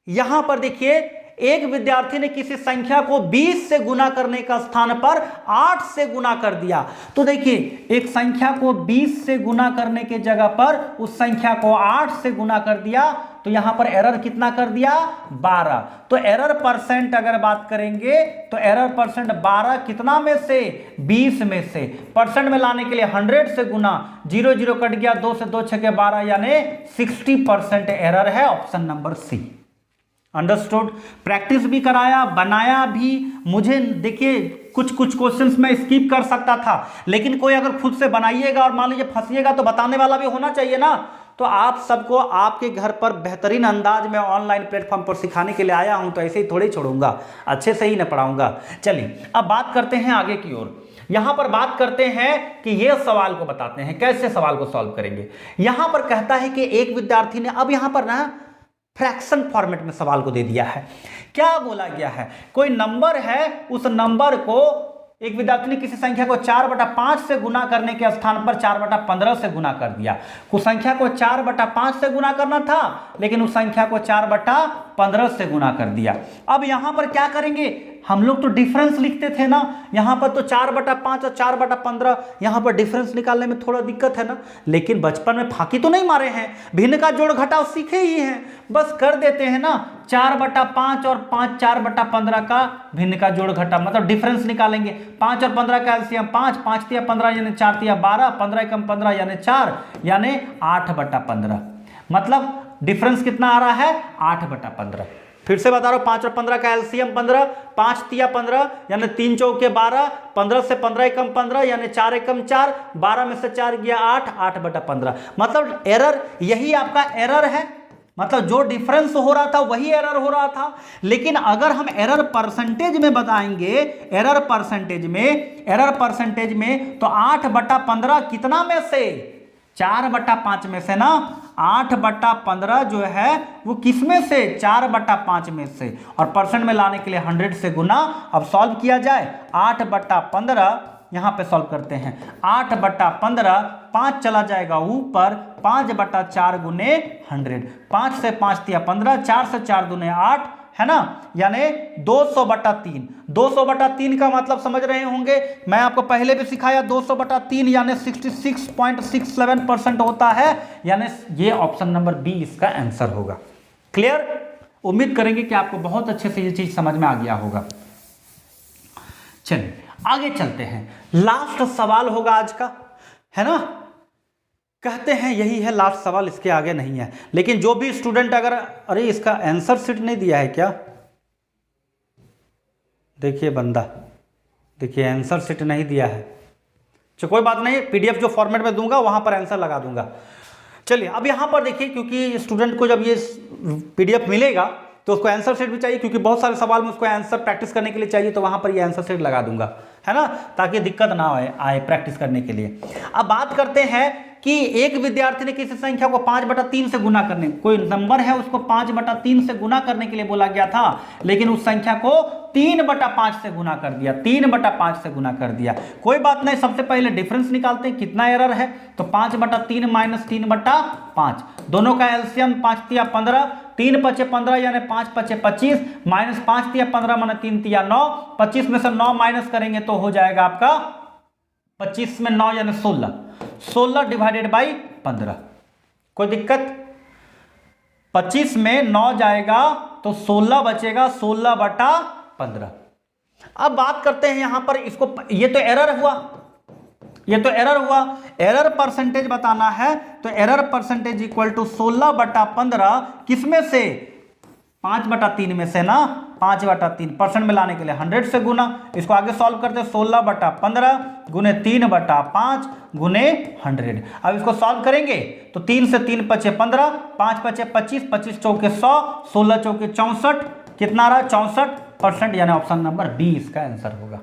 यहां पर देखिए एक विद्यार्थी ने किसी संख्या को 20 से गुना करने का स्थान पर 8 से गुना कर दिया। तो देखिए एक संख्या को 20 से गुना करने के जगह पर उस संख्या को 8 से गुना कर दिया, तो यहां पर एरर कितना कर दिया, 12। तो एरर परसेंट अगर बात करेंगे तो एरर परसेंट 12 कितना में से, 20 में से, परसेंट में लाने के लिए 100 से गुना, 0 0 कट गया, 2 से 2 6 12, यानी 60% एरर है, option number C. Understood? Practice भी कराया, बनाया भी। मुझे देखिए कुछ क्वेश्चंस में स्किप कर सकता था, लेकिन कोई अगर खुद से बनाइएगा और मान लीजिए फंसिएगा तो बताने वाला भी होना चाहिए ना। तो आप सबको आपके घर पर बेहतरीन अंदाज में ऑनलाइन प्लेटफॉर्म पर सिखाने के लिए आया हूं, तो ऐसे ही थोड़ी छोड़ूंगा, अच्छे से ही न पढ़ाऊंगा। चलिए अब बात करते हैं आगे की ओर। यहां पर बात करते हैं कि यह सवाल को बताते हैं कैसे सवाल को सॉल्व करेंगे। यहां पर कहता है कि एक विद्यार्थी ने, अब यहां पर ना फ्रैक्शन फॉर्मेट में सवाल को दे दिया है। क्या बोला गया है, कोई नंबर है, उस नंबर को एक विद्यार्थी ने किसी संख्या को 4/5 से गुना करने के स्थान पर 4/15 से गुना कर दिया। उस संख्या को 4/5 से गुना करना था, लेकिन उस संख्या को 4/15 से गुना कर दिया। अब यहां पर क्या करेंगे, हम लोग तो डिफरेंस लिखते थे ना, यहां पर तो 4/5 और 4/15, यहां पर डिफरेंस निकालने में थोड़ा दिक्कत है ना। लेकिन बचपन में फाकी तो नहीं मारे हैं, भिन्न का जोड़ घटाव सीखे ही हैं, बस कर देते हैं ना। 4/5 और 4/15 का भिन्न का जोड़ घटाव मतलब डिफरेंस निकालेंगे। 5 और 15 का एलसीएम 5, 5 तिया 15 यानी 4 तिया 12, 15 एकम 15 यानी 4, यानी 8/15। मतलब डिफरेंस कितना आ रहा है, 8/15। फिर से बता रहा हूं, 5 और 15 का एलसीएम 15, 5 तिया 15 यानी 3 चौके 12, 15 से 15 एकम 15 यानी 4 एकम 4, 12 में से 4 गया 8, 8/15। मतलब एरर, यही आपका एरर है, मतलब जो डिफरेंस हो रहा था वही एरर हो रहा था। लेकिन अगर हम एरर परसेंटेज में बताएंगे, एरर परसेंटेज में तो 8/15 कितना में से, 4/5 में से ना। 8/15 जो है वो किस में से, 4/5 में से। और परसेंट में लाने के लिए 100 से गुना। अब सॉल्व किया जाए, 8/15 यहां पे सॉल्व करते हैं। 8/15, 5 चला जाएगा ऊपर, 5/4 गुने 100, 5 से 5 तिया 15, 4 से 4 दुने 8, है ना, यानी 200/3। 200/3 का मतलब समझ रहे होंगे, मैं आपको पहले भी सिखाया, 200/3 यानी 66.67% होता है, यानी ये ऑप्शन नंबर बी इसका आंसर होगा। क्लियर? उम्मीद करेंगे कि आपको बहुत अच्छे से ये चीज समझ में आ गया होगा। चलिए आगे चलते हैं, लास्ट सवाल होगा आज का, है ना। कहते हैं यही है लास्ट सवाल, इसके आगे नहीं है। लेकिन जो भी स्टूडेंट अगर, अरे इसका आंसर शीट नहीं दिया है क्या, देखिए बंदा, देखिए आंसर शीट नहीं दिया है। चलो कोई बात नहीं, पीडीएफ जो फॉर्मेट में दूंगा वहां पर आंसर लगा दूंगा। चलिए अब यहां पर देखिए, क्योंकि स्टूडेंट को जब ये पीडीएफ मिलेगा तो उसको आंसर शीट भी चाहिए, क्योंकि बहुत सारे सवाल में उसको आंसर प्रैक्टिस करने के लिए चाहिए, तो वहां पर ये आंसर शीट लगा दूंगा, है ना, ताकि दिक्कत ना आए प्रैक्टिस करने के लिए। अब बात करते हैं कि एक विद्यार्थी ने किसी संख्या को 5/3 से गुना करने, कोई नंबर है उसको 5/3 से गुना करने के लिए बोला गया था, लेकिन उस संख्या को 3/5 से गुना कर दिया, 3/5 से गुना कर दिया। कोई बात नहीं, सबसे पहले डिफरेंस निकालते हैं, कितना एरर है, तो 5/3 माइनस 3/5, दोनों का एलसीएम 5 तिया 15, 3 पचे 15 यानी 5 पचे 25, माइनस 5 तिया 15 माने 3 तिया 9, 25 में से 9 माइनस करेंगे तो हो जाएगा आपका 25 में 9 यानी 16, 16 डिवाइडेड बाई 15। कोई दिक्कत? 25 में 9 जाएगा तो 16 बचेगा, 16/15। अब बात करते हैं यहां पर इसको, ये तो एरर हुआ, ये तो एरर हुआ। एरर परसेंटेज बताना है तो एरर परसेंटेज इक्वल टू 16/15 किसमें से, 5/3 में से ना, 5/3 परसेंट में लाने के लिए 100 से गुना। इसको आगे सॉल्व करते हैं, 16/15 गुने 3/5 गुने 100। अब इसको सॉल्व करेंगे तो 3 से 3 पचे 15, 5 पचे 25, 25 चौके 100, 16 चौके 64, कितना रहा 64%, यानी ऑप्शन नंबर डी इसका आंसर होगा।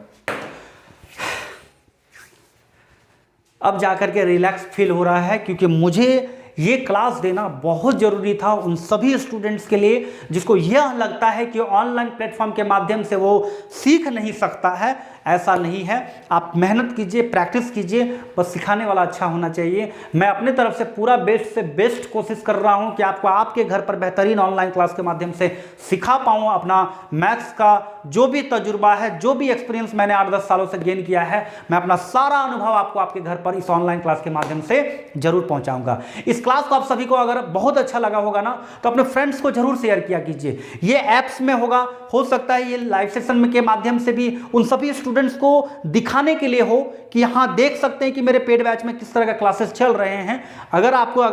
अब जाकर के रिलैक्स फील हो रहा है, क्योंकि मुझे ये क्लास देना बहुत ज़रूरी था उन सभी स्टूडेंट्स के लिए जिसको यह लगता है कि ऑनलाइन प्लेटफॉर्म के माध्यम से वो सीख नहीं सकता है। ऐसा नहीं है, आप मेहनत कीजिए, प्रैक्टिस कीजिए, बस सिखाने वाला अच्छा होना चाहिए। मैं अपने तरफ से पूरा बेस्ट से बेस्ट कोशिश कर रहा हूं कि आपको आपके घर पर बेहतरीन ऑनलाइन क्लास के माध्यम से सिखा पाऊँ। अपना मैथ्स का जो भी तजुर्बा है, जो भी एक्सपीरियंस मैंने 8-10 सालों से गेन किया है, मैं अपना सारा अनुभव आपको आपके घर पर इस ऑनलाइन क्लास के माध्यम से जरूर पहुँचाऊँगा। इस क्लास को आप सभी को अगर बहुत अच्छा लगा होगा ना, तो अपने फ्रेंड्स को जरूर शेयर किया कीजिए। ये ऐप्स में होगा, हो सकता है ये लाइव सेशन के माध्यम से भी उन सभी स्टूडेंट्स को दिखाने के लिए हो कि यहाँ देख सकते हैं कि मेरे पेड बैच में किस तरह का क्लासेस चल रहे हैं। अगर आपको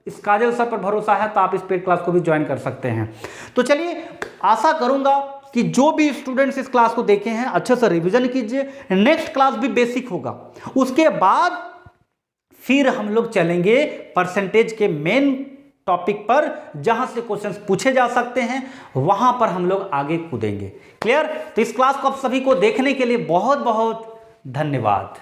इस काजल सर पर भरोसा है तो आप इस पेड क्लास को भी ज्वाइन कर सकते हैं। तो चलिए, आशा करूंगा कि जो भी स्टूडेंट्स इस क्लास को देखे हैं अच्छे से रिवीजन कीजिए। नेक्स्ट क्लास भी बेसिक होगा, उसके बाद फिर हम लोग चलेंगे परसेंटेज के मेन टॉपिक पर, जहां से क्वेश्चंस पूछे जा सकते हैं, वहां पर हम लोग आगे कूदेंगे। क्लियर? तो इस क्लास को आप सभी को देखने के लिए बहुत बहुत धन्यवाद।